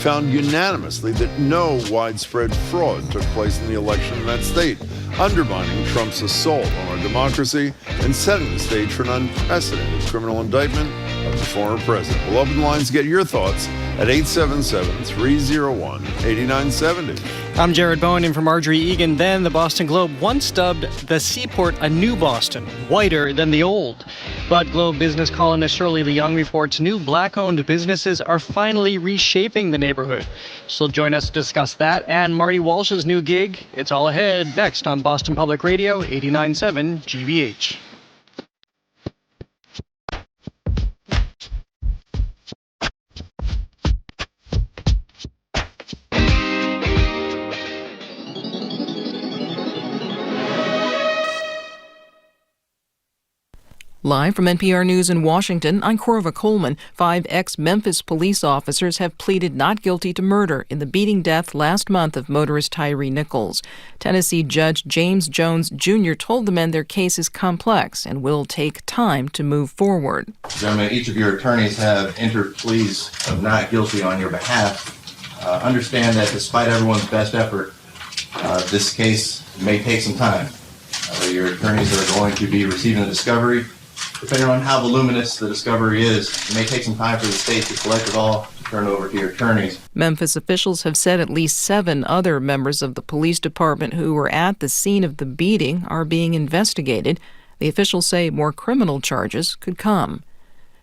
found unanimously that no widespread fraud took place in the election in that state, undermining Trump's assault on our democracy and setting the stage for an unprecedented criminal indictment of the former president. We'll open the lines to get your thoughts at 877-301-8970. I'm Jared Bowen in for Marjorie Egan. Then the Boston Globe once dubbed the Seaport a new Boston, whiter than the old. But Globe business columnist Shirley Leung reports new black-owned businesses are finally reshaping the neighborhood. She'll join us to discuss that and Marty Walsh's new gig. It's all ahead next on Boston Public Radio 89.7 GBH. Live from NPR News in Washington, I'm Corva Coleman. 5 ex-Memphis police officers have pleaded not guilty to murder in the beating death last month of motorist Tyree Nichols. Tennessee Judge James Jones Jr. told the men their case is complex and will take time to move forward. Gentlemen, each of your attorneys have entered pleas of not guilty on your behalf. Understand that despite everyone's best effort, this case may take some time. Your attorneys are going to be receiving the discovery. Depending on how voluminous the discovery is, it may take some time for the state to collect it all, turn it over to your attorneys. Memphis officials have said at least 7 other members of the police department who were at the scene of the beating are being investigated. The officials say more criminal charges could come.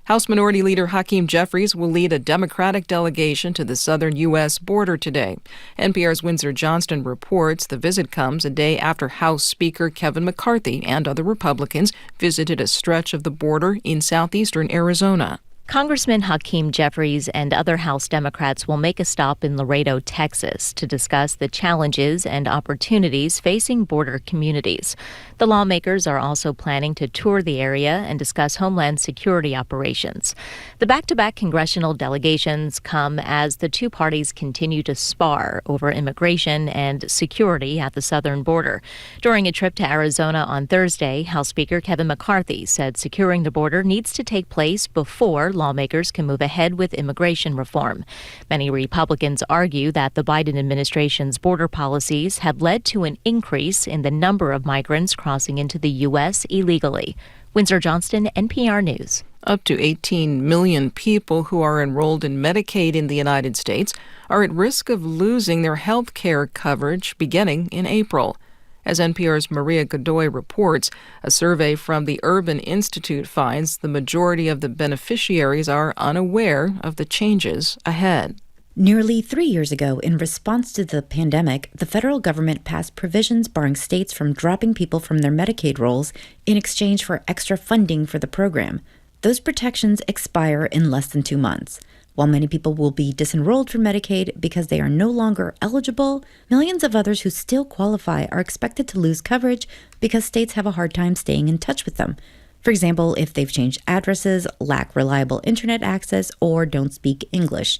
House Minority Leader Hakeem Jeffries will lead a Democratic delegation to the southern U.S. border today. NPR's Windsor Johnston reports the visit comes a day after House Speaker Kevin McCarthy and other Republicans visited a stretch of the border in southeastern Arizona. Congressman Hakeem Jeffries and other House Democrats will make a stop in Laredo, Texas, to discuss the challenges and opportunities facing border communities. The lawmakers are also planning to tour the area and discuss Homeland Security operations. The back-to-back congressional delegations come as the two parties continue to spar over immigration and security at the southern border. During a trip to Arizona on Thursday, House Speaker Kevin McCarthy said securing the border needs to take place before lawmakers can move ahead with immigration reform. Many Republicans argue that the Biden administration's border policies have led to an increase in the number of migrants crossing into the U.S. illegally. Windsor Johnston, NPR News. Up to 18 million people who are enrolled in Medicaid in the United States are at risk of losing their health care coverage beginning in April. As NPR's Maria Godoy reports, a survey from the Urban Institute finds the majority of the beneficiaries are unaware of the changes ahead. Nearly 3 years ago, in response to the pandemic, the federal government passed provisions barring states from dropping people from their Medicaid rolls in exchange for extra funding for the program. Those protections expire in less than 2 months. While many people will be disenrolled from Medicaid because they are no longer eligible, millions of others who still qualify are expected to lose coverage because states have a hard time staying in touch with them. For example, if they've changed addresses, lack reliable internet access, or don't speak English.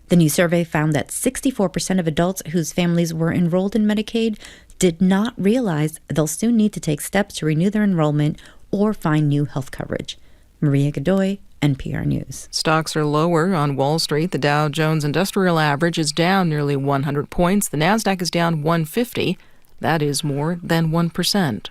The new survey found that 64% of adults whose families were enrolled in Medicaid did not realize they'll soon need to take steps to renew their enrollment or find new health coverage. Maria Godoy, NPR News. Stocks are lower on Wall Street. The Dow Jones Industrial Average is down nearly 100 points. The Nasdaq is down 150. That is more than 1%.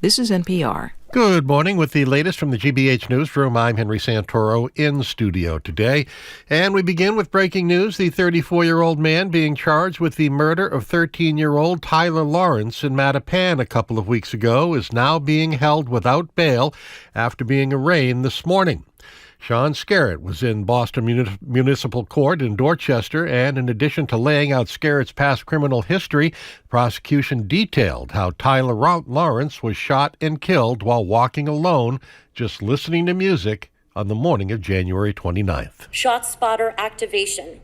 This is NPR. Good morning. With the latest from the GBH Newsroom, I'm Henry Santoro in studio today. And we begin with breaking news. The 34-year-old man being charged with the murder of 13-year-old Tyler Lawrence in Mattapan a couple of weeks ago is now being held without bail after being arraigned this morning. Sean Skerritt was in Boston Municipal Court in Dorchester, and in addition to laying out Skerritt's past criminal history, the prosecution detailed how Tyler Lawrence was shot and killed while walking alone, just listening to music on the morning of January 29th. Shot spotter activation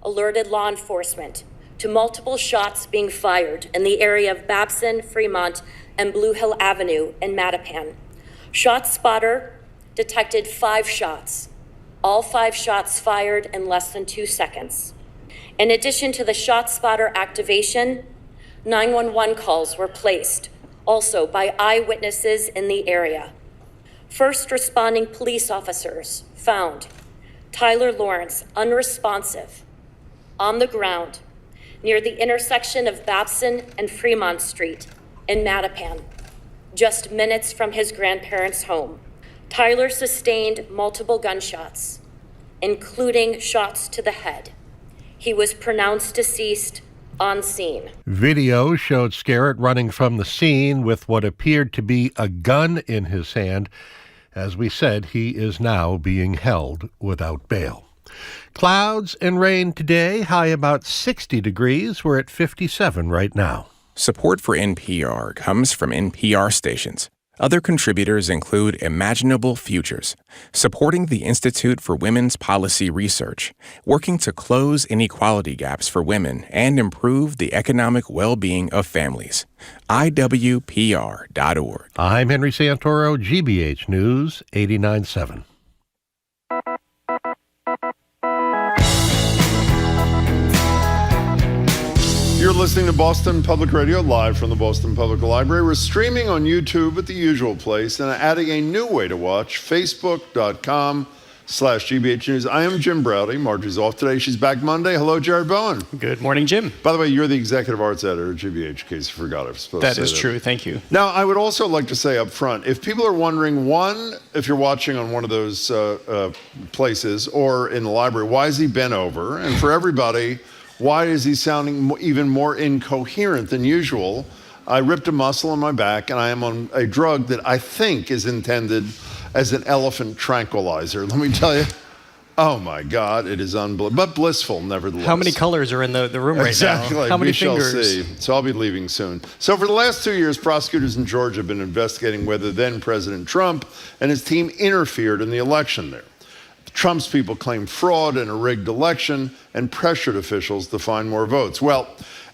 alerted law enforcement to multiple shots being fired in the area of Babson, Fremont, and Blue Hill Avenue in Mattapan. Shot spotter detected 5 shots, all 5 shots fired in less than 2 seconds. In addition to the shot spotter activation, 911 calls were placed, also by eyewitnesses in the area. First responding police officers found Tyler Lawrence unresponsive on the ground near the intersection of Babson and Fremont Street in Mattapan, just minutes from his grandparents' home. Tyler sustained multiple gunshots, including shots to the head. He was pronounced deceased on scene. Video showed Scarrett running from the scene with what appeared to be a gun in his hand. As we said, he is now being held without bail. Clouds and rain today, high about 60 degrees. We're at 57 right now. Support for NPR comes from NPR stations. Other contributors include Imaginable Futures, supporting the Institute for Women's Policy Research, working to close inequality gaps for women and improve the economic well-being of families. IWPR.org. I'm Henry Santoro, GBH News 89.7. You're listening to Boston Public Radio live from the Boston Public Library. We're streaming on YouTube at the usual place and adding a new way to watch, facebook.com/GBH News. I am Jim Browdy. Margie's off today. She's back Monday. Hello, Jared Bowen. Good morning, Jim. By the way, you're the executive arts editor at GBH, in case you forgot. I was supposed to say That is true. Thank you. Now, I would also like to say up front, if people are wondering, one, if you're watching on one of those places or in the library, why has he been over? And for everybody, why is he sounding even more incoherent than usual? I ripped a muscle in my back, and I am on a drug that I think is intended as an elephant tranquilizer. Let me tell you, oh my God, it is unbelievable, but blissful nevertheless. How many colors are in the room right exactly. now? How many we fingers? Shall see. So I'll be leaving soon. So for the last 2 years, prosecutors in Georgia have been investigating whether then President Trump and his team interfered in the election there. Trump's people claimed fraud in a rigged election and pressured officials to find more votes. Well,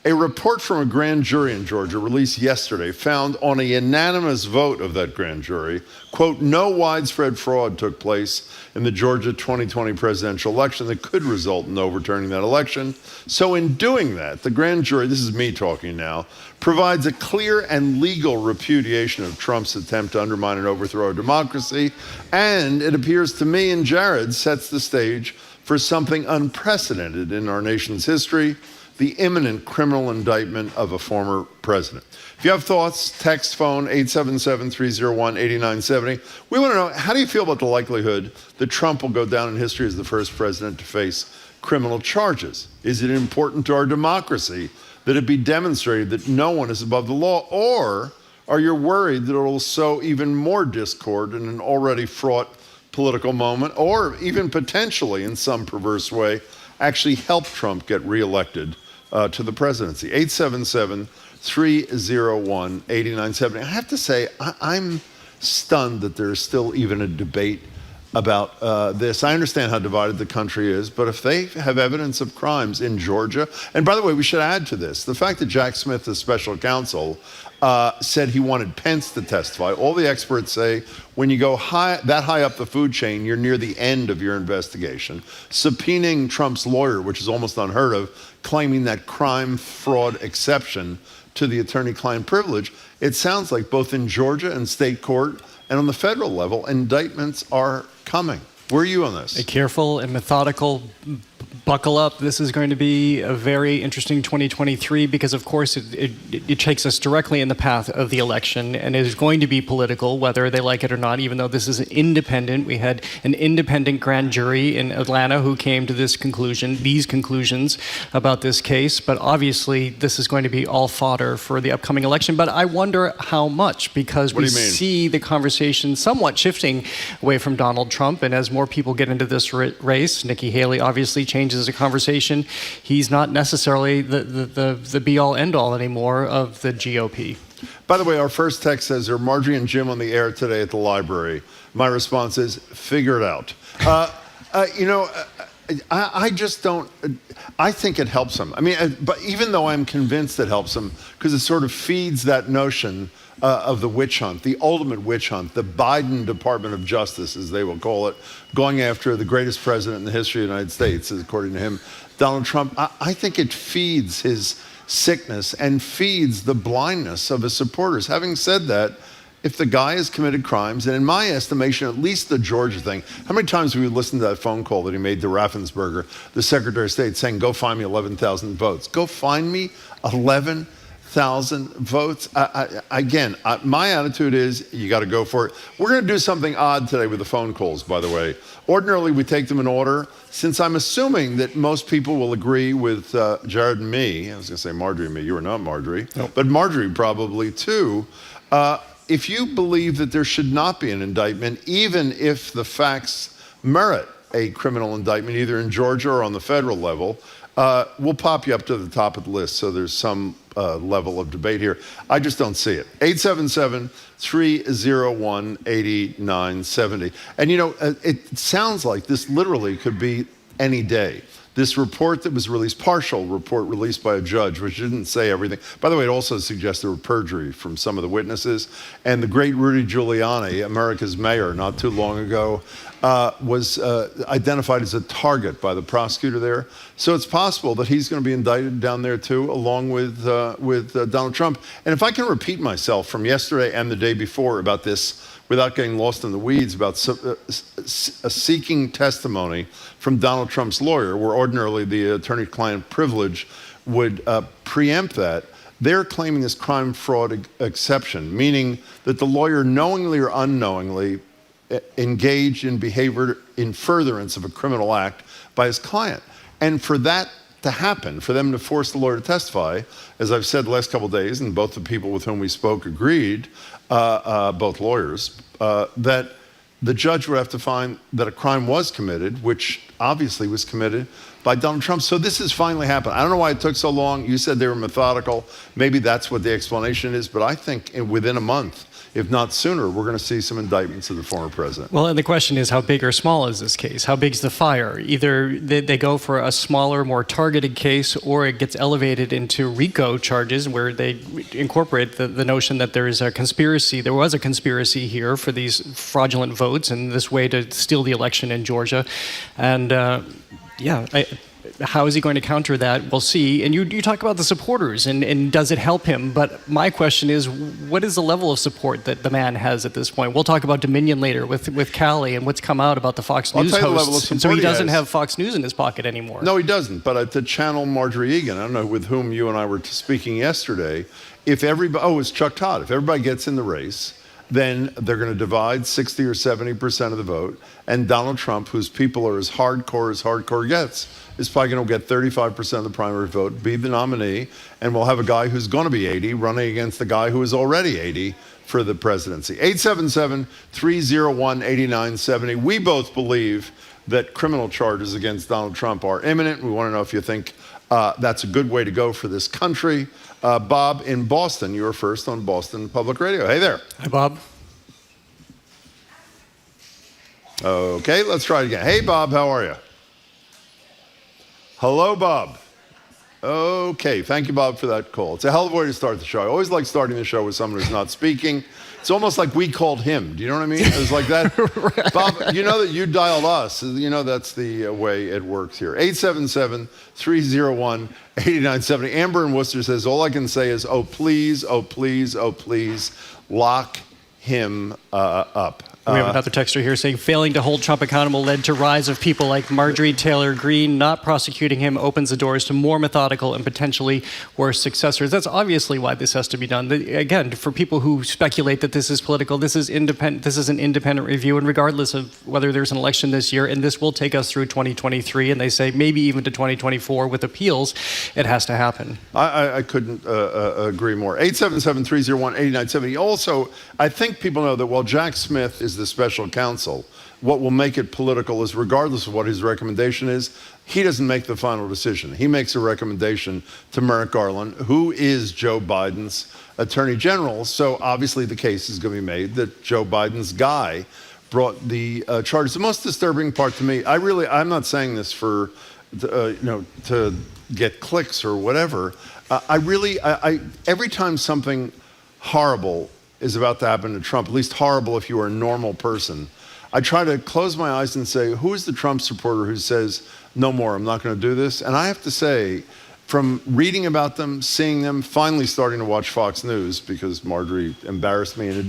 a report from a grand jury in Georgia released yesterday found on a unanimous vote of that grand jury, quote, no widespread fraud took place in the Georgia 2020 presidential election that could result in overturning that election. So in doing that, the grand jury, this is me talking now, provides a clear and legal repudiation of Trump's attempt to undermine and overthrow our democracy. And it appears to me and Jared sets the stage for something unprecedented in our nation's history, the imminent criminal indictment of a former president. If you have thoughts, text phone 877-301-8970. We want to know, how do you feel about the likelihood that Trump will go down in history as the first president to face criminal charges? Is it important to our democracy that it be demonstrated that no one is above the law? Or are you worried that it will sow even more discord in an already fraught political moment, or even potentially in some perverse way actually help Trump get reelected to the presidency? 877-301-8970. I have to say, I'm stunned that there's still even a debate about this. I understand how divided the country is, but if they have evidence of crimes in Georgia, and by the way, we should add to this, the fact that Jack Smith, the special counsel, said he wanted Pence to testify. All the experts say when you go that high up the food chain, you're near the end of your investigation. Subpoenaing Trump's lawyer, which is almost unheard of, claiming that crime fraud exception to the attorney-client privilege. It sounds like both in Georgia and state court and on the federal level, indictments are coming. Where are you on this? A careful and methodical, buckle up. This is going to be a very interesting 2023 because, of course, it takes us directly in the path of the election, and it is going to be political, whether they like it or not, even though this is independent. We had an independent grand jury in Atlanta who came to these conclusions about this case, but obviously this is going to be all fodder for the upcoming election. But I wonder how much, because we see the conversation somewhat shifting away from Donald Trump, and as more people get into this race, Nikki Haley obviously changes the conversation. He's not necessarily the be-all, end-all anymore of the GOP. By the way, our first text says, are Marjorie and Jim on the air today at the library? My response is, figure it out. I just don't, I think it helps him. I mean, but even though I'm convinced it helps him, because it sort of feeds that notion of the witch hunt, the ultimate witch hunt, the Biden Department of Justice, as they will call it, going after the greatest president in the history of the United States, according to him, Donald Trump. I think it feeds his sickness and feeds the blindness of his supporters. Having said that, if the guy has committed crimes, and in my estimation, at least the Georgia thing, how many times have we listened to that phone call that he made to Raffensperger, the Secretary of State, saying, go find me 11,000 votes. Go find me 11,000 votes. My attitude is you got to go for it. We're going to do something odd today with the phone calls, by the way. Ordinarily, we take them in order. Since I'm assuming that most people will agree with Jared and me, I was going to say Marjorie and me, you are not Marjorie, nope. But Marjorie probably too, if you believe that there should not be an indictment, even if the facts merit a criminal indictment, either in Georgia or on the federal level, we'll pop you up to the top of the list so there's some level of debate here. I just don't see it. 877-301-8970. And it sounds like this literally could be any day. This report that was released, partial report released by a judge, which didn't say everything. By the way, it also suggests there were perjury from some of the witnesses. And the great Rudy Giuliani, America's mayor not too long ago, was identified as a target by the prosecutor there. So it's possible that he's going to be indicted down there too, along with Donald Trump. And if I can repeat myself from yesterday and the day before about this, without getting lost in the weeds, about seeking testimony from Donald Trump's lawyer, where ordinarily the attorney-client privilege would preempt that, they're claiming this crime fraud exception, meaning that the lawyer knowingly or unknowingly engaged in behavior in furtherance of a criminal act by his client. And for that to happen, for them to force the lawyer to testify, as I've said the last couple of days, and both the people with whom we spoke agreed, both lawyers, that the judge would have to find that a crime was committed, which obviously was committed by Donald Trump. So this has finally happened. I don't know why it took so long. You said they were methodical. Maybe that's what the explanation is, but I think within a month, if not sooner, we're going to see some indictments of the former president. Well, and the question is, how big or small is this case? How big's the fire? Either they go for a smaller, more targeted case, or it gets elevated into RICO charges, where they incorporate the notion that there is a conspiracy. There was a conspiracy here for these fraudulent votes and this way to steal the election in Georgia. And how is he going to counter that? We'll see. And you talk about the supporters and does it help him? But my question is, what is the level of support that the man has at this point? We'll talk about Dominion later with Callie and what's come out about the Fox News hosts. And so he doesn't have Fox News in his pocket anymore. No, he doesn't. But to channel Marjorie Egan, I don't know with whom you and I were speaking yesterday, it's Chuck Todd. If everybody gets in the race, then they're going to divide 60 or 70% of the vote. And Donald Trump, whose people are as hardcore gets, is probably going to get 35% of the primary vote, be the nominee, and we'll have a guy who's going to be 80 running against the guy who is already 80 for the presidency. 877-301-8970. We both believe that criminal charges against Donald Trump are imminent. We want to know if you think that's a good way to go for this country. Bob in Boston, you're first on Boston Public Radio. Hey there. Hi, Bob. Okay, let's try it again. Hey, Bob, how are you? Hello, Bob. Okay, thank you, Bob, for that call. It's a hell of a way to start the show. I always like starting the show with someone who's not speaking. It's almost like we called him. Do you know what I mean? It was like that. Right. Bob, you know that you dialed us. You know that's the way it works here. 877-301-8970. Amber in Worcester says, all I can say is, oh, please, lock him up. We have another texter here saying, failing to hold Trump accountable led to rise of people like Marjorie Taylor Greene. Not prosecuting him opens the doors to more methodical and potentially worse successors. That's obviously why this has to be done. Again, for people who speculate that this is political, this is independent. This is an independent review, and regardless of whether there's an election this year, and this will take us through 2023, and they say maybe even to 2024 with appeals, it has to happen. I couldn't agree more. 877-301-8970. Also, I think people know that while Jack Smith is the special counsel, what will make it political is regardless of what his recommendation is, he doesn't make the final decision. He makes a recommendation to Merrick Garland, who is Joe Biden's attorney general. So obviously the case is going to be made that Joe Biden's guy brought the charges. The most disturbing part to me, I'm not saying this for, to get clicks or whatever. Every time something horrible is about to happen to Trump, at least horrible if you are a normal person, I try to close my eyes and say, who is the Trump supporter who says, no more, I'm not going to do this? And I have to say, from reading about them, seeing them, finally starting to watch Fox News because Marjorie embarrassed me into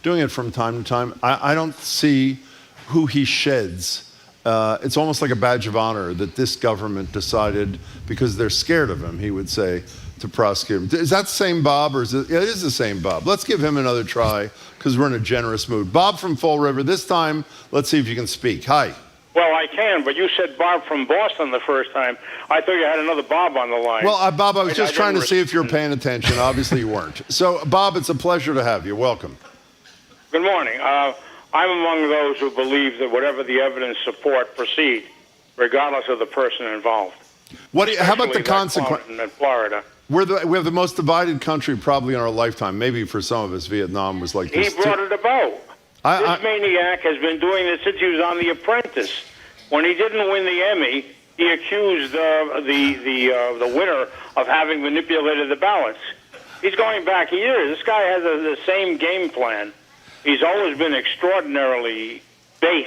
doing it from time to time, I don't see who he sheds. It's almost like a badge of honor that this government decided, because they're scared of him, he would say, to prosecute him. Is that the same Bob, or is it? Yeah, it is the same Bob. Let's give him another try because we're in a generous mood. Bob from Fall River, this time, let's see if you can speak. Hi. Well, I can, but you said Bob from Boston the first time. I thought you had another Bob on the line. Well, Bob, I was just trying to see if you were paying attention. Obviously, you weren't. So, Bob, it's a pleasure to have you. Welcome. Good morning. I'm among those who believe that whatever the evidence support, proceed, regardless of the person involved. How about the consequence? In Florida. We have the most divided country probably in our lifetime. Maybe for some of us, Vietnam was like this. He brought it about. This maniac has been doing this since he was on The Apprentice. When he didn't win the Emmy, he accused the winner of having manipulated the ballots. He's going back years. This guy has the same game plan. He's always been extraordinarily base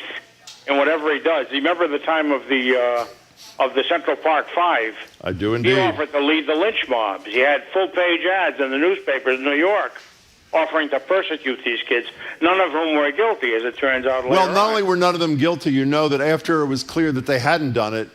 in whatever he does. You remember the time of the Central Park Five? I do indeed. He offered to lead the lynch mobs. He had full-page ads in the newspapers in New York offering to persecute these kids, none of whom were guilty, as it turns out later Well, not only were none of them guilty, you know that after it was clear that they hadn't done it,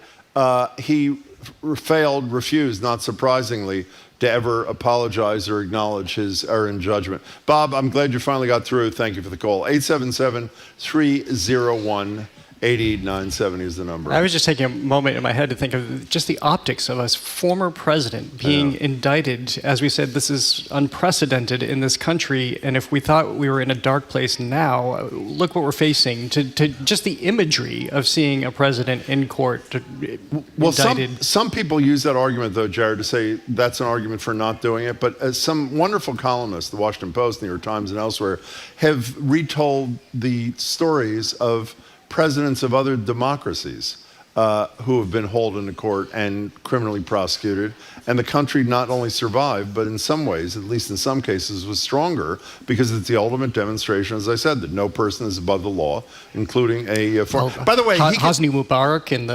he refused, not surprisingly, to ever apologize or acknowledge his error in judgment. Bob, I'm glad you finally got through. Thank you for the call. 877-301-8897 is the number. I was just taking a moment in my head to think of just the optics of a former president being indicted. As we said, this is unprecedented in this country, and if we thought we were in a dark place now, look what we're facing. To just the imagery of seeing a president in court indicted. Some people use that argument, though, Jared, to say that's an argument for not doing it, but some wonderful columnists, the Washington Post, New York Times, and elsewhere, have retold the stories of presidents of other democracies who have been hauled into court and criminally prosecuted. And the country not only survived, but in some ways, at least in some cases, was stronger because it's the ultimate demonstration, as I said, that no person is above the law, including a foreign. By the way, Hosni Mubarak in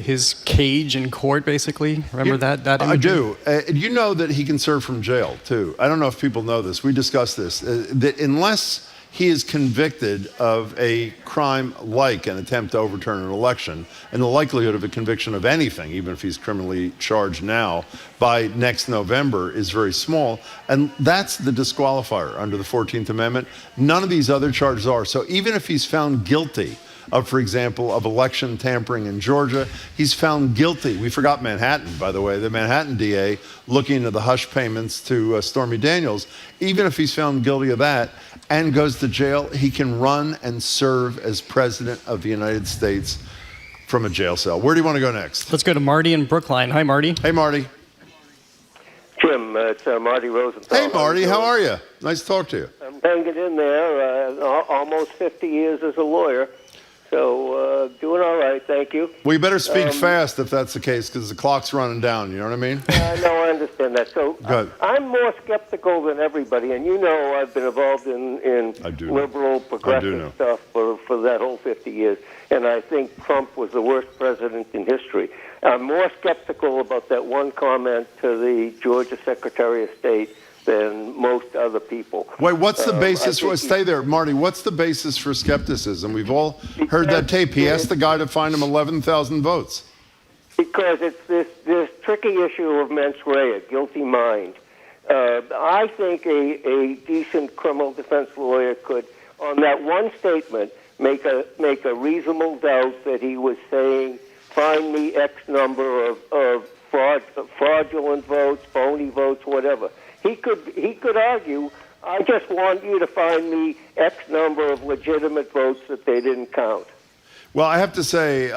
his cage in court, basically. Remember that imagery? I do. You know that he can serve from jail, too. I don't know if people know this. We discussed this. That unless he is convicted of a crime like an attempt to overturn an election, and the likelihood of a conviction of anything, even if he's criminally charged now, by next November is very small. And that's the disqualifier under the 14th Amendment. None of these other charges are. So even if he's found guilty of, for example, of election tampering in Georgia, he's found guilty. We forgot Manhattan, by the way, the Manhattan DA looking into the hush payments to Stormy Daniels. Even if he's found guilty of that and goes to jail, he can run and serve as president of the United States from a jail cell. Where do you want to go next? Let's go to Marty in Brookline. Hi, Marty. Hey, Marty. Jim, it's Marty Rosenthal. Hey, Marty, how are you? Nice to talk to you. I'm hanging in there, almost 50 years as a lawyer. So, doing all right, thank you. Well, you better speak fast if that's the case, because the clock's running down, you know what I mean? No, I understand that. So, I'm more skeptical than everybody, and you know I've been involved in liberal, progressive stuff for that whole 50 years, and I think Trump was the worst president in history. I'm more skeptical about that one comment to the Georgia Secretary of State than most other people. Wait, what's the basis for, stay there, Marty, what's the basis for skepticism? We've all heard that tape. He asked the guy to find him 11,000 votes. Because it's this tricky issue of mens rea, guilty mind. I think a decent criminal defense lawyer could, on that one statement, make a reasonable doubt that he was saying, find me X number of fraudulent votes, phony votes, whatever. He could argue, I just want you to find me X number of legitimate votes that they didn't count. Well, I have to say,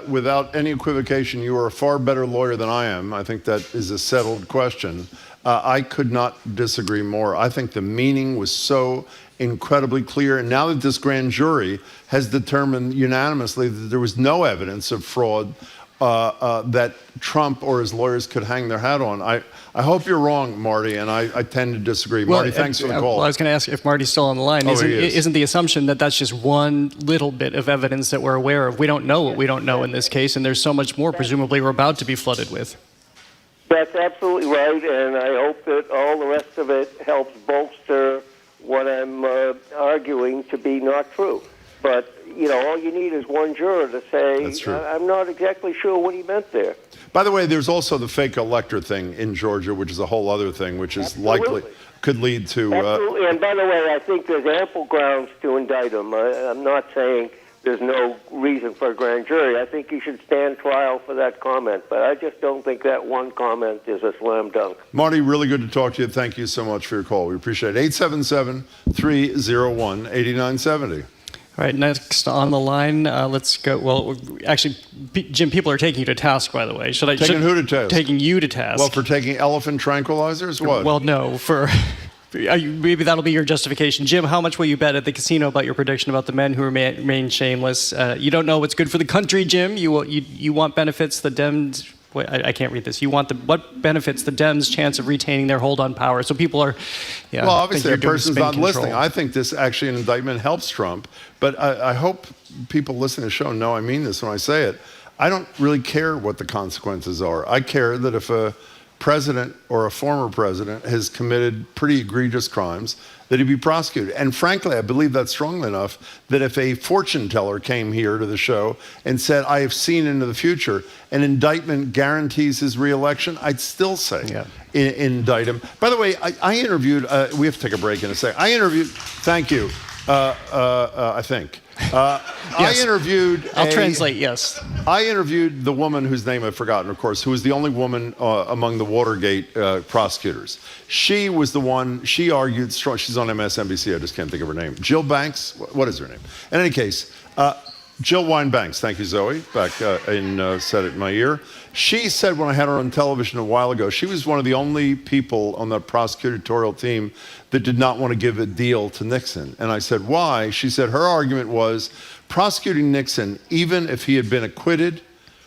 without any equivocation, you are a far better lawyer than I am. I think that is a settled question. I could not disagree more. I think the meaning was so incredibly clear. And now that this grand jury has determined unanimously that there was no evidence of fraud that Trump or his lawyers could hang their hat on. I hope you're wrong, Marty, and I tend to disagree. Marty, thanks for the call. Well, I was going to ask if Marty's still on the line. Isn't the assumption that that's just one little bit of evidence that we're aware of? We don't know what we don't know in this case, and there's so much more presumably we're about to be flooded with. That's absolutely right, and I hope that all the rest of it helps bolster what I'm arguing to be not true. But, all you need is one juror to say, That's true. I'm not exactly sure what he meant there. By the way, there's also the fake elector thing in Georgia, which is a whole other thing, which is likely could lead to... Absolutely, and by the way, I think there's ample grounds to indict him. I'm not saying there's no reason for a grand jury. I think he should stand trial for that comment, but I just don't think that one comment is a slam dunk. Marty, really good to talk to you. Thank you so much for your call. We appreciate it. 877-301-8970. All right, next on the line, let's go. Well, actually, Jim, people are taking you to task, by the way. Taking who to task? Taking you to task. Well, for taking elephant tranquilizers? What? Well, no, maybe that'll be your justification. Jim, how much will you bet at the casino about your prediction about the men who remain shameless? You don't know what's good for the country, Jim. You want benefits the Dems... Wait, I can't read this. You want what benefits the Dems' chance of retaining their hold on power? So people are... well, obviously, a person's not listening. I think this actually an indictment helps Trump, but I hope people listening to the show know I mean this when I say it. I don't really care what the consequences are. I care that if a president or a former president has committed pretty egregious crimes, that he be prosecuted. And frankly, I believe that strongly enough that if a fortune teller came here to the show and said, I have seen into the future, an indictment guarantees his reelection, I'd still say indict him. By the way, I interviewed, we have to take a break in a second. Thank you, I think. Yes. I interviewed... I'll translate, yes. I interviewed the woman whose name I've forgotten, of course, who was the only woman among the Watergate prosecutors. She was the one, she argued strong. She's on MSNBC, I just can't think of her name. Jill Banks? What is her name? In any case, Jill Wine-Banks, thank you, Zoe, back said it in my ear. She said when I had her on television a while ago, she was one of the only people on the prosecutorial team that did not want to give a deal to Nixon. And I said, why? She said her argument was prosecuting Nixon, even if he had been acquitted,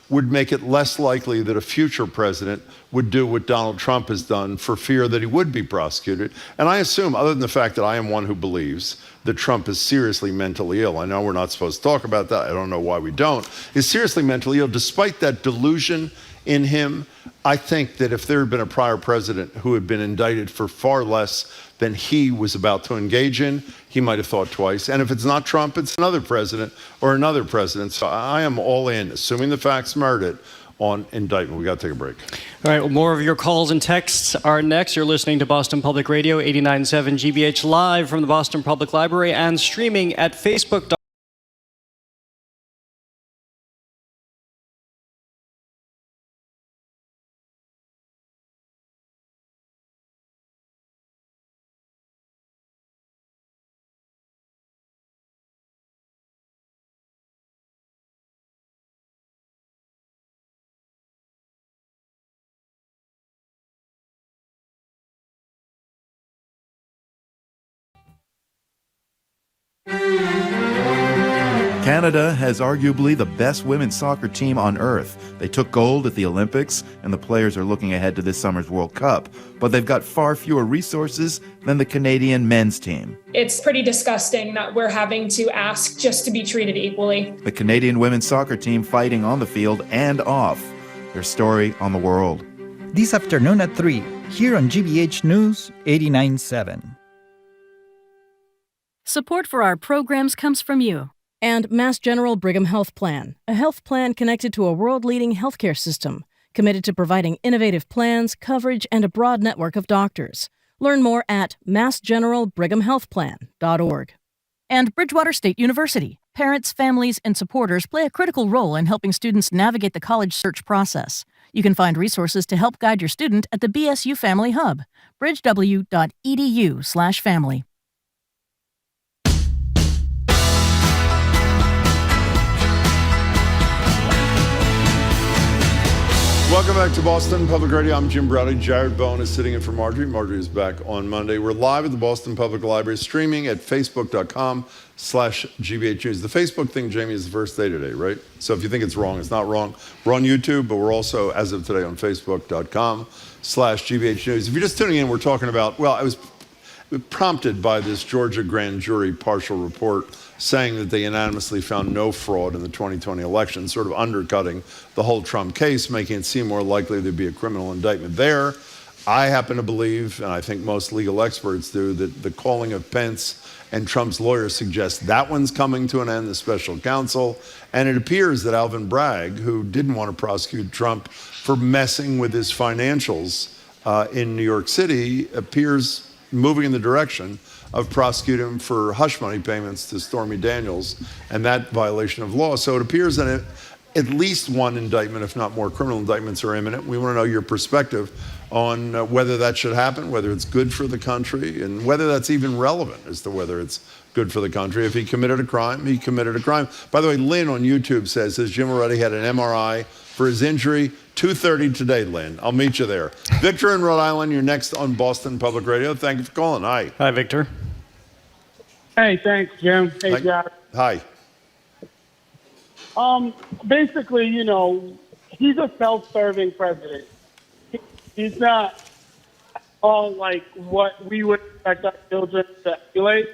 would make it less likely that a future president would do what Donald Trump has done for fear that he would be prosecuted. And I assume, other than the fact that I am one who believes that Trump is seriously mentally ill, I know we're not supposed to talk about that, I don't know why we don't, is seriously mentally ill, despite that delusion in him. I think that if there had been a prior president who had been indicted for far less than he was about to engage in, he might have thought twice. And if it's not Trump, it's another president or another president. So I am all in, assuming the facts merit it, on indictment. We got to take a break. All right, well, more of your calls and texts are next. You're listening to Boston Public Radio, 89.7 GBH, live from the Boston Public Library and streaming at Facebook.com. Canada has arguably the best women's soccer team on earth. They took gold at the Olympics, and the players are looking ahead to this summer's World Cup. But they've got far fewer resources than the Canadian men's team. It's pretty disgusting that we're having to ask just to be treated equally. The Canadian women's soccer team fighting on the field and off. Their story on the world. This afternoon at 3, here on GBH News 89.7. Support for our programs comes from you and Mass General Brigham Health Plan, a health plan connected to a world-leading healthcare system, committed to providing innovative plans, coverage, and a broad network of doctors. Learn more at massgeneralbrighamhealthplan.org. And Bridgewater State University. Parents, families, and supporters play a critical role in helping students navigate the college search process. You can find resources to help guide your student at the BSU Family Hub, bridgew.edu/family. Welcome back to Boston Public Radio. I'm Jim Browdy. Jared Bowen is sitting in for Marjorie. Marjorie is back on Monday. We're live at the Boston Public Library, streaming at facebook.com/GBH News. The Facebook thing, Jamie, is the first day today, right? So if you think it's wrong, it's not wrong. We're on YouTube, but we're also, as of today, on facebook.com/GBH News. If you're just tuning in, we're talking about, well, prompted by this Georgia grand jury partial report saying that they unanimously found no fraud in the 2020 election, sort of undercutting the whole Trump case, making it seem more likely there'd be a criminal indictment there. I happen to believe, and I think most legal experts do, that the calling of Pence and Trump's lawyers suggests that one's coming to an end, the special counsel. And it appears that Alvin Bragg, who didn't want to prosecute Trump for messing with his financials in New York City, appears moving in the direction of prosecuting him for hush money payments to Stormy Daniels and that violation of law. So it appears that at least one indictment, if not more, criminal indictments are imminent. We want to know your perspective on whether that should happen, whether it's good for the country, and whether that's even relevant as to whether it's good for the country. If he committed a crime, he committed a crime. By the way, Lynn on YouTube says Jim already had an MRI for his injury. 2:30 today, Lynn. I'll meet you there. Victor in Rhode Island, you're next on Boston Public Radio. Thank you for calling. Hi. Hi, Victor. Hey, thanks, Jim. Hey, Jack. Hi. Basically, he's a self-serving president. He's not all like what we would expect our children to emulate.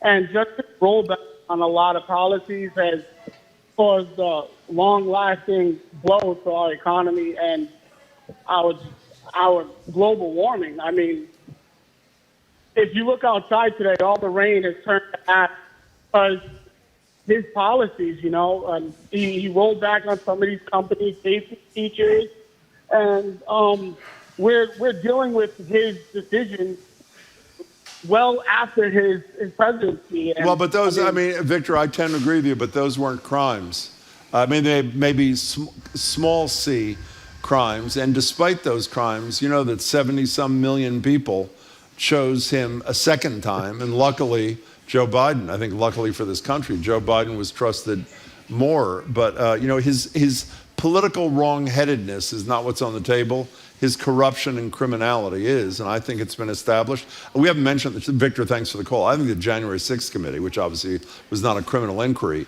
And just to roll back on a lot of policies has caused a long-lasting blow to our economy and our global warming. I mean, if you look outside today, all the rain has turned to ash because his policies, he rolled back on some of these companies, safety features, and we're dealing with his decisions well after his presidency. And, well, but those, Victor, I tend to agree with you, but those weren't crimes. They may be small c crimes, and despite those crimes, you know that 70-some million people chose him a second time, and luckily, Joe Biden, I think luckily for this country, Joe Biden was trusted more, but his political wrong-headedness is not what's on the table. His corruption and criminality is, and I think it's been established. We haven't mentioned, Victor, thanks for the call. I think the January 6th committee, which obviously was not a criminal inquiry,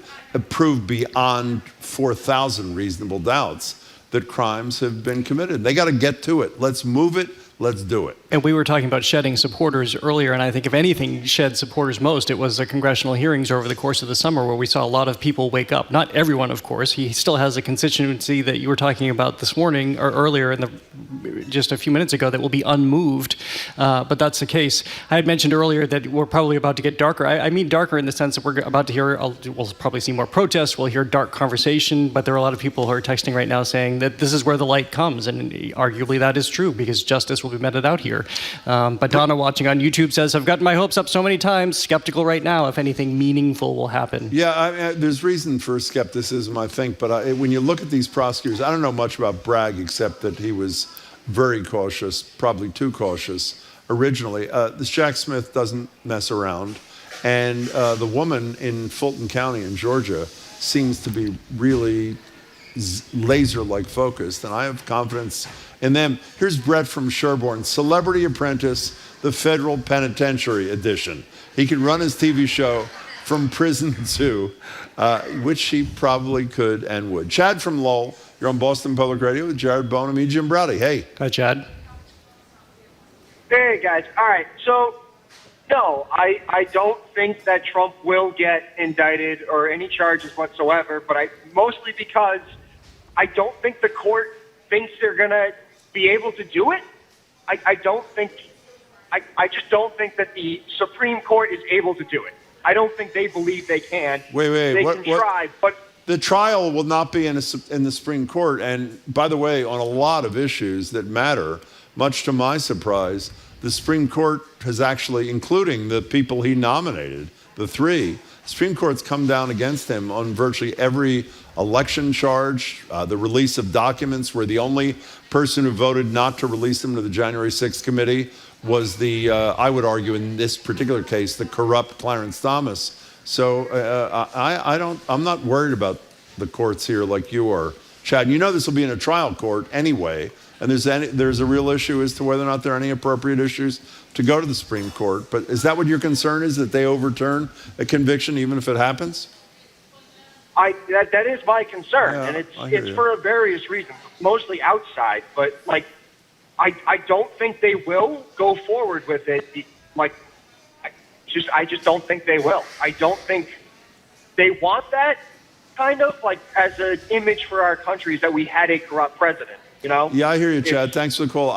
proved beyond 4,000 reasonable doubts that crimes have been committed. They got to get to it. Let's move it. Let's do it. And we were talking about shedding supporters earlier, and I think if anything shed supporters most, it was the congressional hearings over the course of the summer where we saw a lot of people wake up. Not everyone, of course. He still has a constituency that you were talking about this morning or earlier just a few minutes ago that will be unmoved, but that's the case. I had mentioned earlier that we're probably about to get darker. I mean darker in the sense that we're about to hear, we'll probably see more protests, we'll hear dark conversation, but there are a lot of people who are texting right now saying that this is where the light comes, and arguably that is true because justice will be meted out here. But Donna watching on YouTube says, I've gotten my hopes up so many times, skeptical right now if anything meaningful will happen. Yeah, there's reason for skepticism, I think, but when you look at these prosecutors, I don't know much about Bragg except that he was very cautious, probably too cautious originally. This Jack Smith doesn't mess around, and the woman in Fulton County in Georgia seems to be really laser-like focused, and I have confidence in them. Here's Brett from Sherborne, Celebrity Apprentice, the Federal Penitentiary Edition. He can run his TV show from prison too, which he probably could and would. Chad from Lowell, you're on Boston Public Radio with Jared Bonham and Jim Browdy. Hey. Hi, Chad. Hey, guys. All right, so no, I don't think that Trump will get indicted or any charges whatsoever, but mostly because I don't think the court thinks they're going to be able to do it. I just don't think that the Supreme Court is able to do it. I don't think they believe they can. Wait. They can try, but the trial will not be in the Supreme Court. And by the way, on a lot of issues that matter, much to my surprise, the Supreme Court has actually, including the people he nominated, the three, Supreme Court's come down against him on virtually every election charge. The release of documents, where the only person who voted not to release them to the January 6th committee was I would argue in this particular case, the corrupt Clarence Thomas. So I'm not worried about the courts here like you are, Chad. You know this will be in a trial court anyway, and there's a real issue as to whether or not there are any appropriate issues to go to the Supreme Court. But is that what your concern is, that they overturn a conviction even if it happens? That is my concern, Yeah, and it's for various reasons, mostly outside. But I don't think they will go forward with it. I just don't think they will. I don't think they want that kind of like as an image for our country is that we had a corrupt president, Yeah, I hear you, Chad. Thanks for the call.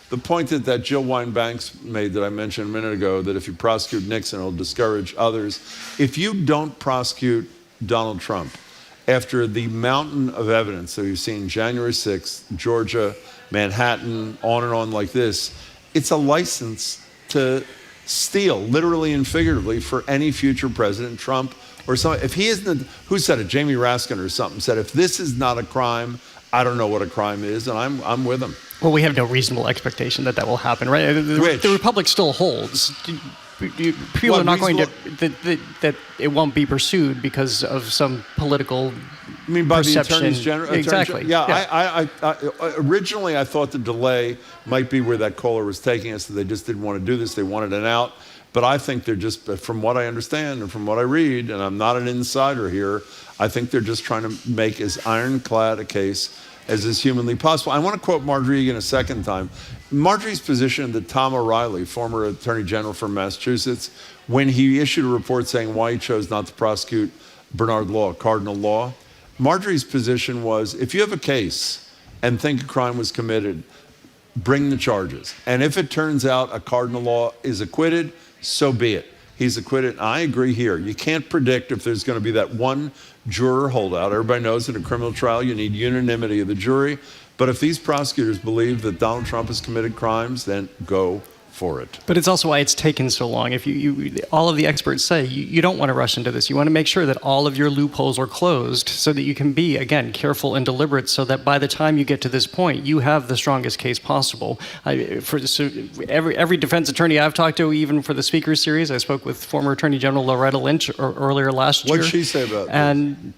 The point that Jill Wine-Banks made that I mentioned a minute ago, that if you prosecute Nixon, it'll discourage others. If you don't prosecute Donald Trump after the mountain of evidence that we've seen January 6th, Georgia, Manhattan, on and on like this, it's a license to steal, literally and figuratively, for any future president, Trump or something. If he isn't, who said it? Jamie Raskin or something said, if this is not a crime, I don't know what a crime is, and I'm with him. Well, we have no reasonable expectation that will happen, right? The Republic still holds. People are not going to that it won't be pursued because of some political. I mean, by perception. the attorneys general. Exactly. Yeah. Originally, I thought the delay might be where that caller was taking us. That they just didn't want to do this. They wanted an out. But I think they're just, from what I understand and from what I read, and I'm not an insider here, I think they're just trying to make as ironclad a case as is humanly possible. I want to quote Marjorie Egan a second time. Marjorie's position that Tom O'Reilly, former Attorney General from Massachusetts, when he issued a report saying why he chose not to prosecute Bernard Law, Cardinal Law, Marjorie's position was, if you have a case and think a crime was committed, bring the charges. And if it turns out a Cardinal Law is acquitted, so be it. He's acquitted. I agree here. You can't predict if there's going to be that one juror holdout. Everybody knows in a criminal trial you need unanimity of the jury. But if these prosecutors believe that Donald Trump has committed crimes, then go for it. But it's also why it's taken so long. If all of the experts say you don't want to rush into this. You want to make sure that all of your loopholes are closed so that you can be, again, careful and deliberate so that by the time you get to this point, you have the strongest case possible. Every defense attorney I've talked to, even for the speaker series, I spoke with former Attorney General Loretta Lynch earlier last year. What did she say about this? And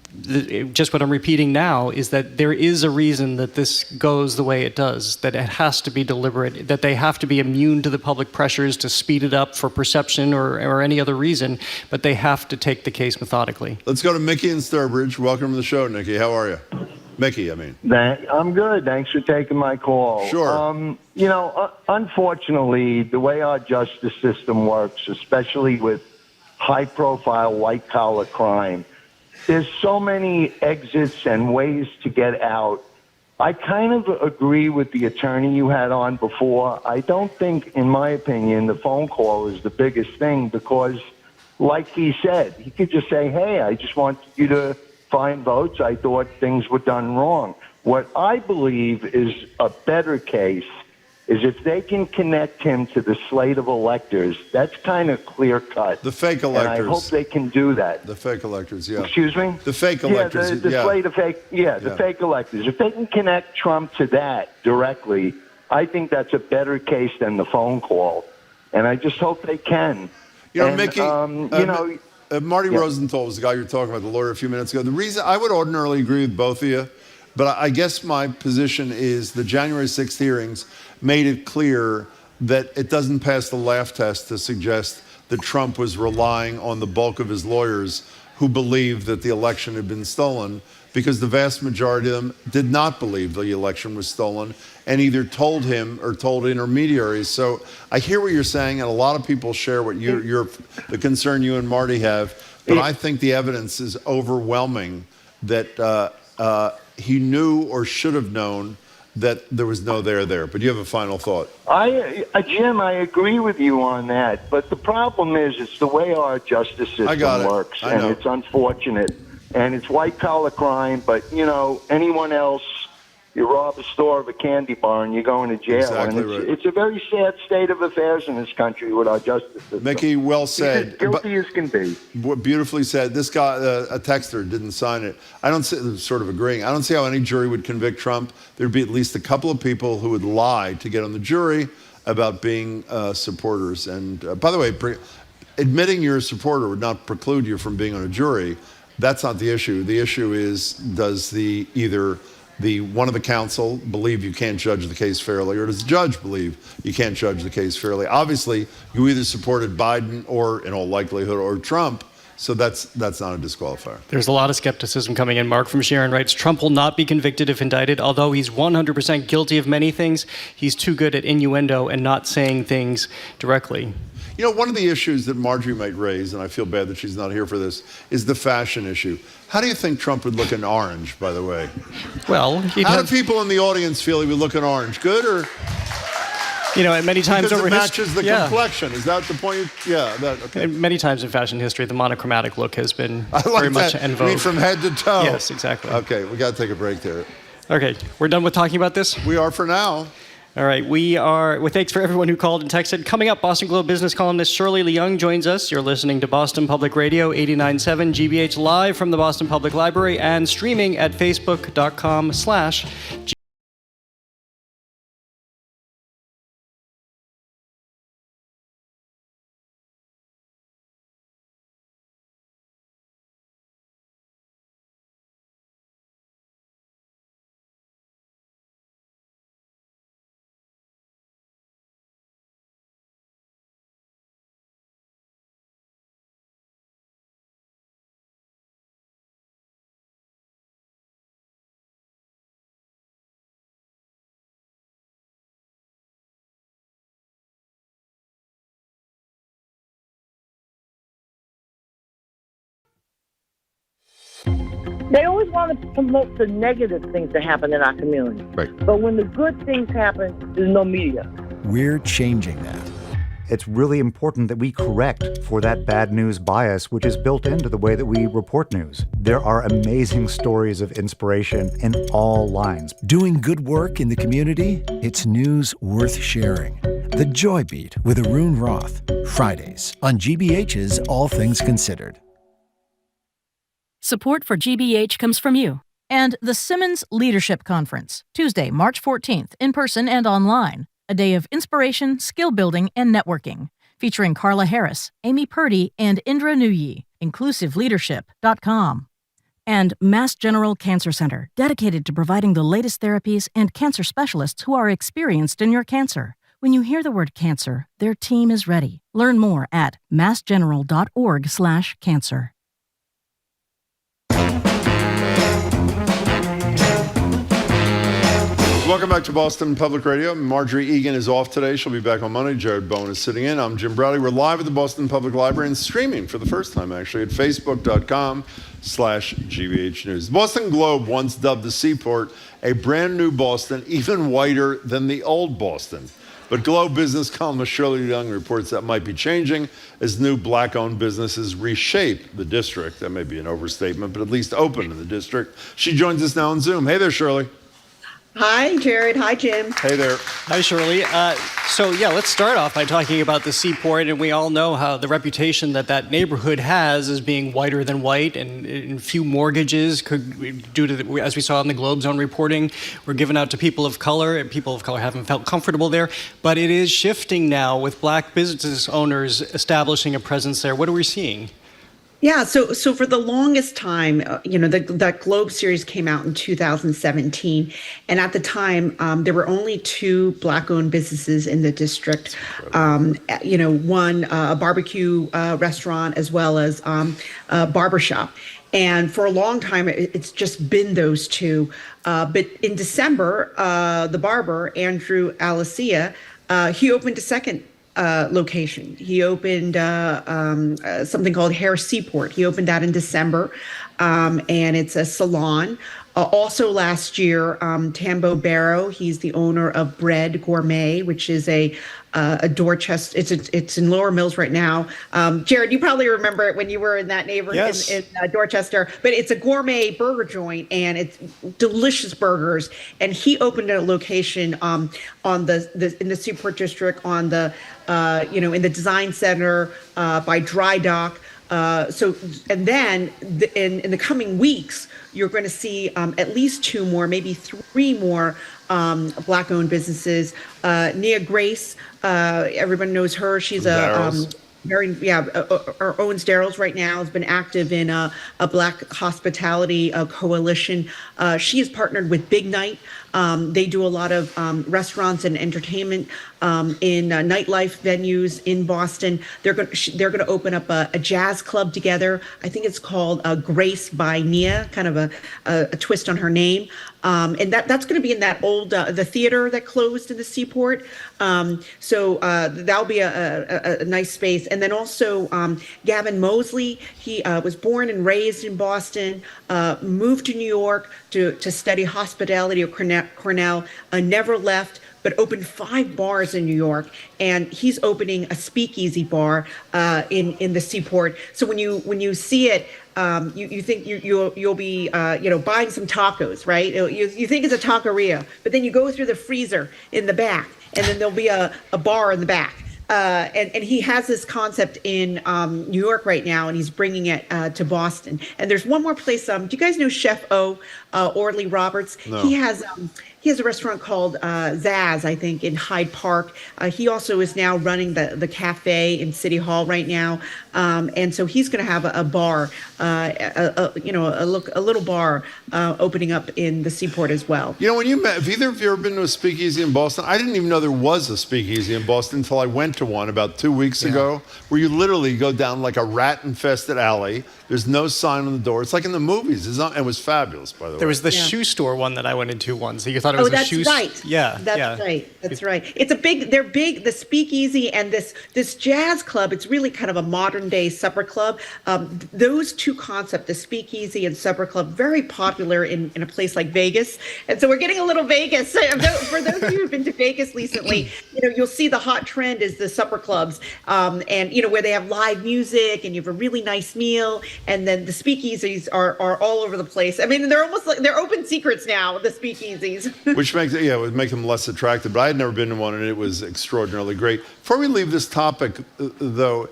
just what I'm repeating now is that there is a reason that this goes the way it does, that it has to be deliberate, that they have to be immune to the public pressures to speed it up for perception or any other reason, but they have to take the case methodically. Let's go to Mickey in Sturbridge. Welcome to the show, Nikki. How are you? Mickey, I mean. I'm good. Thanks for taking my call. Sure. Unfortunately, the way our justice system works, especially with high-profile white-collar crime, there's so many exits and ways to get out. I kind of agree with the attorney you had on before. I don't think, in my opinion, the phone call is the biggest thing because, like he said, he could just say, hey, I just want you to find votes. I thought things were done wrong. What I believe is a better case is if they can connect him to the slate of electors. That's kind of clear-cut. The fake electors. And I hope they can do that. The fake electors, yeah. Excuse me? The fake electors. The slate of fake, the fake electors. If they can connect Trump to that directly, I think that's a better case than the phone call. And I just hope they can. Mickey, Marty Rosenthal was the guy you were talking about, the lawyer, a few minutes ago. The reason I would ordinarily agree with both of you, but I guess my position is the January 6th hearings made it clear that it doesn't pass the laugh test to suggest that Trump was relying on the bulk of his lawyers who believed that the election had been stolen, because the vast majority of them did not believe the election was stolen and either told him or told intermediaries. So I hear what you're saying, and a lot of people share what the concern you and Marty have, but I think the evidence is overwhelming that he knew or should have known that there was no there. But you have a final thought. Jim, I agree with you on that. But the problem is it's the way our justice system works. And it's unfortunate. And it's white-collar crime. But, anyone else, you rob a store of a candy bar and you're going to jail. Exactly and right. It's a very sad state of affairs in this country with our justice system. Mickey, well said. He's as guilty as can be. Beautifully said. This guy, a texter, didn't sign it. I don't see, sort of agreeing. I don't see how any jury would convict Trump. There'd be at least a couple of people who would lie to get on the jury about being supporters. And by the way, admitting you're a supporter would not preclude you from being on a jury. That's not the issue. The issue is, does either one of the counsel believe you can't judge the case fairly, or does the judge believe you can't judge the case fairly? Obviously, you either supported Biden or, in all likelihood, or Trump, so that's not a disqualifier. There's a lot of skepticism coming in. Mark from Sharon writes, Trump will not be convicted if indicted. Although he's 100% guilty of many things, he's too good at innuendo and not saying things directly. You know, one of the issues that Marjorie might raise, and I feel bad that she's not here for this, is the fashion issue. How do you think Trump would look in orange, by the way? Well, how do people in the audience feel he would look in orange? Good or? You know, many times because over it matches the yeah. complexion. Is that the point? Yeah. Okay. Many times in fashion history, the monochromatic look has been I like very much that. en vogue. I mean, from head to toe. Yes, exactly. Okay, we got to take a break there. Okay, we're done with talking about this? We are for now. All right, we are. Well, thanks for everyone who called and texted. Coming up, Boston Globe business columnist Shirley Leung joins us. You're listening to Boston Public Radio 89.7 GBH live from the Boston Public Library and streaming at facebook.com/. They always want to promote the negative things that happen in our community. Right. But when the good things happen, there's no media. We're changing that. It's really important that we correct for that bad news bias, which is built into the way that we report news. There are amazing stories of inspiration in all lines. Doing good work in the community, it's news worth sharing. The Joy Beat with Arun Roth, Fridays on GBH's All Things Considered. Support for GBH comes from you and the Simmons Leadership Conference, Tuesday, March 14th, in person and online. A day of inspiration, skill building, and networking, featuring Carla Harris, Amy Purdy, and Indra Nuyi. InclusiveLeadership.com. And Mass General Cancer Center, dedicated to providing the latest therapies and cancer specialists who are experienced in your cancer. When you hear the word cancer, their team is ready. Learn more at massgeneral.org/cancer. Welcome back to Boston Public Radio. Marjorie Egan is off today. She'll be back on Monday. Jared Bowen is sitting in. I'm Jim Browdy. We're live at the Boston Public Library and streaming for the first time, actually, at facebook.com/GBH News. The Boston Globe once dubbed the Seaport a brand new Boston, even whiter than the old Boston. But Globe business columnist Shirley Leung reports that might be changing as new black-owned businesses reshape the district. That may be an overstatement, but at least open to the district. She joins us now on Zoom. Hey there, Shirley. Hi, Jared. Hi, Jim. Hey there. Hi, Shirley. Let's start off by talking about the Seaport, and we all know how the reputation that neighborhood has as being whiter than white, and few mortgages could, due to as we saw in the Globe's own reporting, were given out to people of color, and people of color haven't felt comfortable there. But it is shifting now with black business owners establishing a presence there. What are we seeing? Yeah, so for the longest time, that Globe series came out in 2017, and at the time, there were only two black-owned businesses in the district. One a barbecue restaurant as well as a barbershop. And for a long time, it's just been those two. But in December, the barber, Andrew Alicia, he opened a second location. He opened something called Hair Seaport. He opened that in December, and it's a salon. Also last year, Tambo Barrow, he's the owner of Bread Gourmet, which is a Dorchester. It's in Lower Mills right now. Jared, you probably remember it when you were in that neighborhood. Yes. in Dorchester. But it's a gourmet burger joint, and it's delicious burgers. And he opened a location in the Seaport district in the Design Center by Dry Dock. In the coming weeks, you're going to see at least two more, maybe three more black-owned businesses. Nia Grace, everyone knows her. She's owns Daryl's right now, has been active in a black hospitality coalition. She is partnered with Big Night. They do a lot of restaurants and entertainment in nightlife venues in Boston. They're going to open up a jazz club together. I think it's called Grace by Nia, kind of a twist on her name. And that's going to be in that old the theater that closed in the Seaport. So that'll be a nice space. And then also Gavin Mosley, he was born and raised in Boston, moved to New York to study hospitality at Cornell, never left, but opened 5 bars in New York, and he's opening a speakeasy bar in the Seaport. So when you see it, you think you'll be buying some tacos, right? You think it's a taqueria, but then you go through the freezer in the back, and then there'll be a bar in the back. And he has this concept in New York right now, and he's bringing it to Boston. And there's one more place. Do you guys know Chef O, Orley Roberts? No. He has a restaurant called Zaz, I think, in Hyde Park. He also is now running the cafe in City Hall right now, and so he's going to have a bar, a little bar opening up in the Seaport as well. You know, when you met, have either of you ever been to a speakeasy in Boston? I didn't even know there was a speakeasy in Boston until I went to one about 2 weeks ago, where you literally go down like a rat-infested alley. There's no sign on the door. It's like in the movies. It was fabulous, by the way. There was the shoe store one that I went into once. You thought it was a shoe store? Right. Yeah. That's right. That's right. They're big, the speakeasy and this jazz club, it's really kind of a modern day supper club. Those two concepts, the speakeasy and supper club, very popular in a place like Vegas. And so we're getting a little Vegas. For those of you who've been to Vegas recently, you'll see the hot trend is the supper clubs, and where they have live music and you have a really nice meal. And then the speakeasies are all over the place. I mean, they're almost like they're open secrets now, the speakeasies. Which makes it would make them less attractive. But I had never been to one, and it was extraordinarily great. Before we leave this topic, though,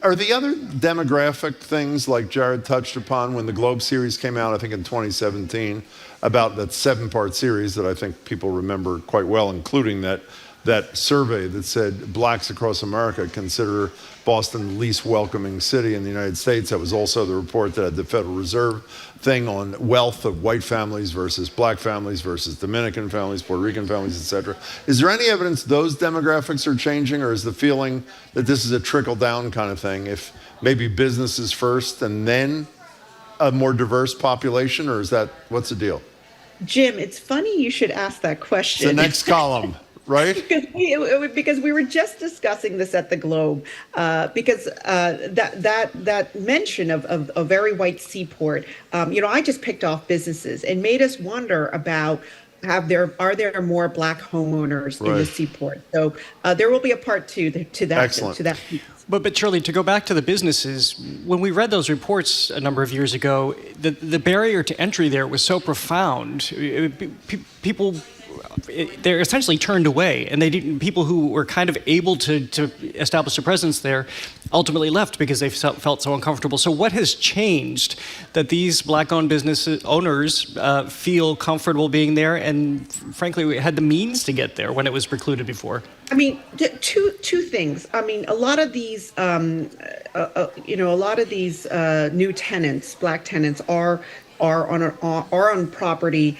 are the other demographic things like Jared touched upon when the Globe series came out, I think in 2017, about that 7-part series that I think people remember quite well, including that survey that said blacks across America consider Boston the least welcoming city in the United States. That was also the report that had the Federal Reserve thing on wealth of white families versus black families versus Dominican families, Puerto Rican families, etc. Is there any evidence those demographics are changing, or is the feeling that this is a trickle-down kind of thing? If maybe businesses first and then a more diverse population, or what's the deal? Jim, it's funny you should ask that question. It's the next column. Right? Because we were just discussing this at the Globe, because that mention of a very white seaport, I just picked off businesses and made us wonder about are there more black homeowners in the Seaport? So there will be a part 2 to that. Excellent. To that piece. But Shirley, to go back to the businesses, when we read those reports a number of years ago, the barrier to entry there was so profound. People. They're essentially turned away, and people who were kind of able to establish a presence there ultimately left because they felt so uncomfortable. So what has changed that these black-owned business owners feel comfortable being there, and frankly had the means to get there when it was precluded before? I mean, two things. I mean, a lot of these, new tenants, black tenants, are on property.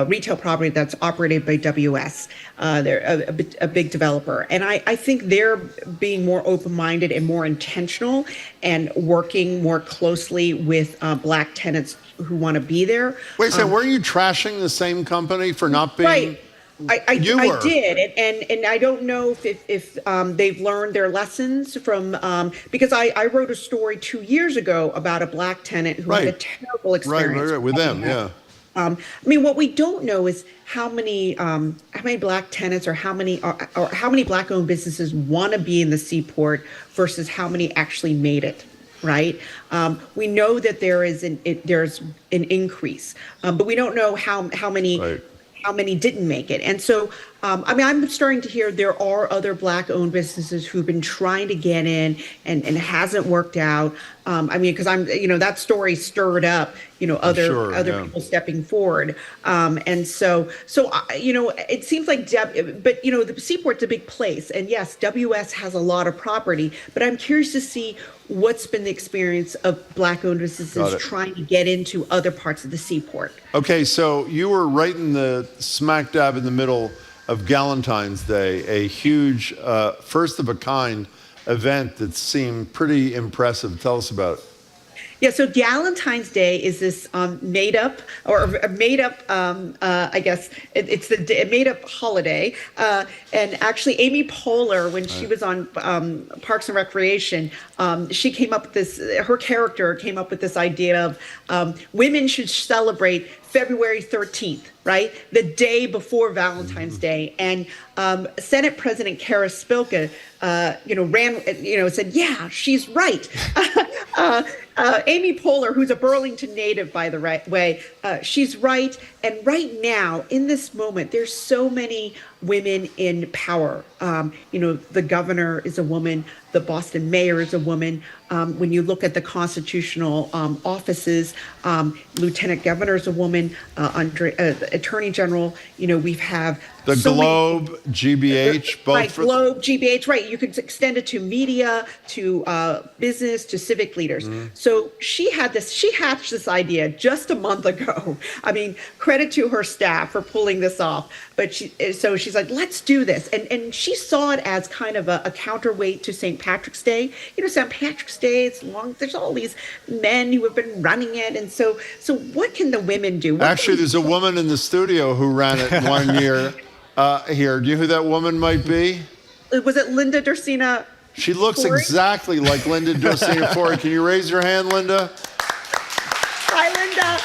Retail property that's operated by WS. They're a big developer. And I think they're being more open-minded and more intentional and working more closely with black tenants who want to be there. Wait a second, weren't you trashing the same company for not being... Right. I did, and I don't know if they've learned their lessons from because I wrote a story 2 years ago about a black tenant who had a terrible experience. Right, with them, yeah. I mean, what we don't know is how many black tenants or how many black-owned businesses want to be in the Seaport versus how many actually made it. Right. We know that there's an increase, but we don't know how many. Right. How many didn't make it. And so, I'm starting to hear there are other black-owned businesses who've been trying to get in and it hasn't worked out. Because that story stirred up, other people stepping forward. And so it seems like, the Seaport's a big place. And yes, WS has a lot of property, but I'm curious to see what's been the experience of black-owned businesses trying to get into other parts of the Seaport. Okay, so you were right in the smack dab in the middle of Galentine's Day, a huge, first-of-a-kind event that seemed pretty impressive. Tell us about it. Yeah, so Valentine's Day is this made up, I guess it's the made up holiday. And actually, Amy Poehler, when she was on Parks and Recreation, she came up with this. Her character came up with this idea of women should celebrate February 13th, right? The day before Valentine's Day. And Senate President Kara Spilka, said, yeah, she's right. Amy Poehler, who's a Burlington native, by the way, she's right. And right now, in this moment, there's so many women in power. The governor is a woman. The Boston mayor is a woman. When you look at the constitutional offices, lieutenant governor is a woman. Attorney general, we have the so Globe, GBH, both right, Globe, GBH, right. You could extend it to media, to business, to civic leaders. So she hatched this idea just a month ago. I mean, credit to her staff for pulling this off. But she's like, let's do this. And she saw it as kind of a counterweight to St. Patrick's Day. St. Patrick's Day, it's long. There's all these men who have been running it. And so what can the women do? Actually, there's a woman in the studio who ran it one year. Here, do you know who that woman might be? Was it Linda Dorsina? She looks Forey? exactly like Linda Dorsina Forey. Can you raise your hand, Linda? Hi, Linda.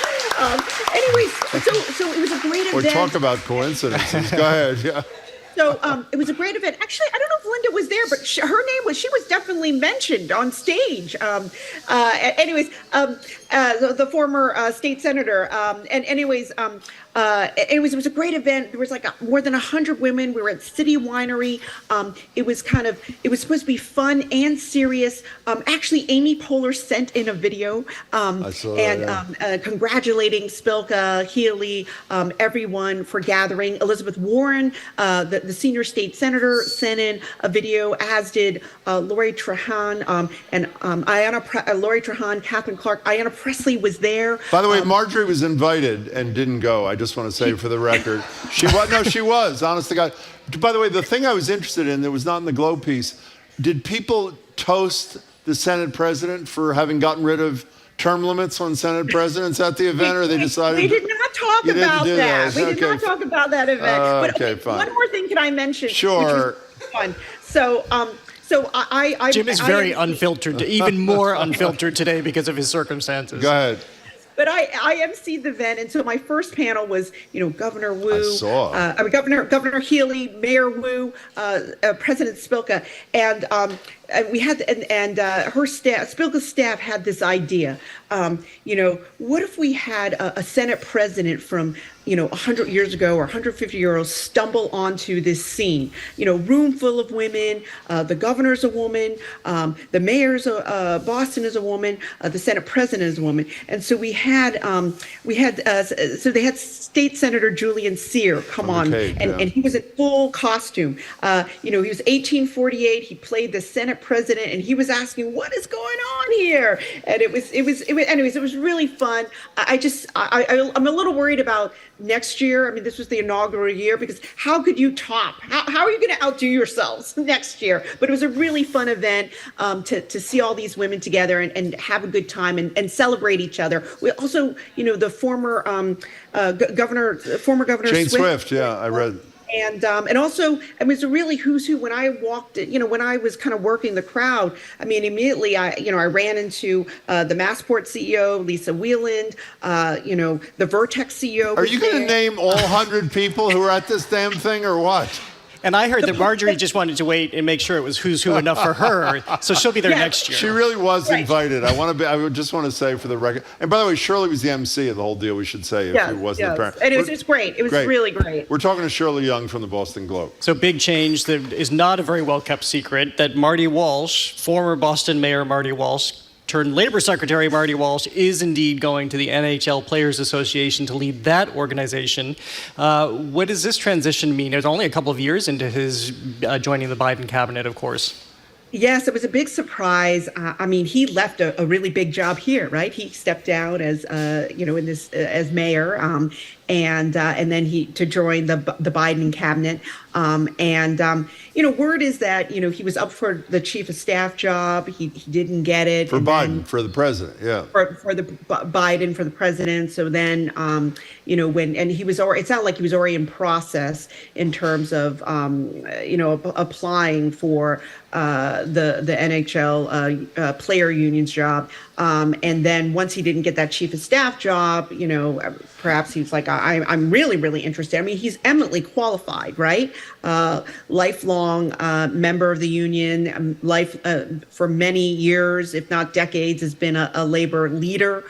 Anyways, so it was a great event. Or talk about coincidences. Go ahead. Yeah. So it was a great event. Actually, I don't know if Linda was there, but she was definitely mentioned on stage. The former state senator. It was a great event. There was like more than 100 women. We were at City Winery. It was supposed to be fun and serious. Actually, Amy Poehler sent in a video congratulating Spilka, Healy, everyone for gathering. Elizabeth Warren, the senior state senator, sent in a video, as did Lori Trahan and Lori Trahan, Catherine Clark. Ayanna Pressley was there. By the way, Marjorie was invited and didn't go. I just want to say for the record. She was, honest to God. By the way, the thing I was interested in that was not in the Globe piece, did people toast the Senate president for having gotten rid of term limits on Senate presidents at the event, or they decided... We did not talk about that. We did Okay. not talk about that event. But okay, fine. One more thing can I mention? Sure. Which was fun. So I Jim is very unfiltered, even more unfiltered today because of his circumstances. Go ahead. But I emceed the event, and so my first panel was, Governor Wu, Governor Healy, Mayor Wu, President Spilka, and we had her staff, Spilka's staff, had this idea. What if we had a Senate president from 100 years ago or 150 years ago stumble onto this scene? Room full of women. The governor's a woman. The mayor's Boston is a woman. The Senate president is a woman. And so they had State Senator Julian Sear come on, and he was in full costume. He was 1848. He played the Senate president, and he was asking, "What is going on here?" And it was really fun. I'm a little worried about next year. I mean, this was the inaugural year, because how could you top? How are you going to outdo yourselves next year? But it was a really fun event to see all these women together and have a good time and celebrate each other. We also, the former governor Jane Swift. Yeah, I read. And also, it was a really who's who. When I walked, when I was kind of working the crowd, I mean, immediately I ran into the Massport CEO, Lisa Wieland, the Vertex CEO. Are you going to name all 100 people who are at this damn thing, or what? And I heard that Marjorie just wanted to wait and make sure it was who's who enough for her, so she'll be there next year. She really was invited. I would just want to say for the record. And by the way, Shirley was the MC of the whole deal, we should say, if it wasn't apparent. And it was great. It was really great. We're talking to Shirley Young from the Boston Globe. So big change that is not a very well-kept secret, that Marty Walsh, former Boston Mayor Marty Walsh, turned Labor Secretary Marty Walsh, is indeed going to the NHL Players Association to lead that organization. What does this transition mean? It's only a couple of years into his joining the Biden cabinet, of course. Yes, it was a big surprise. I mean, he left a really big job here, right? He stepped out as, in this as mayor, and then he to join the Biden cabinet. Word is that he was up for the chief of staff job. He didn't get it for Biden, for the president. Yeah, for the Biden for the president. So then when he was already, it sounded like he was already in process in terms of applying for the NHL player unions job. And then once he didn't get that chief of staff job, perhaps he was like, I'm really, really interested. I mean, he's eminently qualified, right? Lifelong member of the union, for many years, if not decades, has been a labor leader.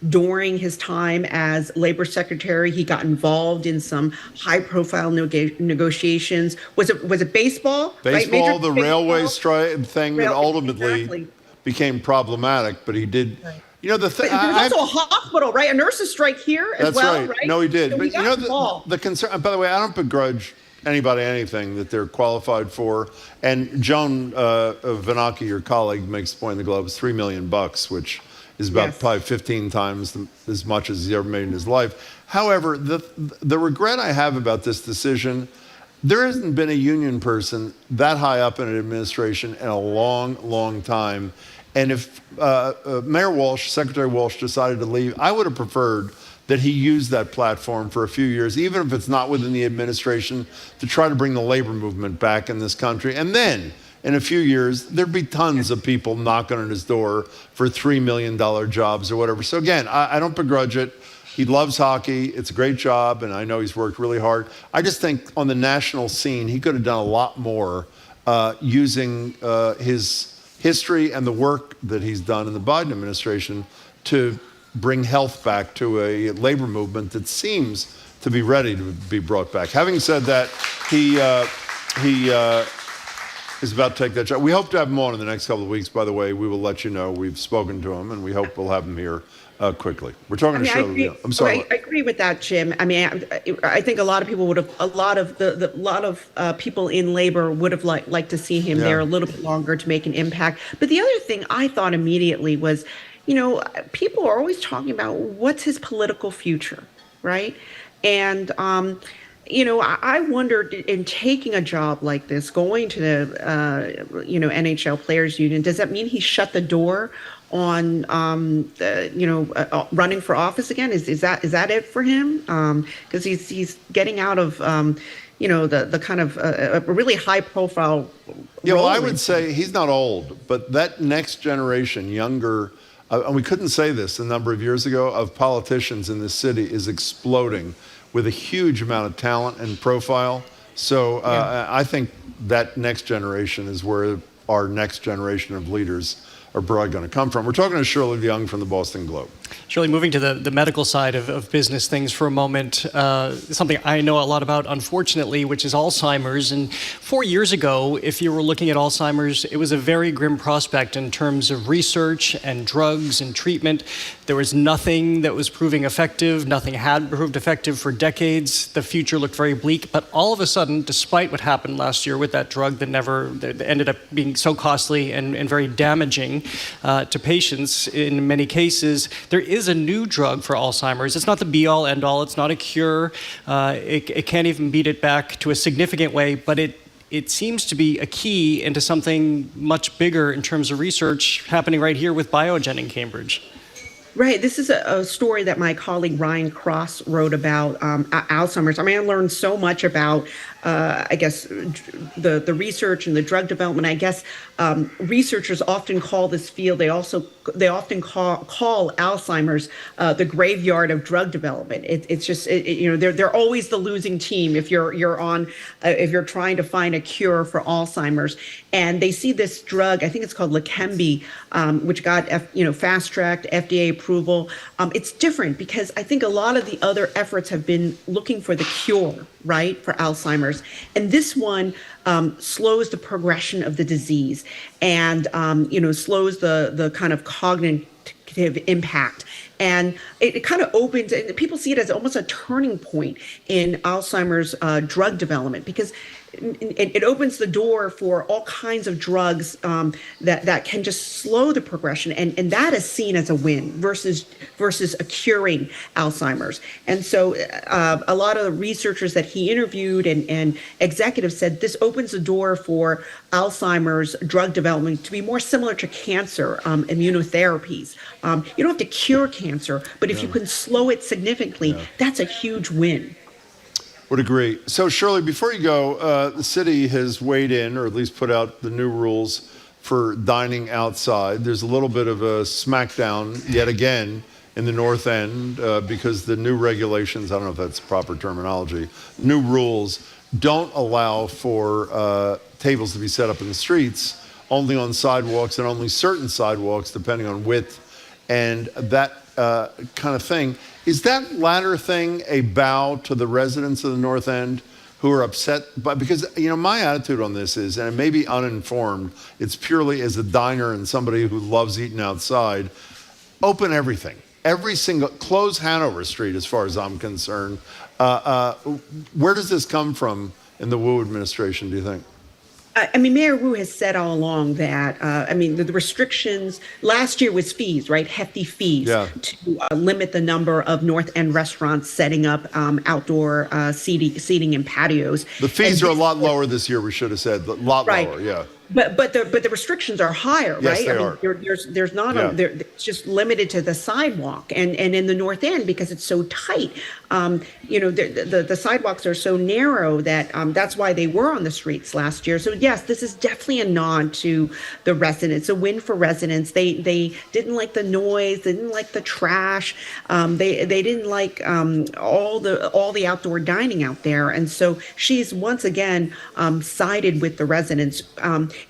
During his time as labor secretary, he got involved in some high-profile negotiations. Was it baseball? Baseball, right? the railway strike thing that ultimately became problematic, but he did. Right. The thing. There's also a hospital, right? A nurse's strike here as well, right? Right? No, he did. So but the concern. By the way, I don't begrudge anybody anything that they're qualified for. And Joan Vanaki, your colleague, makes the point in the Globe, it's $3 million, which is about probably 15 times as much as he's ever made in his life. However, the regret I have about this decision, there hasn't been a union person that high up in an administration in a long, long time. And if Mayor Walsh, Secretary Walsh, decided to leave, I would have preferred that he used that platform for a few years, even if it's not within the administration, to try to bring the labor movement back in this country. And then, in a few years, there'd be tons of people knocking on his door for $3 million jobs or whatever. So again, I don't begrudge it. He loves hockey. It's a great job, and I know he's worked really hard. I just think on the national scene, he could have done a lot more using his history and the work that he's done in the Biden administration to bring health back to a labor movement that seems to be ready to be brought back. Having said that, he is about to take that job. We hope to have him on in the next couple of weeks. By the way, we will let you know. We've spoken to him, and we hope we'll have him here quickly. We're talking to Shirley. I'm sorry. I agree with that, Jim. I mean, I think a lot of people would have, a lot of people in labor would have liked to see him there a little bit longer to make an impact. But the other thing I thought immediately was, people are always talking about what's his political future, right? And I wondered, in taking a job like this, going to the NHL Players Union, does that mean he shut the door on running for office again? Is that it for him? Because he's getting out of the kind of a really high profile. Yeah, well, I would say he's not old, but that next generation, younger. And we couldn't say this a number of years ago, of politicians in this city is exploding with a huge amount of talent and profile. So I think that next generation is where our next generation of leaders are probably going to come from. We're talking to Shirley Young from the Boston Globe. Shirley, moving to the medical side of business things for a moment, something I know a lot about, unfortunately, which is Alzheimer's. And 4 years ago, if you were looking at Alzheimer's, it was a very grim prospect in terms of research and drugs and treatment. There was nothing that was proving effective. Nothing had proved effective for decades. The future looked very bleak. But all of a sudden, despite what happened last year with that drug that ended up being so costly and very damaging to patients in many cases, there is a new drug for Alzheimer's. It's not the be-all, end-all. It's not a cure. It can't even beat it back to a significant way, but it seems to be a key into something much bigger in terms of research happening right here with Biogen in Cambridge. Right. This is a story that my colleague Ryan Cross wrote about Alzheimer's. I mean, I learned so much about, the research and the drug development. I guess researchers often call this field. They often call Alzheimer's the graveyard of drug development. It's just they're always the losing team if you're trying to find a cure for Alzheimer's. And they see this drug, I think it's called Leqembi, which got fast-tracked FDA approval. It's different because I think a lot of the other efforts have been looking for the cure, right, for Alzheimer's. And this one slows the progression of the disease and, slows the kind of cognitive impact. And it kind of opens, and people see it as almost a turning point in Alzheimer's drug development because it opens the door for all kinds of drugs that can just slow the progression, and that is seen as a win versus curing Alzheimer's. And so a lot of the researchers that he interviewed and executives said this opens the door for Alzheimer's drug development to be more similar to cancer immunotherapies. You don't have to cure cancer, but if you can slow it significantly, that's a huge win. Would agree. So, Shirley, before you go, the city has weighed in, or at least put out the new rules for dining outside. There's a little bit of a smackdown yet again in the North End because the new regulations, I don't know if that's proper terminology, new rules don't allow for tables to be set up in the streets, only on sidewalks and only certain sidewalks, depending on width and that kind of thing. Is that latter thing a bow to the residents of the North End who are upset? Because, my attitude on this is, and it may be uninformed, it's purely as a diner and somebody who loves eating outside, open everything. Close Hanover Street as far as I'm concerned. Where does this come from in the Wu administration, do you think? Mayor Wu has said all along that, the restrictions last year was fees, right? Hefty fees to limit the number of North End restaurants setting up outdoor seating and patios. The fees are a lot lower this year, we should have said. A lot lower, yeah. But the restrictions are higher, yes, right? They are. There's not it's just limited to the sidewalk, and in the North End because it's so tight. The sidewalks are so narrow that that's why they were on the streets last year. So yes, this is definitely a nod to the residents, a win for residents. They didn't like the noise, they didn't like the trash, they didn't like all the outdoor dining out there, and so she's once again sided with the residents.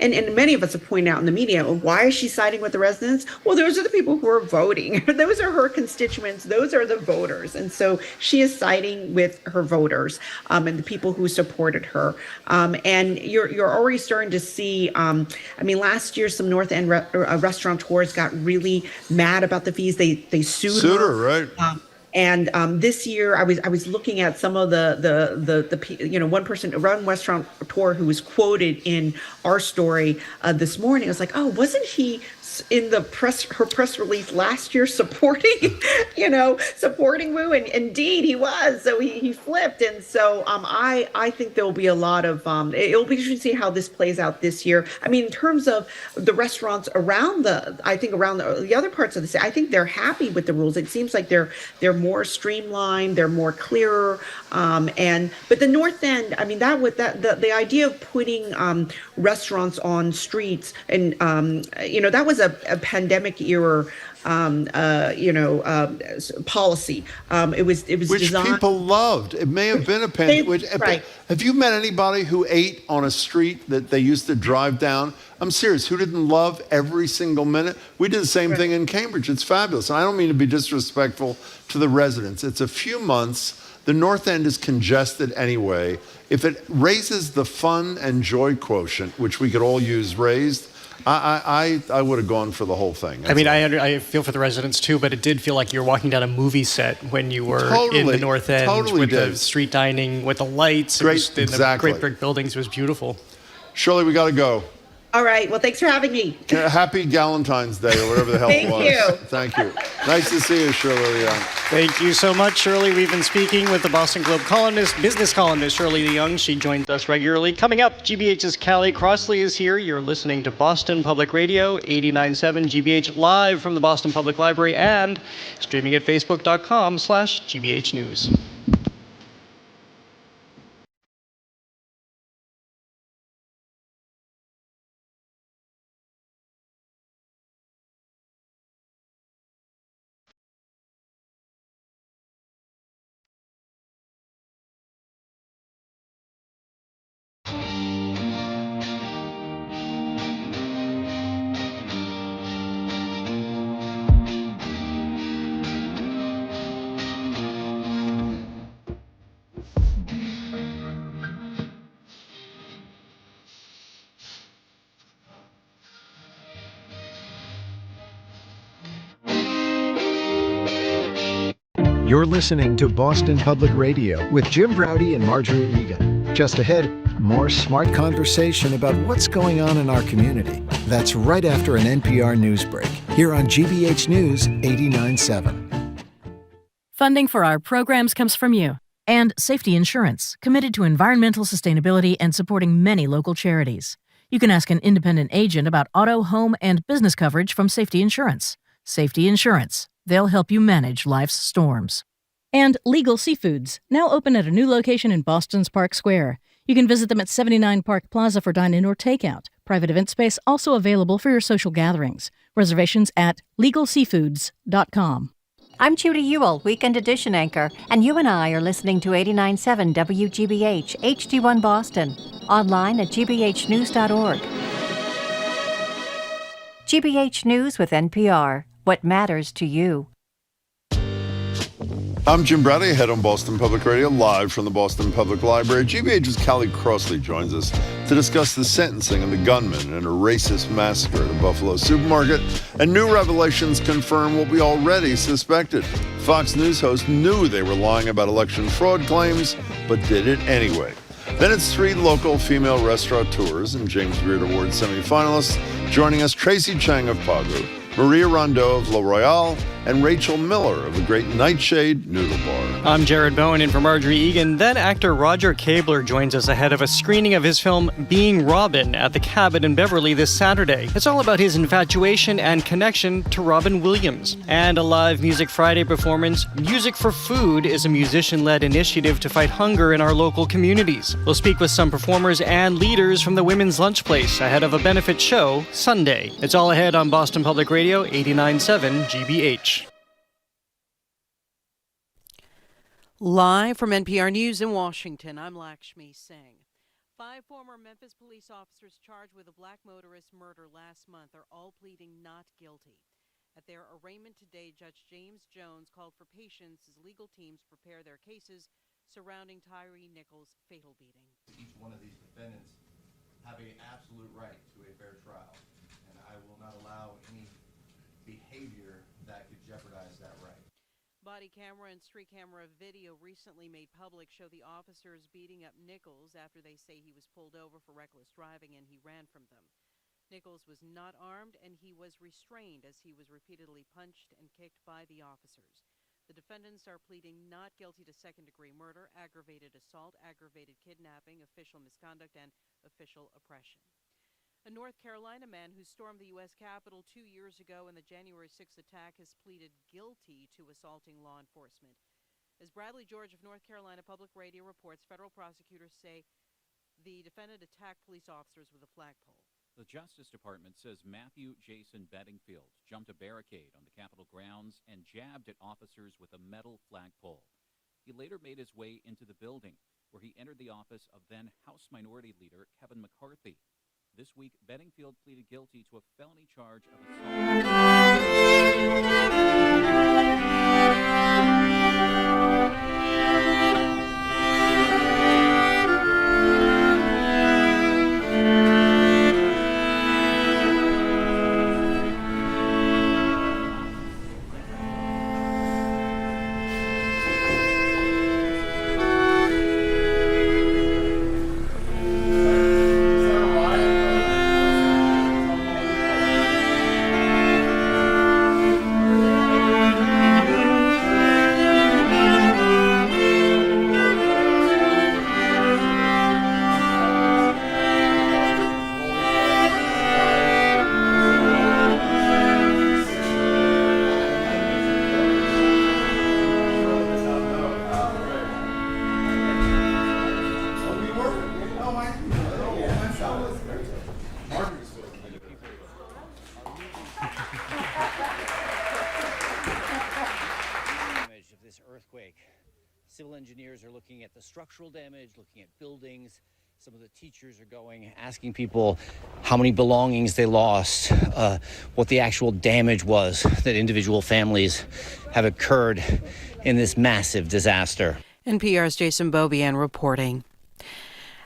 And many of us have pointed out in the media, why is she siding with the residents? Well, those are the people who are voting. Those are her constituents. Those are the voters. And so she is siding with her voters and the people who supported her. And you're already starting to see, last year some North End restaurateurs got really mad about the fees. They sued her. Right? And this year, I was looking at some of the one person, a restaurateur who was quoted in our story this morning. I was like, oh, wasn't he in her press release last year supporting Wu? And indeed he was. So he flipped. And so I think there'll be a lot of it'll be interesting to see how this plays out this year. In terms of the restaurants around the other parts of the city, I think they're happy with the rules. It seems like they're more streamlined, they're more clearer. But the North End, the idea of putting restaurants on streets and that was a pandemic era policy. It was which designed. People loved. It may have been a pandemic. Right. Have you met anybody who ate on a street that they used to drive down? I'm serious. Who didn't love every single minute? We did the same thing in Cambridge. It's fabulous. And I don't mean to be disrespectful to the residents. It's a few months. The North End is congested anyway. If it raises the fun and joy quotient, which we could all use raised, I would have gone for the whole thing. I feel for the residents too, but it did feel like you were walking down a movie set when you were in the North End with the street dining, with the lights, the great brick buildings. It was beautiful. Shirley, we got to go. All right. Well, thanks for having me. Happy Galentine's Day or whatever the hell it was. Thank you. Thank you. Nice to see you, Shirley Young. Thank you so much, Shirley. We've been speaking with the Boston Globe business columnist, Shirley Young. She joins us regularly. Coming up, GBH's Callie Crossley is here. You're listening to Boston Public Radio, 89.7 GBH, live from the Boston Public Library and streaming at facebook.com/GBH News. You're listening to Boston Public Radio with Jim Browdy and Marjorie Egan. Just ahead, more smart conversation about what's going on in our community. That's right after an NPR news break, here on GBH News 89.7. Funding for our programs comes from you. And Safety Insurance, committed to environmental sustainability and supporting many local charities. You can ask an independent agent about auto, home, and business coverage from Safety Insurance. Safety Insurance. They'll help you manage life's storms. And Legal Seafoods, now open at a new location in Boston's Park Square. You can visit them at 79 Park Plaza for dine-in or takeout. Private event space also available for your social gatherings. Reservations at legalseafoods.com. I'm Judy Ewell, Weekend Edition anchor, and you and I are listening to 89.7 WGBH, HD1 Boston, online at gbhnews.org. GBH News with NPR, what matters to you. I'm Jim Brady, head on Boston Public Radio, live from the Boston Public Library. GBH's Callie Crossley joins us to discuss the sentencing of the gunman in a racist massacre at a Buffalo supermarket, and new revelations confirm what we already suspected. Fox News host knew they were lying about election fraud claims, but did it anyway. Then it's three local female restaurateurs and James Beard Award semifinalists joining us: Tracy Chang of Pagu, Maria Rondeau of La Royale, and Rachel Miller of the Great Nightshade Noodle Bar. I'm Jared Bowen in for Marjorie Egan. Then actor Roger Kabler joins us ahead of a screening of his film Being Robin at the Cabot in Beverly this Saturday. It's all about his infatuation and connection to Robin Williams. And a live Music Friday performance, Music for Food, is a musician-led initiative to fight hunger in our local communities. We'll speak with some performers and leaders from the Women's Lunch Place ahead of a benefit show Sunday. It's all ahead on Boston Public Radio 89.7 GBH. Live from NPR News in Washington, I'm Lakshmi Singh. 5 former Memphis police officers charged with a black motorist murder last month are all pleading not guilty. At their arraignment today, Judge James Jones called for patience as legal teams prepare their cases surrounding Tyree Nichols' fatal beating. Each one of these defendants have an absolute right to a fair trial, and I will not allow any behavior that could jeopardize that right. Body camera and street camera video recently made public show the officers beating up Nichols after they say he was pulled over for reckless driving and he ran from them. Nichols was not armed and he was restrained as he was repeatedly punched and kicked by the officers. The defendants are pleading not guilty to second-degree murder, aggravated assault, aggravated kidnapping, official misconduct, and official oppression. A North Carolina man who stormed the U.S. Capitol 2 years ago in the January 6th attack has pleaded guilty to assaulting law enforcement. As Bradley George of North Carolina Public Radio reports, federal prosecutors say the defendant attacked police officers with a flagpole. The Justice Department says Matthew Jason Bedingfield jumped a barricade on the Capitol grounds and jabbed at officers with a metal flagpole. He later made his way into the building, where he entered the office of then House Minority Leader Kevin McCarthy. This week, Bedingfield pleaded guilty to a felony charge of Civil engineers are looking at the structural damage, looking at buildings. Some of the teachers are going, asking people how many belongings they lost, what the actual damage was that individual families have occurred in this massive disaster. NPR's Jason Beaubien reporting.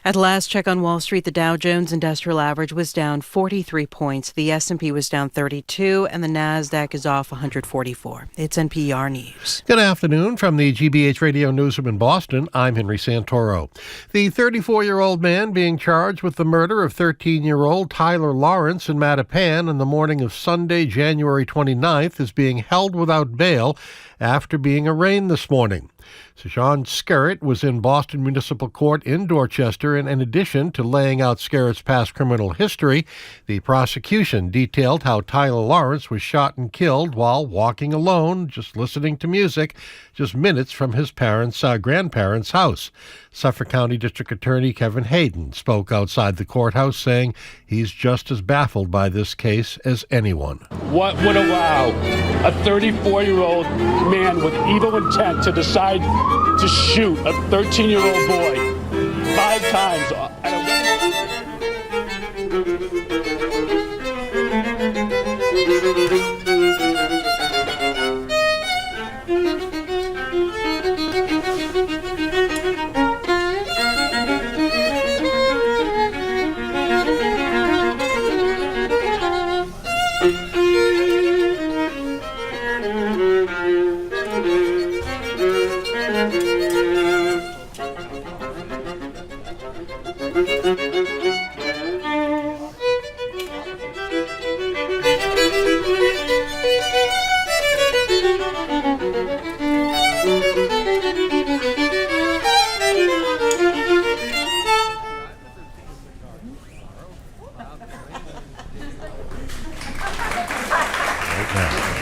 At last check on Wall Street, the Dow Jones Industrial Average was down 43 points. The S&P was down 32, and the Nasdaq is off 144. It's NPR News. Good afternoon from the GBH Radio Newsroom in Boston. I'm Henry Santoro. The 34-year-old man being charged with the murder of 13-year-old Tyler Lawrence in Mattapan on the morning of Sunday, January 29th, is being held without bail after being arraigned this morning. Sean Skerritt was in Boston Municipal Court in Dorchester, and in addition to laying out Skerritt's past criminal history, the prosecution detailed how Tyler Lawrence was shot and killed while walking alone, just listening to music, just minutes from his grandparents' house. Suffolk County District Attorney Kevin Hayden spoke outside the courthouse, saying he's just as baffled by this case as anyone. What would allow a 34-year-old man with evil intent to decide to shoot a 13-year-old boy 5 times at a...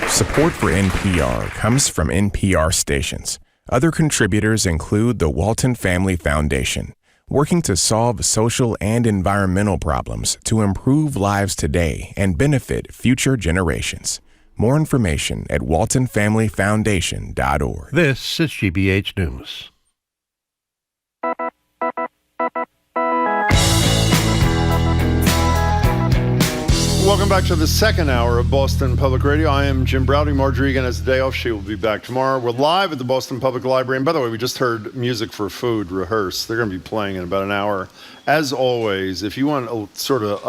Support for NPR comes from NPR stations. Other contributors include the Walton Family Foundation, working to solve social and environmental problems to improve lives today and benefit future generations. More information at waltonfamilyfoundation.org. This is GBH News. Welcome back to the second hour of Boston Public Radio. I am Jim Browdy. Marjorie Egan has a day off. She will be back tomorrow. We're live at the Boston Public Library. And by the way, we just heard Music for Food rehearse. They're going to be playing in about an hour. As always, if you want a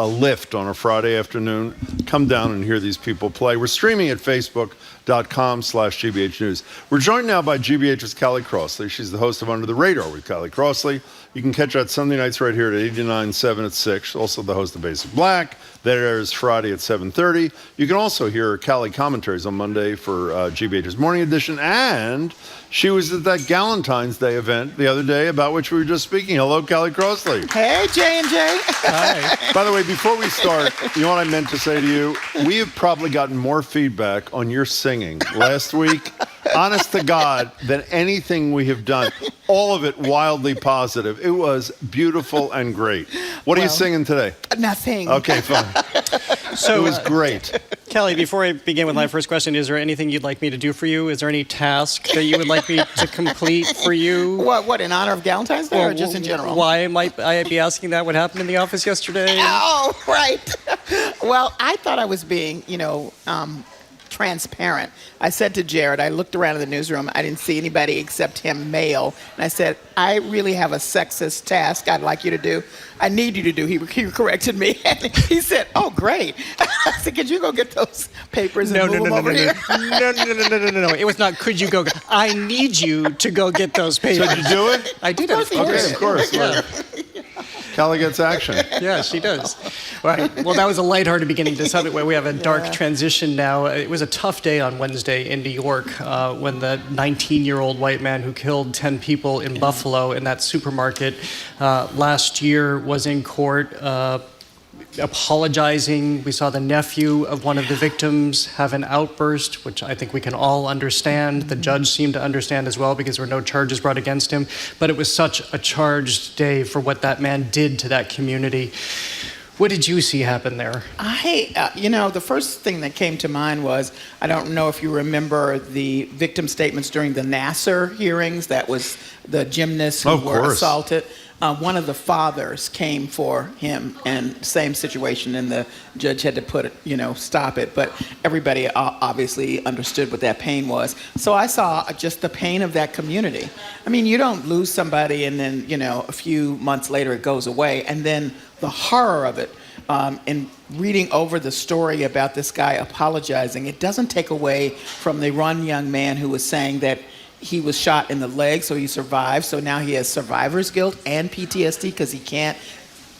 lift on a Friday afternoon, come down and hear these people play. We're streaming at facebook.com/GBH News. We're joined now by GBH's Callie Crossley. She's the host of Under the Radar with Callie Crossley. You can catch that Sunday nights right here at 89.7 at 6. Also the host of Basic Black. That airs Friday at 7:30. You can also hear Callie commentaries on Monday for GBH's Morning Edition. And she was at that Galentine's Day event the other day about which we were just speaking. Hello, Callie Crossley. Hey, J&J. Hi. By the way, before we start, you know what I meant to say to you? We have probably gotten more feedback on your singing last week, honest to God, than anything we have done. All of it wildly positive. It was beautiful and great. What are you singing today? Nothing. Okay, fine. So it was great. Kelly, before I begin with my first question, is there anything you'd like me to do for you? Is there any task that you would like me to complete for you? What, in honor of Valentine's Day or just in general? Why might I be asking that? What happened in the office yesterday? Oh, right. Well, I thought I was being, transparent. I said to Jared, I looked around in the newsroom, I didn't see anybody except him male, and I said, I really have a sexist task I'd like you to do. I need you to do. He corrected me, and he said, oh, great. I said, could you go get those papers and move them over here? No. It was not, could you go? I need you to go get those papers. So did you do it? I did it. Okay, of course. Yeah. Callie gets action. Yeah, she does. Right. Well, that was a lighthearted beginning to something where we have a dark transition now. It was a tough day on Wednesday in New York when the 19-year-old white man who killed 10 people in Buffalo in that supermarket last year was in court apologizing. We saw the nephew of one of the victims have an outburst, which I think we can all understand. The judge seemed to understand as well because there were no charges brought against him. But it was such a charged day for what that man did to that community. What did you see happen there? The first thing that came to mind was, I don't know if you remember the victim statements during the Nassar hearings. That was the gymnast who were assaulted. one of the fathers came for him, and same situation, and the judge had to put it, stop it. But everybody obviously understood what that pain was. So I saw just the pain of that community. I mean, you don't lose somebody and then, a few months later it goes away. And then the horror of it, in reading over the story about this guy apologizing, it doesn't take away from the one young man who was saying that he was shot in the leg, so he survived. So now he has survivor's guilt and PTSD because he can't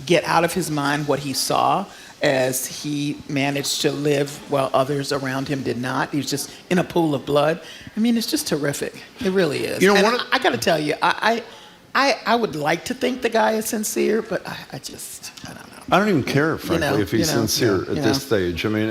get out of his mind what he saw as he managed to live while others around him did not. He was just in a pool of blood. I mean, it's just terrific. It really is. I got to tell you, I would like to think the guy is sincere, but I don't know. I don't even care, frankly, if he's sincere at this stage. I mean,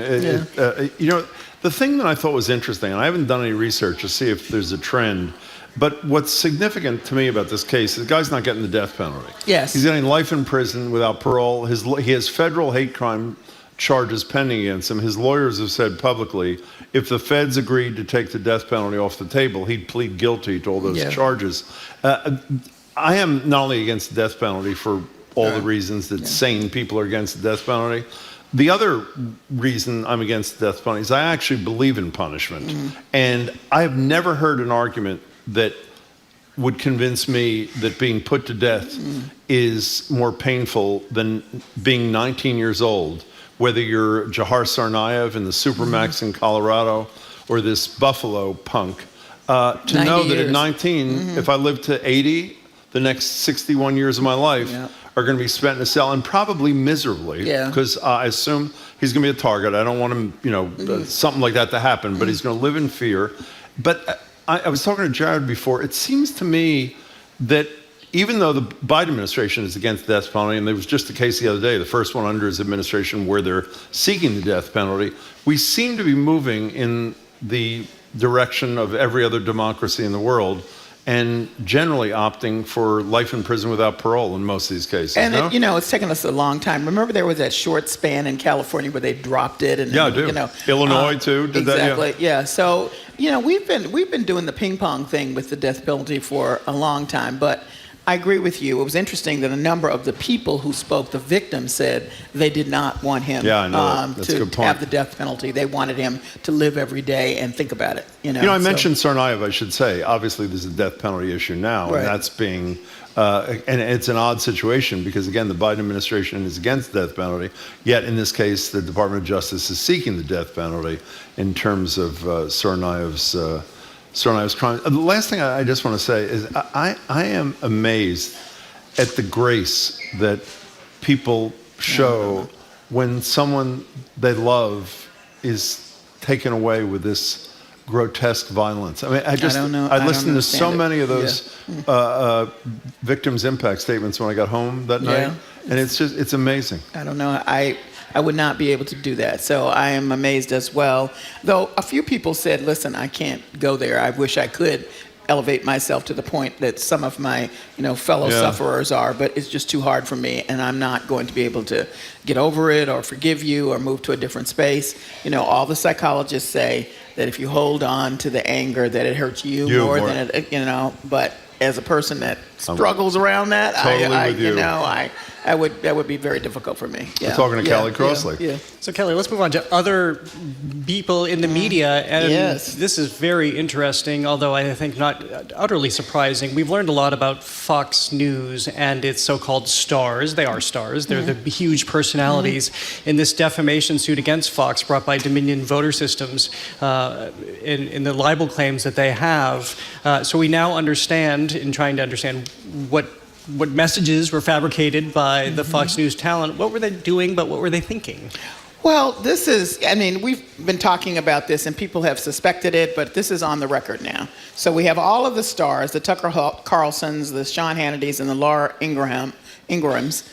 the thing that I thought was interesting, and I haven't done any research to see if there's a trend, but what's significant to me about this case is the guy's not getting the death penalty. Yes. He's getting life in prison without parole. He has federal hate crime charges pending against him. His lawyers have said publicly, if the feds agreed to take the death penalty off the table, he'd plead guilty to all those charges. I am not only against the death penalty for all the reasons that sane people are against the death penalty. The other reason I'm against the death penalty is I actually believe in punishment. And I have never heard an argument that would convince me that being put to death is more painful than being 19 years old, whether you're Jahar Tsarnaev in the Supermax in Colorado or this Buffalo punk. To know that at 19, if I live to 80, the next 61 years of my life are going to be spent in a cell, and probably miserably, because I assume he's going to be a target. I don't want him, something like that to happen, but he's going to live in fear. But I was talking to Jared before. It seems to me that even though the Biden administration is against the death penalty, and there was just a case the other day, the first one under his administration where they're seeking the death penalty, we seem to be moving in the direction of every other democracy in the world, and generally opting for life in prison without parole in most of these cases. And it's taken us a long time. Remember, there was that short span in California where they dropped it, and I do. Illinois too did exactly, that. Yeah. So we've been doing the ping pong thing with the death penalty for a long time, but I agree with you. It was interesting that a number of the people who spoke, the victims, said they did not want him That's a good point. have the death penalty. They wanted him to live every day and think about it. I mentioned Tsarnaev, I should say. Obviously, there's a death penalty issue now, and that's being, and it's an odd situation because, again, the Biden administration is against the death penalty, yet in this case, the Department of Justice is seeking the death penalty in terms of Tsarnaev's crime. The last thing I just want to say is I am amazed at the grace that people show when someone they love is taken away with this grotesque violence. I mean, I listened to so many of those victims' impact statements when I got home that night, and it's amazing. I don't know. I would not be able to do that. So I am amazed as well. Though a few people said, listen, I can't go there. I wish I could elevate myself to the point that some of my fellow sufferers are, but it's just too hard for me, and I'm not going to be able to get over it or forgive you or move to a different space. All the psychologists say that if you hold on to the anger, that it hurts you more than it, but as a person that struggles around that, that would be very difficult for me. We're talking to Kelly Crossley. So Kelly, let's move on to other people in the media. And this is very interesting, although I think not utterly surprising. We've learned a lot about Fox News and its so-called stars. They are stars. They're the huge personalities in this defamation suit against Fox brought by Dominion Voter Systems in the libel claims that they have. So we now understand, in trying to understand what messages were fabricated by the Fox News talent. What were they doing, but what were they thinking? Well, we've been talking about this and people have suspected it, but this is on the record now. So we have all of the stars, the Tucker Carlsons, the Sean Hannitys, and the Laura Ingrams,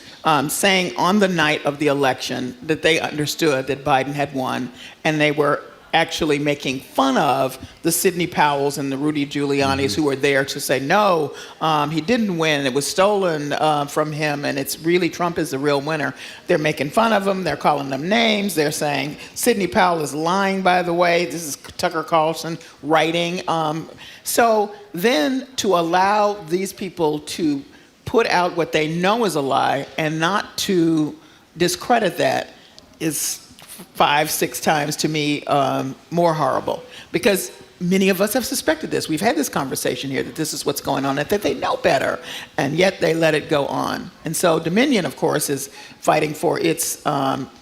saying on the night of the election that they understood that Biden had won, and they were actually making fun of the Sidney Powells and the Rudy Giulianis who were there to say, no, he didn't win. It was stolen from him, and it's really Trump is the real winner. They're making fun of him. They're calling them names. They're saying Sidney Powell is lying, by the way. This is Tucker Carlson writing. So then to allow these people to put out what they know is a lie and not to discredit that is 5-6 times to me more horrible, because many of us have suspected this. We've had this conversation here that this is what's going on, that they know better, and yet they let it go on. And so Dominion, of course, is fighting for its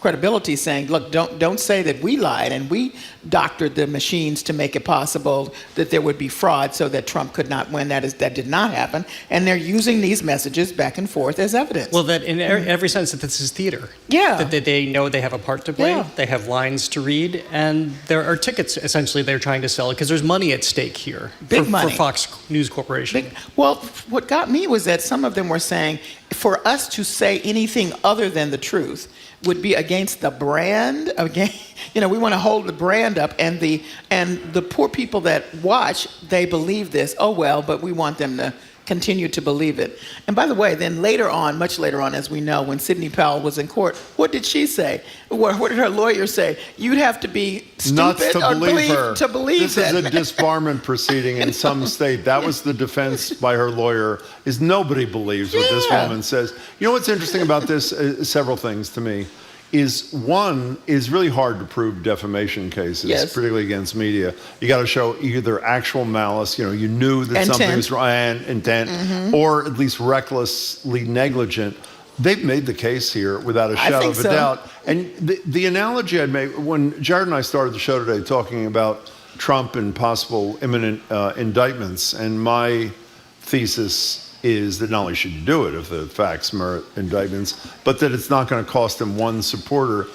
credibility, saying, look, don't say that we lied and we doctored the machines to make it possible that there would be fraud so that Trump could not win. That did not happen. And they're using these messages back and forth as evidence. Well, that in every sense that this is theater. Yeah. That they know they have a part to play, Yeah. they have lines to read, and there are tickets, essentially, they're trying to sell, because there's money at stake here. Big money. For Fox News Corporation. Well, what got me was that some of them were saying, for us to say anything other than the truth would be against the brand. Again, we want to hold the brand up, and the poor people that watch, they believe this. Oh well, but we want them to continue to believe it. And by the way, then later on, much later on, as we know, when Sidney Powell was in court, what did she say? What did her lawyer say? You'd have to be stupid to or believe her. to believe this that. is a disbarment proceeding in some state. That was the defense by her lawyer, is nobody believes what this woman says. You know what's interesting about this? Several things to me. Is one is really hard to prove defamation cases, particularly against media. You got to show either actual malice, you knew that something was wrong, and intent, or at least recklessly negligent. They've made the case here without a shadow of a doubt. And the analogy I made when Jared and I started the show today talking about Trump and possible imminent indictments, and my thesis is that not only should you do it if the facts merit indictments, but that it's not going to cost him one supporter.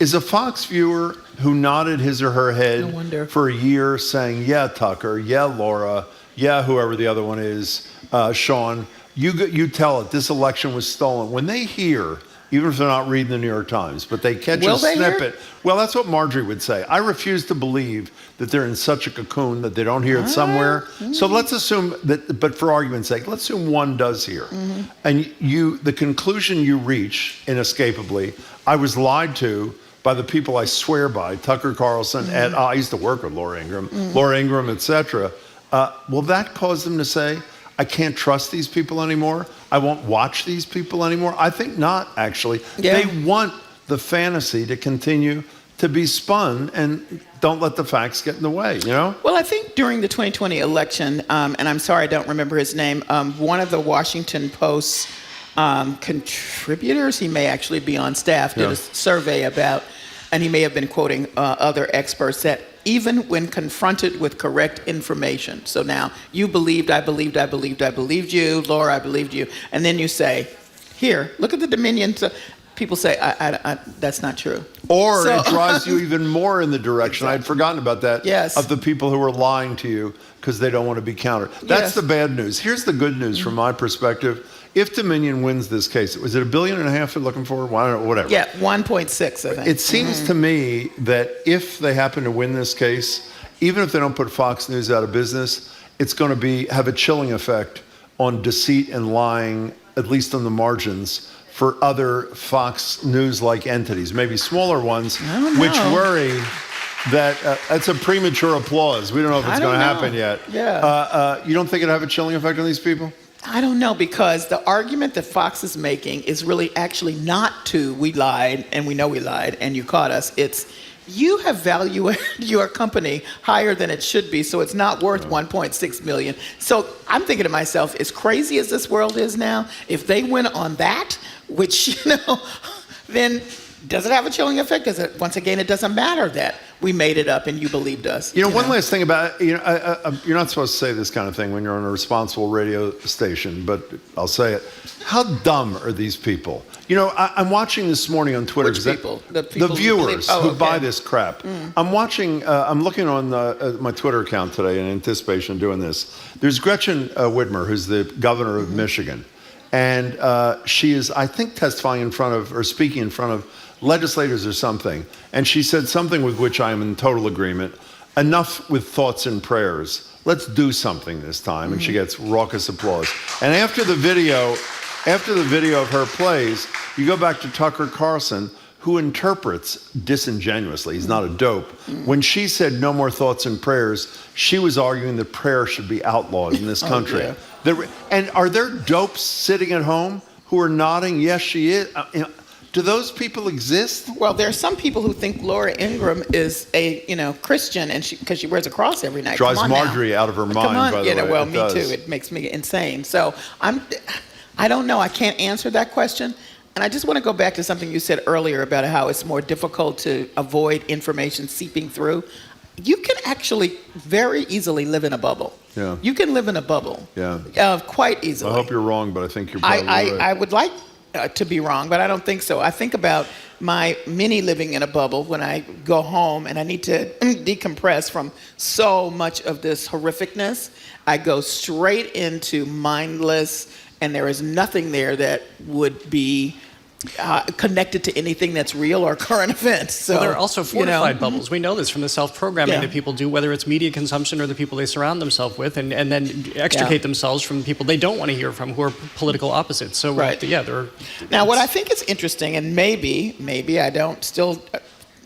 Is a Fox viewer who nodded his or her head for a year saying, yeah, Tucker, yeah, Laura, yeah, whoever the other one is, Sean, you tell it, this election was stolen. When they hear, even if they're not reading the New York Times, but they catch a snippet. Well, that's what Marjorie would say. I refuse to believe that they're in such a cocoon that they don't hear it somewhere. So let's assume that, but for argument's sake, let's assume one does hear. And the conclusion you reach inescapably, I was lied to by the people I swear by, Tucker Carlson, and I used to work with Laura Ingraham, et cetera. Will that cause them to say, I can't trust these people anymore? I won't watch these people anymore? I think not, actually. They want the fantasy to continue to be spun, and don't let the facts get in the way, Well, I think during the 2020 election, and I'm sorry I don't remember his name, one of the Washington Post's contributors, he may actually be on staff, did a survey about, and he may have been quoting other experts, that even when confronted with correct information, so now you believed, I believed you, Laura, I believed you, and then you say, here, look at the Dominion. People say, I, that's not true. Or it drives you even more in the direction, I'd forgotten about that, Yes. of the people who are lying to you because they don't want to be countered. That's the bad news. Here's the good news from my perspective. If Dominion wins this case, was it $1.5 billion they're looking for? Whatever. Yeah, 1.6, I think. It seems to me that if they happen to win this case, even if they don't put Fox News out of business, it's going to have a chilling effect on deceit and lying, at least on the margins, for other Fox News-like entities, maybe smaller ones, which worry that that's a premature applause. We don't know if it's going to happen yet. Yeah. You don't think it'll have a chilling effect on these people? I don't know, because the argument that Fox is making is really actually not to, we lied and we know we lied and you caught us. It's, you have valued your company higher than it should be, so it's not worth $1.6 million. So I'm thinking to myself, as crazy as this world is now, if they win on that, which, then does it have a chilling effect? Because once again, it doesn't matter that we made it up and you believed us. One last thing about, you're not supposed to say this kind of thing when you're on a responsible radio station, but I'll say it. How dumb are these people? I'm watching this morning on Twitter. Which people? The viewers who buy this crap. I'm watching, I'm looking on my Twitter account today in anticipation of doing this. There's Gretchen Whitmer, who's the governor of Michigan. And she is, I think, testifying in front of, or speaking in front of legislators or something. And she said something with which I am in total agreement. Enough with thoughts and prayers. Let's do something this time. And she gets raucous applause. And after the video of her plays, you go back to Tucker Carlson, who interprets disingenuously, he's not a dope. When she said no more thoughts and prayers, she was arguing that prayer should be outlawed in this country. And are there dopes sitting at home who are nodding, yes, she is? Do those people exist? Well, there are some people who think Laura Ingraham is a Christian, and because she wears a cross every night. Drives Marjorie out of her mind. By the way. Well, me too. It makes me insane. So I don't know. I can't answer that question. And I just want to go back to something you said earlier about how it's more difficult to avoid information seeping through. You can actually very easily live in a bubble. Yeah. You can live in a bubble. Yeah. Quite easily. I hope you're wrong, but I think you're probably right. I would like to be wrong, but I don't think so. I think about my mini living in a bubble when I go home and I need to decompress from so much of this horrificness. I go straight into mindless, and there is nothing there that would be connected to anything that's real or current events. So there are also fortified bubbles. We know this from the self-programming that people do, whether it's media consumption or the people they surround themselves with, and then extricate themselves from people they don't want to hear from who are political opposites. So there are... Now, what I think is interesting, and maybe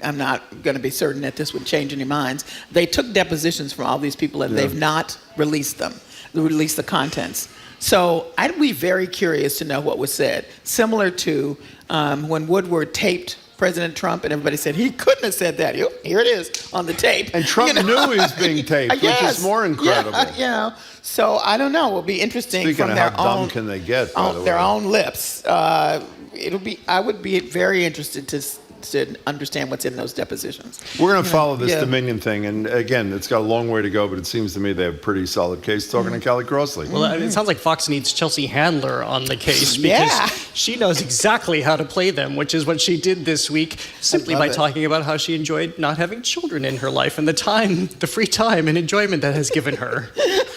I'm not going to be certain that this would change any minds. They took depositions from all these people and they've not released them, released the contents. So I'd be very curious to know what was said. Similar to when Woodward taped President Trump and everybody said he couldn't have said that. Here it is on the tape. And Trump knew he was being taped, which is more incredible. So I don't know. It'll be interesting. Speaking from of their how own, dumb can they get, by the way. their own lips. I would be very interested to understand what's in those depositions. We're going to follow this Dominion thing, and again, it's got a long way to go, but it seems to me they have a pretty solid case. Talking to Callie Crossley. Well, it sounds like Fox needs Chelsea Handler on the case because she knows exactly how to play them, which is what she did this week, simply by talking about how she enjoyed not having children in her life and the free time and enjoyment that has given her.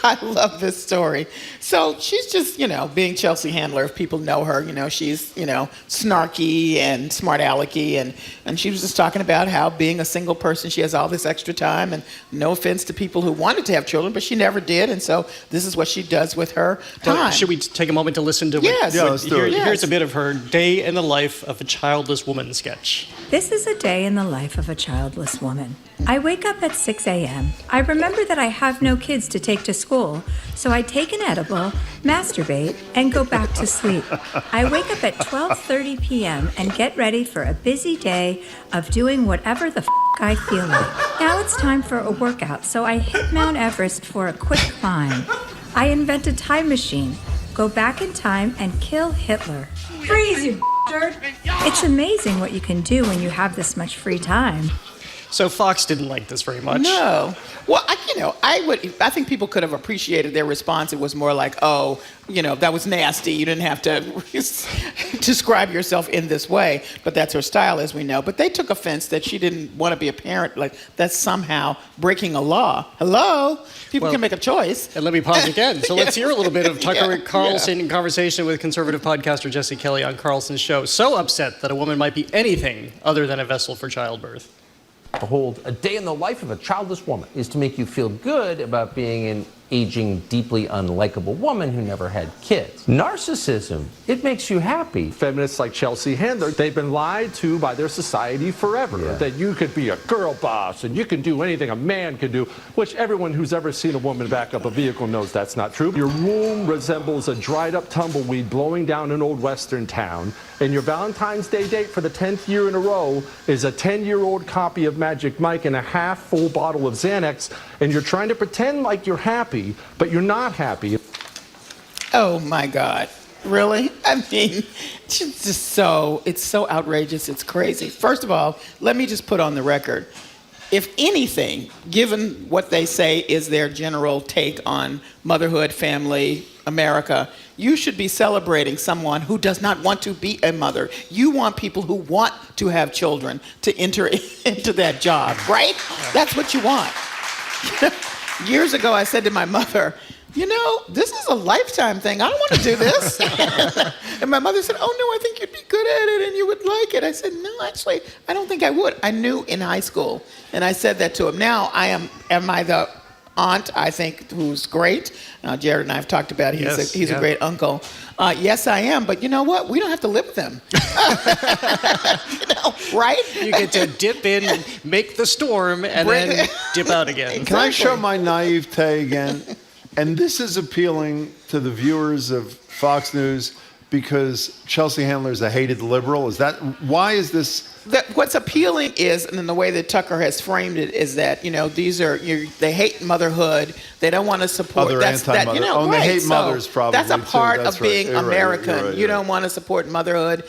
I love this story. So she's just, being Chelsea Handler. If people know her, she's, snarky and smart alecky, and she was just talking about how being a single person, she has all this extra time, and no offense to people who wanted to have children, but she never did, and so this is what she does with her time. Well, should we take a moment to listen to let's do it. Here's a bit of her Day in the Life of a Childless Woman sketch. This is a day in the life of a childless woman. I wake up at 6 a.m. I remember that I have no kids to take to school, so I take an edible, masturbate, and go back to sleep. I wake up at 12:30 p.m. and get ready for a busy day of doing whatever the I feel like. Now it's time for a workout, so I hit Mount Everest for a quick climb. I invent a time machine, go back in time, and kill Hitler. Freeze, you bastard! It's amazing what you can do when you have this much free time. So Fox didn't like this very much. No. Well, I think people could have appreciated their response. It was more like, that was nasty. You didn't have to describe yourself in this way. But that's her style, as we know. But they took offense that she didn't want to be a parent. Like, that's somehow breaking a law. Hello? People can make a choice. And let me pause again. So let's hear a little bit of Tucker Carlson in conversation with conservative podcaster Jesse Kelly on Carlson's show. So upset that a woman might be anything other than a vessel for childbirth. Behold, a day in the life of a childless woman is to make you feel good about being an aging, deeply unlikable woman who never had kids. Narcissism, it makes you happy. Feminists like Chelsea Handler, they've been lied to by their society forever. That you could be a girl boss and you can do anything a man can do, which everyone who's ever seen a woman back up a vehicle knows that's not true. Your womb resembles a dried up tumbleweed blowing down an old western town, and your Valentine's Day date for the 10th year in a row is a 10-year-old copy of Magic Mike and a half-full bottle of Xanax, and you're trying to pretend like you're happy, but you're not happy. Oh my God. Really? I mean, it's so outrageous, it's crazy. First of all, let me just put on the record, if anything, given what they say is their general take on motherhood, family, America, you should be celebrating someone who does not want to be a mother. You want people who want to have children to enter into that job, right? That's what you want. Years ago, I said to my mother, this is a lifetime thing. I don't want to do this. And my mother said, oh, no, I think you'd be good at it and you would like it. I said, no, actually, I don't think I would. I knew in high school. And I said that to him. Now, am I the aunt, I think, who's great. Jared and I have talked about he's a great uncle. Yes, I am. But you know what? We don't have to live with him. Right? You get to dip in, make the storm, and then dip out again. Can I show my naivete again? And this is appealing to the viewers of Fox News because Chelsea Handler is a hated liberal. Why is this? What's appealing is, and in the way that Tucker has framed it, is that they hate motherhood. They don't want to support. Anti-mother. They hate mothers, probably. That's a part of being American. Right, you don't want to support motherhood.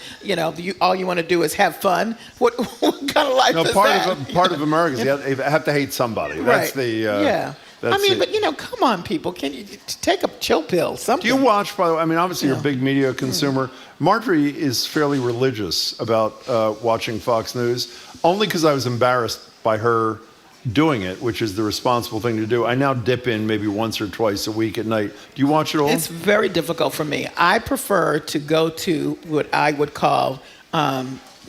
All you want to do is have fun. What kind of life is that? Part of America is you have to hate somebody. That's right. But come on, people. Can you take a chill pill? Something. Do you watch, by the way? I mean, obviously you're a big media consumer. Marjorie is fairly religious about watching Fox News, only because I was embarrassed by her doing it, which is the responsible thing to do. I now dip in maybe once or twice a week at night. Do you watch it all? It's very difficult for me. I prefer to go to what I would call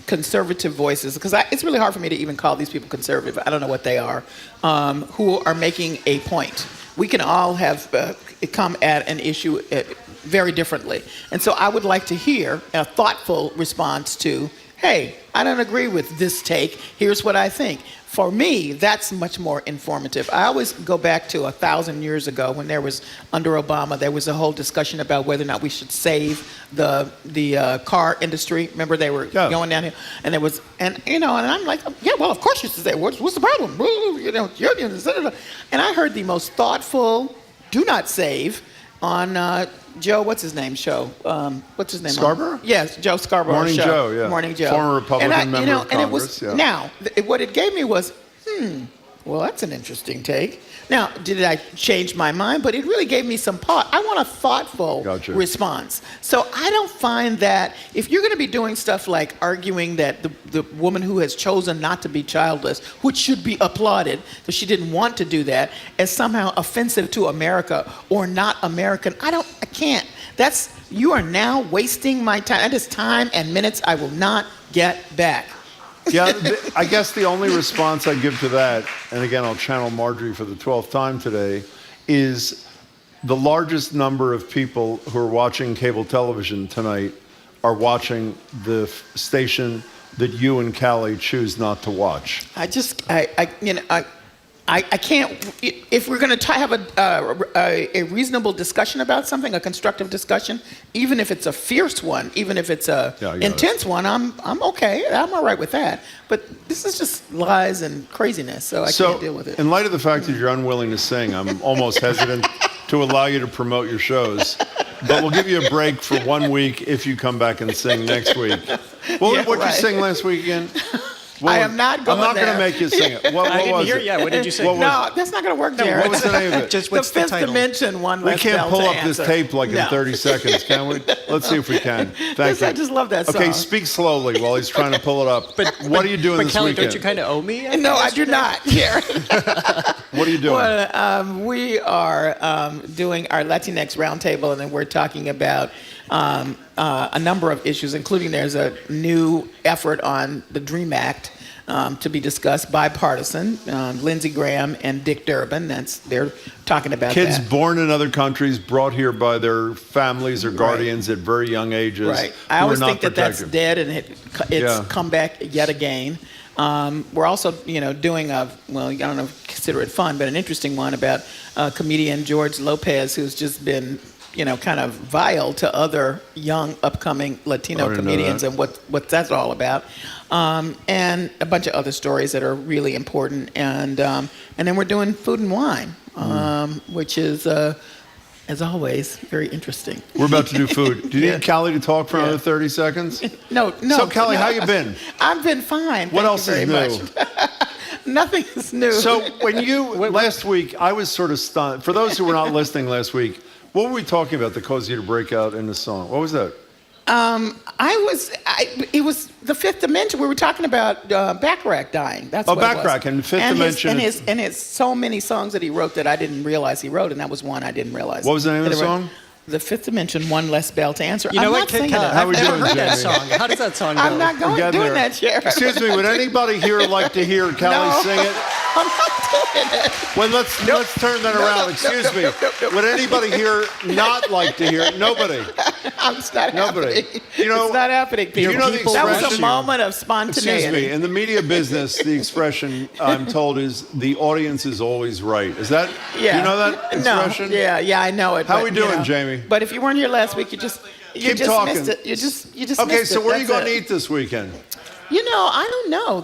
conservative voices, because it's really hard for me to even call these people conservative. I don't know what they are, who are making a point. We can all have come at an issue very differently. And so I would like to hear a thoughtful response to, hey, I don't agree with this take. Here's what I think. For me, that's much more informative. I always go back to 1,000 years ago when under Obama, there was a whole discussion about whether or not we should save the car industry. Remember, they were going down here, and and I'm like, yeah, well, of course you should say, what's the problem? Unions, and I heard the most thoughtful, do not save on Joe, what's his name show? What's his name? Scarborough? Yes, Joe Scarborough. Morning Joe, yeah. Morning Joe. Former Republican member of Congress. Now, what it gave me was, well, that's an interesting take. Now, did I change my mind? But it really gave me some thought. I want a thoughtful response. So I don't find that if you're going to be doing stuff like arguing that the woman who has chosen not to be childless, which should be applauded because she didn't want to do that, is somehow offensive to America or not American, I can't. You are now wasting my time. That is time and minutes I will not get back. Yeah, I guess the only response I give to that, and again, I'll channel Marjorie for the 12th time today, is the largest number of people who are watching cable television tonight are watching the station that you and Callie choose not to watch. I can't. If we're going to have a reasonable discussion about something, a constructive discussion, even if it's a fierce one, even if it's a intense one, I'm okay. I'm all right with that. But this is just lies and craziness, so I can't deal with it. In light of the fact that you're unwilling to sing, I'm almost hesitant to allow you to promote your shows. But we'll give you a break for 1 week if you come back and sing next week. What did you sing last week again? I am not going I'm not going to make you sing it. What I didn't was hear. it? Yeah, what did you say? No, that's not going to work, Jared. What was the name of it? Just the Fifth Dimension one. We can't pull up this tape in 30 seconds, can we? Let's see if we can. Thank you. I just love that song. Okay, speak slowly while he's trying to pull it up. What are you doing this Kelly, weekend? don't you kind of owe me? No, I do not, Jared. What are you doing? Well, we are doing our Latinx roundtable, and then we're talking about a number of issues, including there's a new effort on the DREAM Act to be discussed, bipartisan. Lindsey Graham and Dick Durbin, they're talking about kids that. Born in other countries, brought here by their families or guardians at very young ages. Right. I always think that's dead, and it's come back yet again. We're also, doing I don't know if consider it fun, but an interesting one about comedian George Lopez, who's just been kind of vile to other young upcoming Latino comedians and what that's all about. And a bunch of other stories that are really important. And then we're doing food and wine, which is, as always, very interesting. We're about to do food. Do you need Callie to talk for another 30 seconds? No. So, Callie, how you been? I've been fine. What else is new? Nothing is new. So last week, I was sort of stunned. For those who were not listening last week, what were we talking about that caused you to break out in the song? What was that? It was the Fifth Dimension. We were talking about Bacharach dying. That's what Bacharach it was. and Fifth Dimension. And his so many songs that he wrote that I didn't realize he wrote, and that was one I didn't realize. What was the name of the song? The Fifth Dimension, One Less Bell to Answer. You know what? How we doing, heard that Jamie? song. How does that song go? I'm not doing that, Jared. Excuse me, would anybody here like to hear Callie sing it? I'm not doing it. Well, let's turn that around. Excuse me. Would anybody here not like to hear it? Nobody. It's not Nobody. happening. You know, it's not happening, Peter. You know the That was a expression- moment of spontaneity. Excuse me. In the media business, the expression I'm told is the audience is always right. Is that? Yeah. Do you know that expression? No. Yeah, I know it. How but, we doing, you know, Jamie? But if you weren't here last week, you just Keep talking. missed it. You just Okay, missed so it. where are you That's going to it. eat this weekend? You know, I don't know.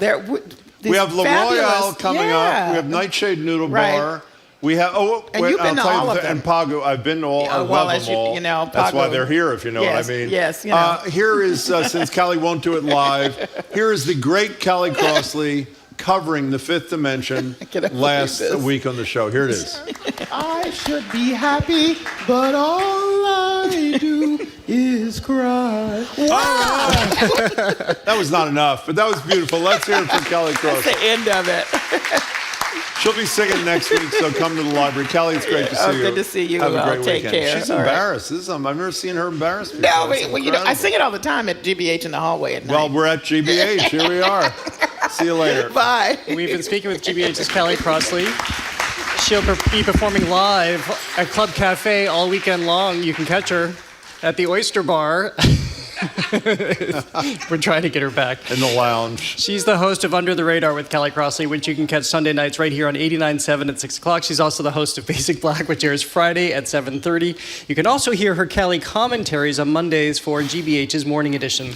We have Le Royale coming up. We have Nightshade Noodle Bar. We have And you've been to all of them. And Pagu. I've been to all. I well, love as them all. you know, that's why Pagu- they're here. If you know Yes, what I mean. yes, you know. Here is since Callie won't do it live. Here is the great Callie Crossley covering the Fifth Dimension last week on the show. Here it is. I should be happy, but all I do is cry. That was not enough, but that was beautiful. Let's hear it from Callie Crossley. That's the end of it. She'll be singing next week, so come to the library. Callie, it's great to see you. Good to see you. Have a great Take weekend. care. She's All right. embarrassed. I've never seen her embarrassed before. No, It's well, you know, I incredible. sing it all the time at GBH in the hallway at night. Well, we're at GBH. Here we are. See you later. Bye. We've been speaking with GBH's Callie Crossley. She'll be performing live at Club Cafe all weekend long. You can catch her at the Oyster Bar. We're trying to get her back. In the lounge. She's the host of Under the Radar with Callie Crossley, which you can catch Sunday nights right here on 89.7 at 6 o'clock. She's also the host of Basic Black, which airs Friday at 7:30. You can also hear her Callie commentaries on Mondays for GBH's Morning Edition.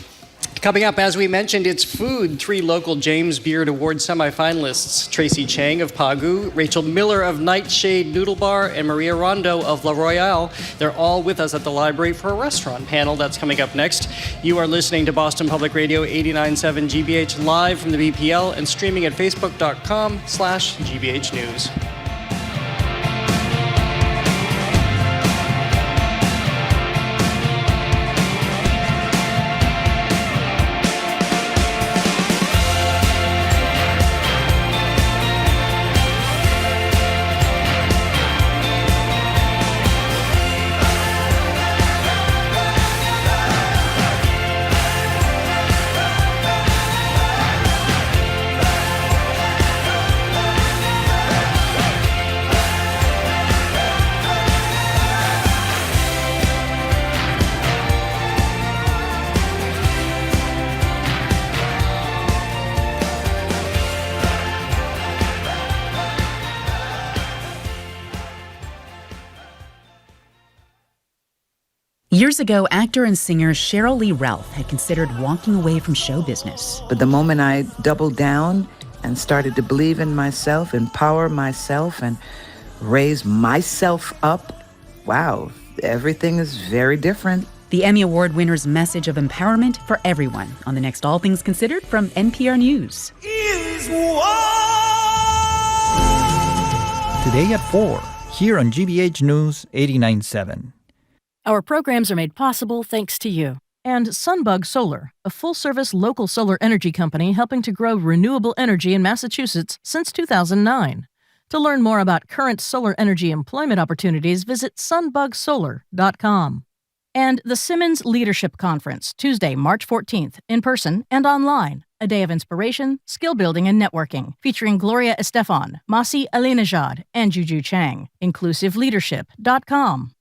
Coming up, as we mentioned, it's food. 3 local James Beard Award semifinalists, Tracy Chang of Pagu, Rachel Miller of Nightshade Noodle Bar, and Maria Rondo of La Royale. They're all with us at the library for a restaurant panel that's coming up next. You are listening to Boston Public Radio 89.7 GBH live from the BPL and streaming at facebook.com/GBH News. Years ago, actor and singer Cheryl Lee Ralph had considered walking away from show business. But the moment I doubled down and started to believe in myself, empower myself, and raise myself up, wow, everything is very different. The Emmy Award winner's message of empowerment for everyone on the next All Things Considered from NPR News. Today at 4, here on GBH News 89.7. Our programs are made possible thanks to you. And Sunbug Solar, a full-service local solar energy company helping to grow renewable energy in Massachusetts since 2009. To learn more about current solar energy employment opportunities, visit sunbugsolar.com. And the Simmons Leadership Conference, Tuesday, March 14th, in person and online. A day of inspiration, skill building, and networking, featuring Gloria Estefan, Masi Alinejad, and Juju Chang. InclusiveLeadership.com.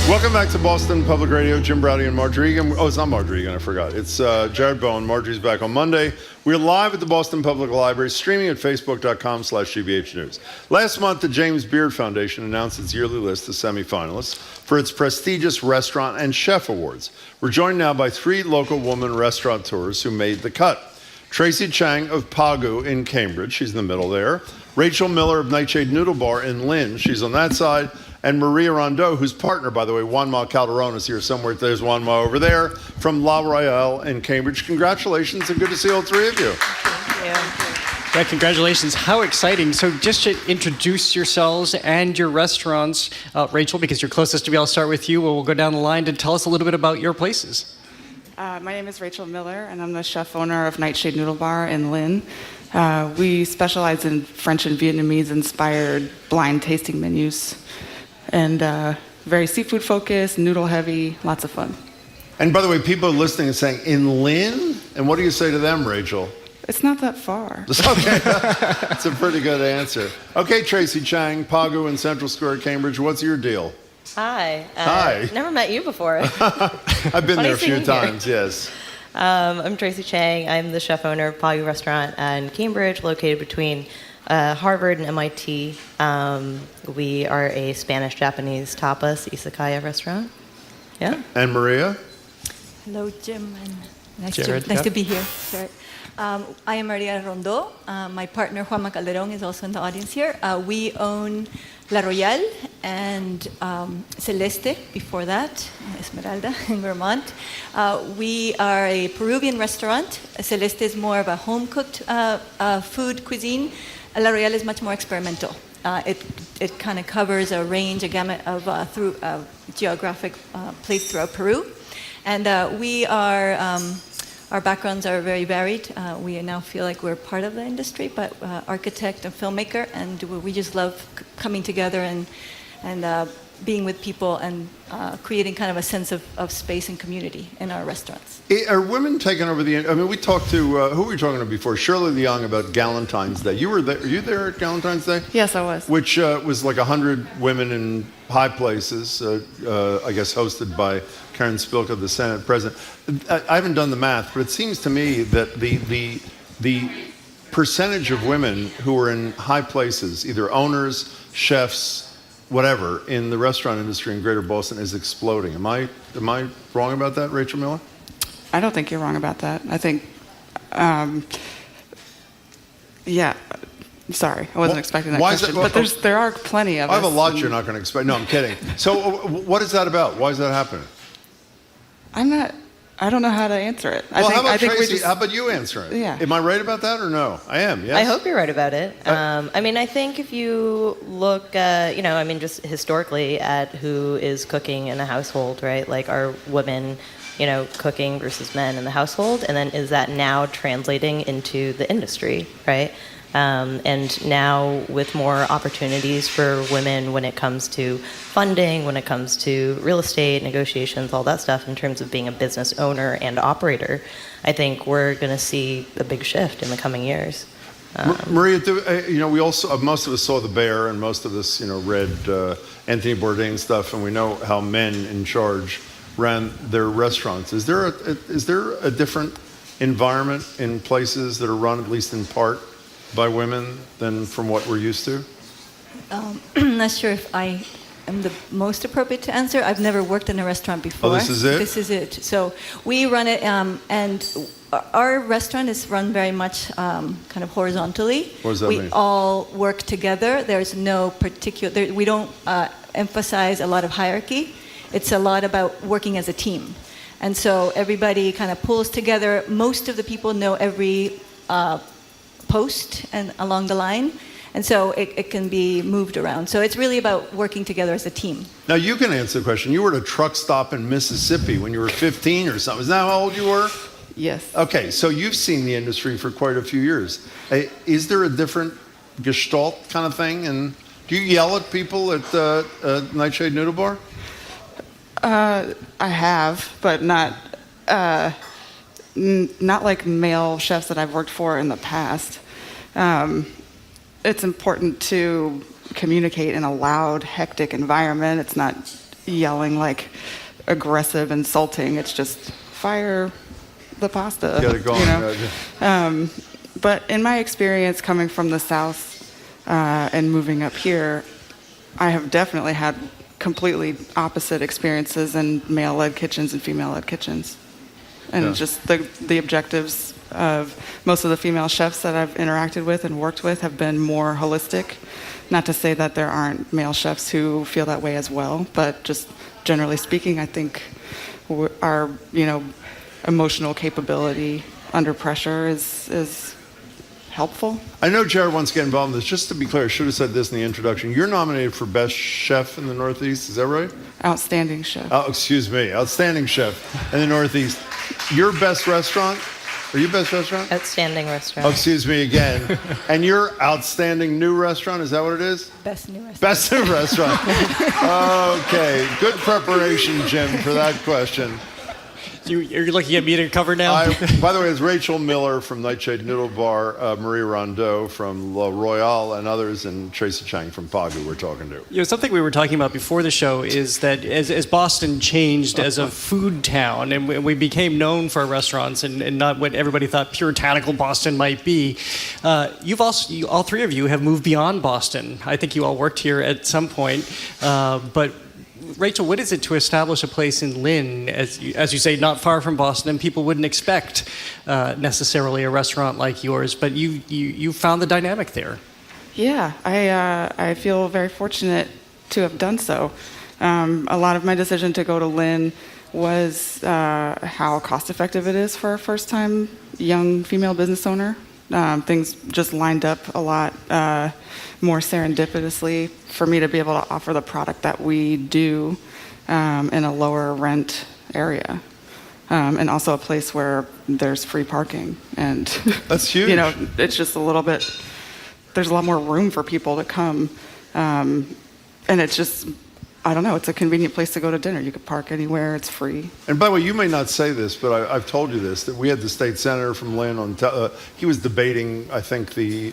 Welcome back to Boston Public Radio. Jim Browdy and Marjorie Egan. Oh, it's not Marjorie Egan, I forgot. It's Jared Bowen. Marjorie's back on Monday. We're live at the Boston Public Library, streaming at facebook.com/GBH News. Last month, the James Beard Foundation announced its yearly list of semifinalists for its prestigious Restaurant and Chef Awards. We're joined now by 3 local woman restaurateurs who made the cut. Tracy Chang of Pagu in Cambridge. She's in the middle there. Rachel Miller of Nightshade Noodle Bar in Lynn. She's on that side. And Maria Rondo, whose partner, by the way, Juanma Calderon, is here somewhere. There's Juanma over there from La Royale in Cambridge. Congratulations, and good to see all 3 of you. Yeah, congratulations. How exciting. So just to introduce yourselves and your restaurants, Rachel, because you're closest to me, I'll start with you. We'll go down the line and tell us a little bit about your places. My name is Rachel Miller, and I'm the chef owner of Nightshade Noodle Bar in Lynn. We specialize in French and Vietnamese-inspired blind tasting menus. And very seafood focused, noodle heavy, lots of fun. And by the way, people are listening and saying, in Lynn? And what do you say to them, Rachel? It's not that far. Okay, that's a pretty good answer. Okay, Tracy Chang, Pagu in Central Square, Cambridge, what's your deal? Hi. Hi. Never met you before. I've been there a few times, yes. I'm Tracy Chang. I'm the chef owner of Pagu Restaurant in Cambridge, located between Harvard and MIT. We are a Spanish-Japanese tapas izakaya restaurant. Yeah. And Maria? Hello, Jim, and nice Jared, to be here. Jared. I am Maria Rondó. My partner Juanma Calderón is also in the audience here. We own La Royale and Celeste before that, Esmeralda in Vermont. We are a Peruvian restaurant. Celeste is more of a home-cooked food cuisine. La Royale is much more experimental. It kind of covers a range, a gamut of geographic places throughout Peru. And we are... Our backgrounds are very varied. We now feel like we're part of the industry, but architect and filmmaker, and we just love coming together and being with people and creating kind of a sense of space and community in our restaurants. Are women taking over the... I mean, we talked to... who were we talking to before? Shirley Leong about Galentine's Day. You were there. Are you there at Galentine's Day? Yes, I was. Which was like 100 women in high places, I guess hosted by Karen Spilka, the Senate president. I haven't done the math, but it seems to me that the percentage of women who are in high places, either owners, chefs, whatever, in the restaurant industry in Greater Boston is exploding. Am I wrong about that, Rachel Miller? I don't think you're wrong about that. I think, yeah. Sorry, I wasn't expecting that question. But there are plenty of us. I have a lot you're not going to expect. No, I'm kidding. So what is that about? Why is that happening? I don't know how to answer it. Well, how about Tracy? How about you answer it? Yeah. Am I right about that or no? I am, yes? I hope you're right about it. I mean, I think if you look, just historically at who is cooking in a household, right? Like, are women, cooking versus men in the household? And then is that now translating into the industry, right? And now with more opportunities for women when it comes to funding, when it comes to real estate, negotiations, all that stuff in terms of being a business owner and operator, I think we're going to see a big shift in the coming years. Maria, we also, most of us saw The Bear and most of us, read Anthony Bourdain stuff, and we know how men in charge ran their restaurants. Is there a different environment in places that are run, at least in part, by women than from what we're used to? I'm not sure if I am the most appropriate to answer. I've never worked in a restaurant before. Oh, this is it? This is it. So we run it, and our restaurant is run very much kind of horizontally. What does that mean? We all work together. There's no particular, we don't emphasize a lot of hierarchy. It's a lot about working as a team. And so everybody kind of pulls together. Most of the people know every post and along the line, and so it can be moved around. So it's really about working together as a team. Now you can answer the question. You were at a truck stop in Mississippi when you were 15 or something. Is that how old you were? Yes. Okay, so you've seen the industry for quite a few years. Is there a different gestalt kind of thing? And do you yell at people at Nightshade Noodle Bar? I have, but not like male chefs that I've worked for in the past. It's important to communicate in a loud, hectic environment. It's not yelling like aggressive, insulting. It's just fire the pasta. Get it going. But in my experience coming from the South and moving up here, I have definitely had completely opposite experiences in male-led kitchens and female-led kitchens. And just the objectives of most of the female chefs that I've interacted with and worked with have been more holistic. Not to say that there aren't male chefs who feel that way as well, but just generally speaking, I think our emotional capability under pressure is helpful. I know Jared wants to get involved in this. Just to be clear, I should have said this in the introduction. You're nominated for Best Chef in the Northeast, is that right? Outstanding chef. Oh, excuse me, Outstanding Chef in the Northeast. Your best restaurant? Are you best restaurant? Outstanding restaurant. Oh, excuse me again. And your outstanding new restaurant, is that what it is? Best new restaurant. Best new restaurant. Okay, good preparation, Jim, for that question. You're looking at me to cover now? By the way, it's Rachel Miller from Nightshade Noodle Bar, Marie Rondeau from La Royale, and others, and Tracy Chang from Pagu we're talking to. You know, something we were talking about before the show is that as Boston changed as a food town, and we became known for our restaurants and not what everybody thought puritanical Boston might be, all three of you have moved beyond Boston. I think you all worked here at some point, but Rachel, what is it to establish a place in Lynn, as you say, not far from Boston, and people wouldn't expect necessarily a restaurant like yours, but you found the dynamic there? Yeah, I feel very fortunate to have done so. A lot of my decision to go to Lynn was how cost-effective it is for a first-time young female business owner. Things just lined up a lot more serendipitously for me to be able to offer the product that we do in a lower rent area. And also a place where there's free parking. And that's huge. You know, it's just a little bit, there's a lot more room for people to come. And it's just, I don't know, it's a convenient place to go to dinner. You could park anywhere, it's free. And by the way, you may not say this, but I've told you this, that we had the state senator from Lynn on, he was debating, I think, the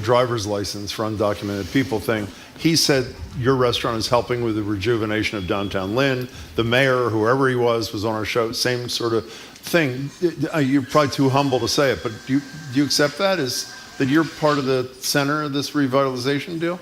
driver's license for undocumented people thing. He said your restaurant is helping with the rejuvenation of downtown Lynn. The mayor, whoever he was on our show, same sort of thing. You're probably too humble to say it, but do you accept that? That you're part of the center of this revitalization deal?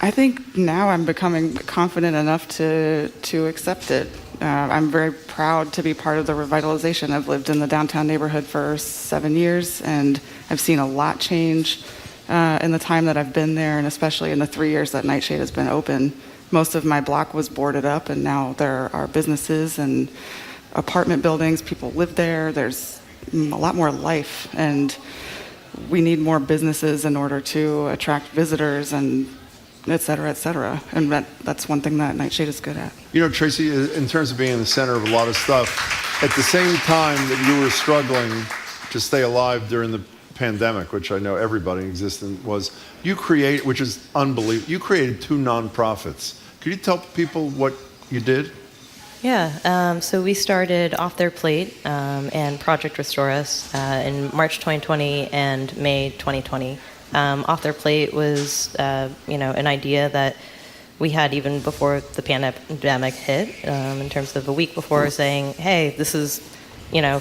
I think now I'm becoming confident enough to accept it. I'm very proud to be part of the revitalization. I've lived in the downtown neighborhood for 7 years, and I've seen a lot change in the time that I've been there, and especially in the 3 years that Nightshade has been open. Most of my block was boarded up, and now there are businesses and apartment buildings. People live there. There's a lot more life, and we need more businesses in order to attract visitors and et cetera, and that's one thing that Nightshade is good at. You know, Tracy, in terms of being in the center of a lot of stuff, at the same time that you were struggling to stay alive during the pandemic, which I know everybody in existence was, which is unbelievable, you created 2 nonprofits. Could you tell people what you did? Yeah, so we started Off Their Plate and Project Restore Us in March 2020 and May 2020. Off Their Plate was, an idea that we had even before the pandemic hit, in terms of a week before, saying, hey, this is,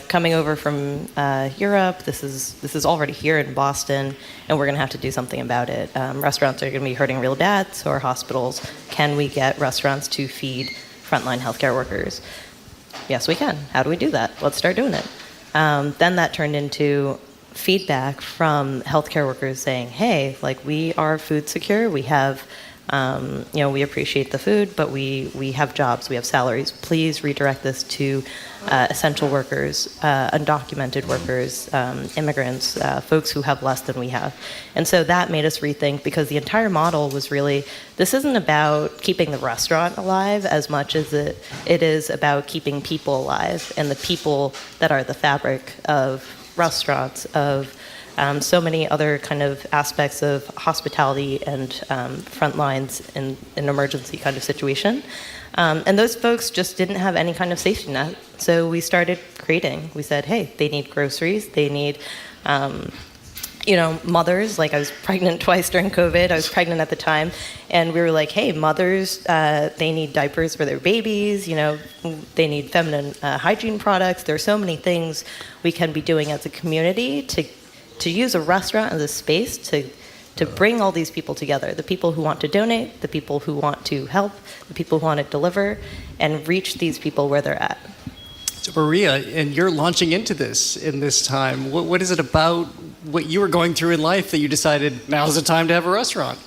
coming over from Europe. This is already here in Boston, and we're going to have to do something about it. Restaurants are going to be hurting real bad, so are hospitals. Can we get restaurants to feed frontline healthcare workers? Yes, we can. How do we do that? Let's start doing it. Then that turned into feedback from healthcare workers saying, hey, we are food secure, we have, we appreciate the food, but we have jobs, we have salaries. Please redirect this to essential workers, undocumented workers, immigrants, folks who have less than we have. And so that made us rethink, because the entire model was really, this isn't about keeping the restaurant alive as much as it is about keeping people alive, and the people that are the fabric of restaurants, of so many other kind of aspects of hospitality and front lines in an emergency kind of situation. And those folks just didn't have any kind of safety net. So we started creating. We said, hey, they need groceries, they need mothers. I was pregnant twice during COVID. I was pregnant at the time. And we were like, hey, mothers, they need diapers for their babies. They need feminine hygiene products. There are so many things we can be doing as a community to use a restaurant as a space to bring all these people together. The people who want to donate, the people who want to help, the people who want to deliver, and reach these people where they're at. So Maria, and you're launching into this in this time. What is it about what you were going through in life that you decided now's the time to have a restaurant?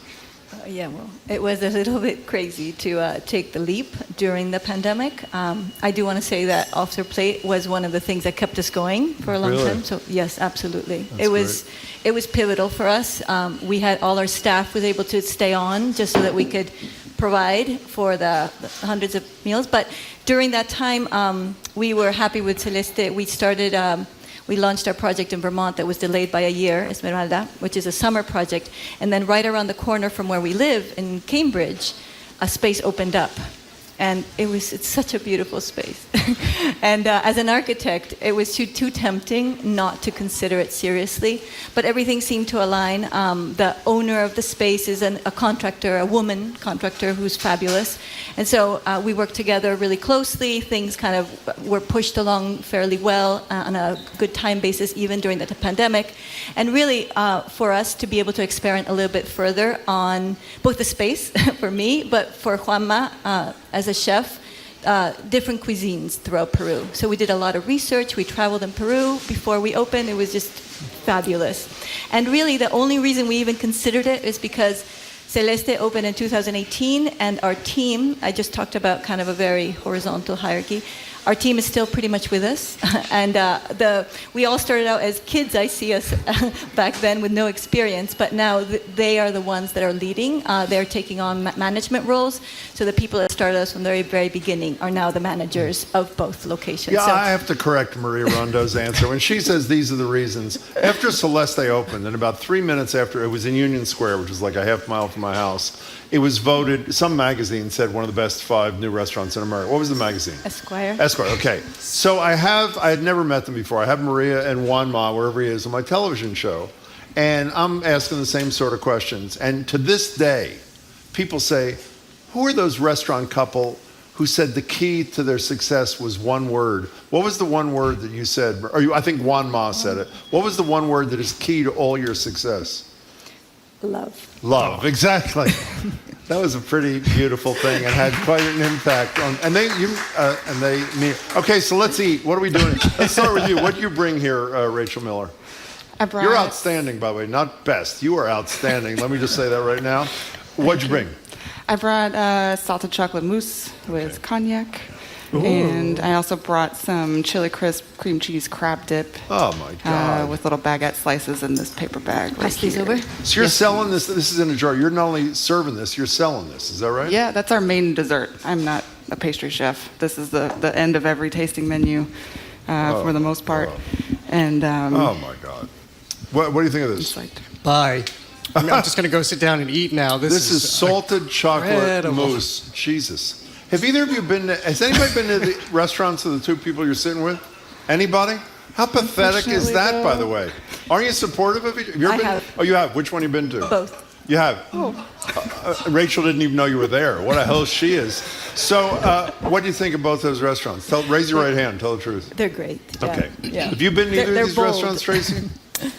It was a little bit crazy to take the leap during the pandemic. I do want to say that Off Their Plate was one of the things that kept us going for a long time. So yes, absolutely. That's it was pivotal for us. We had all our staff was able to stay on just so that we could provide for the hundreds of meals. But during that time, we were happy with Celeste. We launched our project in Vermont that was delayed by a year, Esmeralda, which is a summer project. And then right around the corner from where we live in Cambridge, a space opened up. And it's such a beautiful space. And as an architect, it was too tempting not to consider it seriously. But everything seemed to align. The owner of the space is a contractor, a woman contractor who's fabulous. And so we worked together really closely. Things kind of were pushed along fairly well on a good time basis, even during the pandemic. And really, for us to be able to experiment a little bit further on both the space for me, but for Juanma, as a chef, different cuisines throughout Peru. So we did a lot of research. We traveled in Peru before we opened. It was just fabulous. And really, the only reason we even considered it is because Celeste opened in 2018, and our team, I just talked about kind of a very horizontal hierarchy. Our team is still pretty much with us, and we all started out as kids. I see us back then with no experience, but now they are the ones that are leading. They're taking on management roles, so the people that started us from the very, very beginning are now the managers of both locations. Yeah, so, I have to correct Maria Rondo's answer. When she says these are the reasons, after Celeste opened, and about 3 minutes after, it was in Union Square, which is like a half mile from my house, it was voted, some magazine said one of the best 5 new restaurants in America. What was the magazine? Esquire. Esquire, okay. So I had never met them before. I have Maria and Juanma, wherever he is, on my television show. And I'm asking the same sort of questions. And to this day, people say, who are those restaurant couple who said the key to their success was one word? What was the one word that you said? I think Juanma said it. What was the one word that is key to all your success? Love. Love, exactly. That was a pretty beautiful thing and had quite an impact on. Okay, so let's eat. What are we doing? Let's start with you. What do you bring here, Rachel Miller? You're outstanding, by the way. Not best. You are outstanding. Let me just say that right now. What'd you bring? I brought salted chocolate mousse with cognac. Ooh. And I also brought some chili crisp cream cheese crab dip. Oh my God! With little baguette slices in this paper bag. Pass these over. So you're selling this. This is in a jar. You're not only serving this, you're selling this. Is that right? Yeah, that's our main dessert. I'm not a pastry chef. This is the end of every tasting menu, for the most part. And oh my God! What do you think of this? Bye. I'm just going to go sit down and eat now. This is salted chocolate mousse. Jesus. Have either of you has anybody been to the restaurants of the 2 people you're sitting with? Anybody? How pathetic is that, by the way? Aren't you supportive of each other? I have. Oh, you have? Which one have you been to? Both. You have? Oh. Rachel didn't even know you were there. What a hell she is. So what do you think of both those restaurants? Raise your right hand. Tell the truth. They're great. Yeah. Okay. Yeah. Have you been to either of these bold. restaurants, Tracy?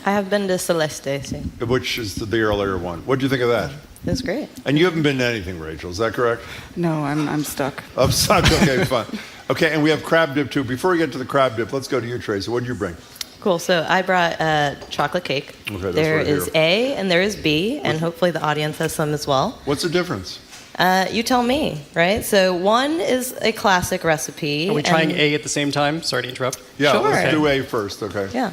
I have been to Celeste, see. Which is the earlier one. What do you think of that? It was great. And you haven't been to anything, Rachel. Is that correct? No, I'm stuck. I'm stuck. Okay, fine. Okay, and we have crab dip too. Before we get to the crab dip, let's go to you, Tracy. What did you bring? Cool. So I brought chocolate cake. Okay, there right is here. A and there is B, and hopefully the audience has some as well. What's the difference? You tell me, right? So one is a classic recipe. Are we trying A at the same time? Sorry to interrupt. Yeah, Sure. let's do A first. Okay. Yeah.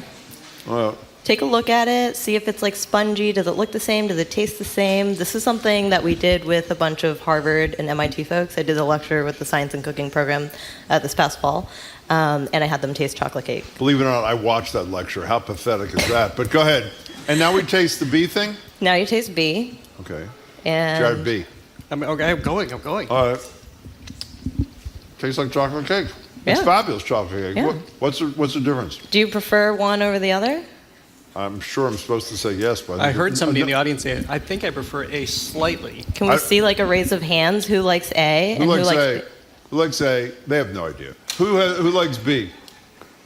Well, Take a look at it, see if it's like spongy. Does it look the same? Does it taste the same? This is something that we did with a bunch of Harvard and MIT folks. I did a lecture with the Science and Cooking program this past fall, and I had them taste chocolate cake. believe it or not, I watched that lecture. How pathetic is that? But go ahead. And now we taste the B thing? Now you taste B. Okay. And Try B. I'm going. All right. Tastes like chocolate cake. It's Yeah. fabulous chocolate cake. Yeah. What's the difference? Do you prefer one over the other? I'm sure I'm supposed to say yes, but I heard somebody in the audience say, I think I prefer A slightly. Can we see like a raise of hands? Who likes A Who and likes who likes A? B? Who likes A? They have no idea. Who likes B?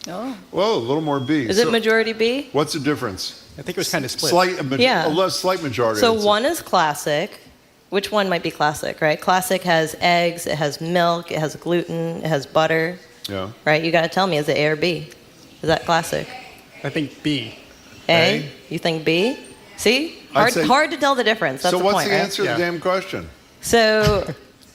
Oh. Whoa, a little more B. Is it majority B? What's the difference? I think it was kind of split. Yeah. A slight majority. So I'd say. one is classic. Which one might be classic, right? Classic has eggs, it has milk, it has gluten, it has butter. Yeah. Right? You got to tell me, is it A or B? Is that classic? I think B. A? You think B? See? I'd say- Hard to tell the difference. That's So the what's point, the right? answer to the damn question? So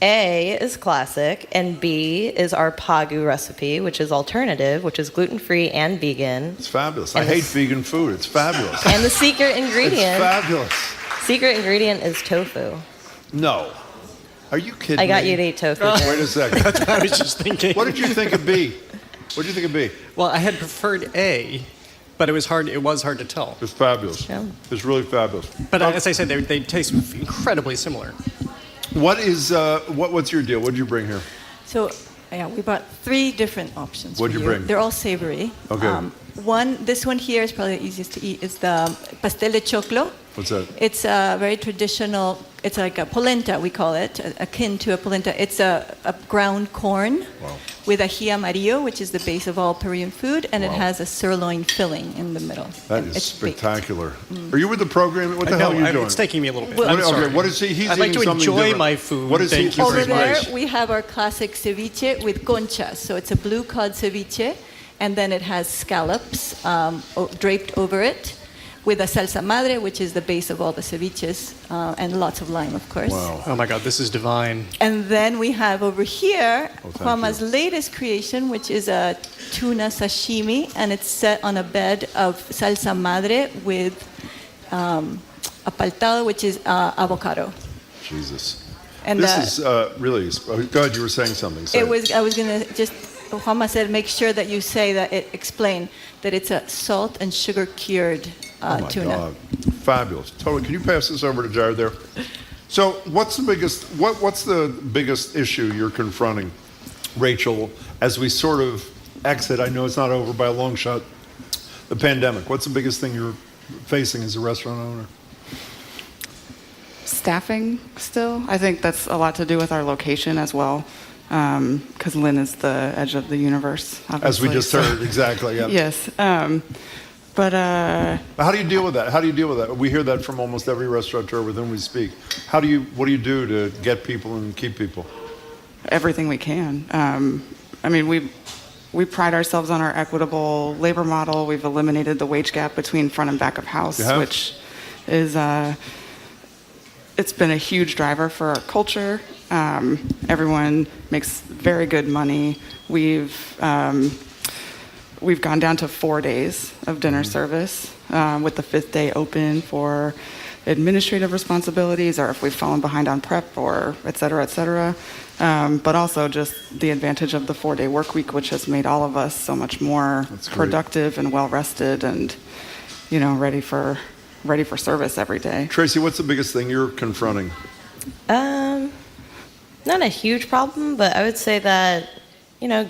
A is classic, and B is our Pagu recipe, which is alternative, which is gluten-free and vegan. It's fabulous. I And hate vegan food. It's fabulous. And the secret ingredient. It's fabulous. Secret ingredient is tofu. No. Are you kidding I got me? you to eat tofu. Wait a second. That's what I was just thinking. What did you think of B? What did you think of B? Well, I had preferred A, but it was hard to tell. It's fabulous. Yeah. It's really fabulous. But as I said, they taste incredibly similar. What is what's your deal? What did you bring here? So, yeah, we brought 3 different options. What'd for you bring? They're all savory. Okay. This one here is probably the easiest to eat. It's the pastel de choclo. What's that? It's a very traditional. It's like a polenta, we call it, akin to a polenta. It's a ground corn with ají amarillo, which is the base of all Peruvian food, and it has a sirloin filling in the middle. That is spectacular. Are you with the program? What the hell are you doing? It's taking me a little bit. Well, I'm sorry. Okay, what is he? He's I'd like to eating something enjoy different. my food. What is he? Thank you Over very there, much. we have our classic ceviche with conchas. So it's a blue cod ceviche, and then it has scallops draped over it with a salsa madre, which is the base of all the ceviches, and lots of lime, of course. Wow. Oh my God, this is divine. And then we have over here thank Juama's latest creation, which is a tuna sashimi, and it's set on a bed of salsa madre with apaltado, which is avocado. Jesus. And this is really. Go ahead. You were saying something. Say it. I was gonna just. Juama said, make sure that you say that explain that it's a salt and sugar cured Oh my tuna. God. Fabulous. Totally. Can you pass this over to Jared there? So, what's the biggest issue you're confronting, Rachel, as we sort of exit? I know it's not over by a long shot. The pandemic. What's the biggest thing you're facing as a restaurant owner? Staffing still. I think that's a lot to do with our location as well, because Lynn is the edge of the universe, obviously. As we just heard, exactly. Yeah. Yes. But how do you deal with that? How do you deal with that? We hear that from almost every restaurateur with whom we speak. What do you do to get people and keep people? everything we can. I mean, we pride ourselves on our equitable labor model. We've eliminated the wage gap between front and back of house, which is it's been a huge driver for our culture. Everyone makes very good money. We've gone down to 4 days of dinner service, with the 5th day open for administrative responsibilities, or if we've fallen behind on prep, or et cetera, et cetera. But also just the advantage of the 4-day work week, which has made all of us so much more productive and well rested, and ready for service every day. Tracy, what's the biggest thing you're confronting? Not a huge problem, but I would say that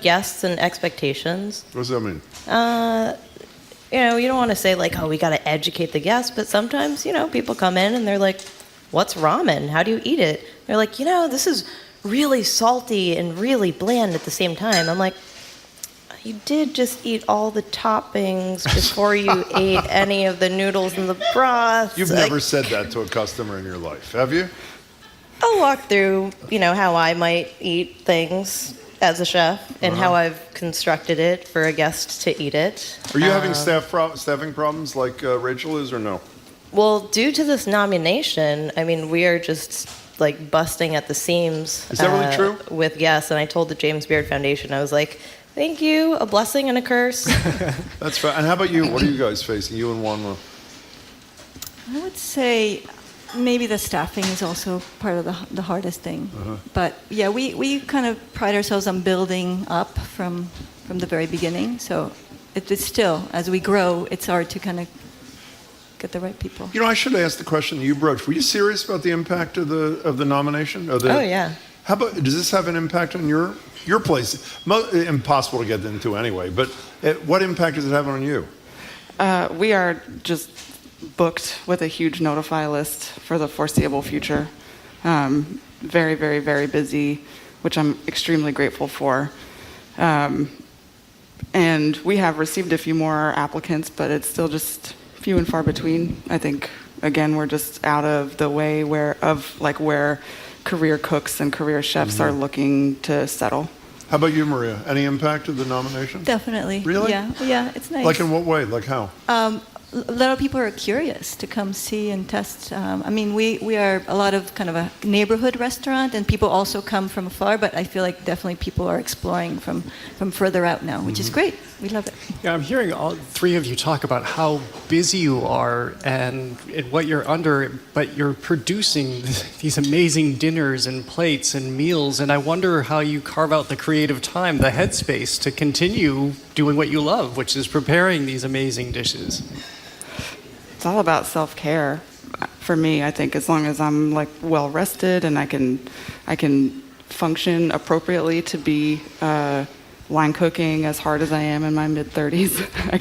guests and expectations. What does that mean? You don't want to say like, oh, we got to educate the guests, but sometimes people come in and they're like, what's ramen? How do you eat it? They're like, this is really salty and really bland at the same time. I'm like, you did just eat all the toppings before you ate any of the noodles and the broth. You've never said that to a customer in your life, have you? I'll walk through, how I might eat things as a chef and how I've constructed it for a guest to eat it. Are you having staffing problems like Rachel is, or no? Well, due to this nomination, we are just like busting at the seams. Is that really true? With guests, and I told the James Beard Foundation, I was like, thank you, a blessing and a curse. That's fine. And how about you? What are you guys facing, you and Juanma? I would say maybe the staffing is also part of the hardest thing. But yeah, we kind of pride ourselves on building up from the very beginning. So it's still, as we grow, it's hard to kind of get the right people. I should ask the question that you broached. Were you serious about the impact of the nomination? Oh yeah. How about, does this have an impact on your place? Impossible to get into anyway, but what impact does it have on you? We are just booked with a huge notify list for the foreseeable future. Very, very, very busy, which I'm extremely grateful for. And we have received a few more applicants, but it's still just few and far between. I think, again, we're just out of the way where career cooks and career chefs are looking to settle. How about you, Maria? Any impact of the nomination? Definitely. Really? Yeah, it's nice. Like in what way? Like how? a lot of people are curious to come see and test. I mean, we are a lot of kind of a neighborhood restaurant, and people also come from afar, but I feel like definitely people are exploring from further out now, which is great. We love it. Yeah, I'm hearing all three of you talk about how busy you are and what you're under, but you're producing these amazing dinners and plates and meals, and I wonder how you carve out the creative time, the headspace to continue doing what you love, which is preparing these amazing dishes. It's all about self-care for me. I think as long as I'm like well rested and I can function appropriately to be line cooking as hard as I am in my mid-30s, I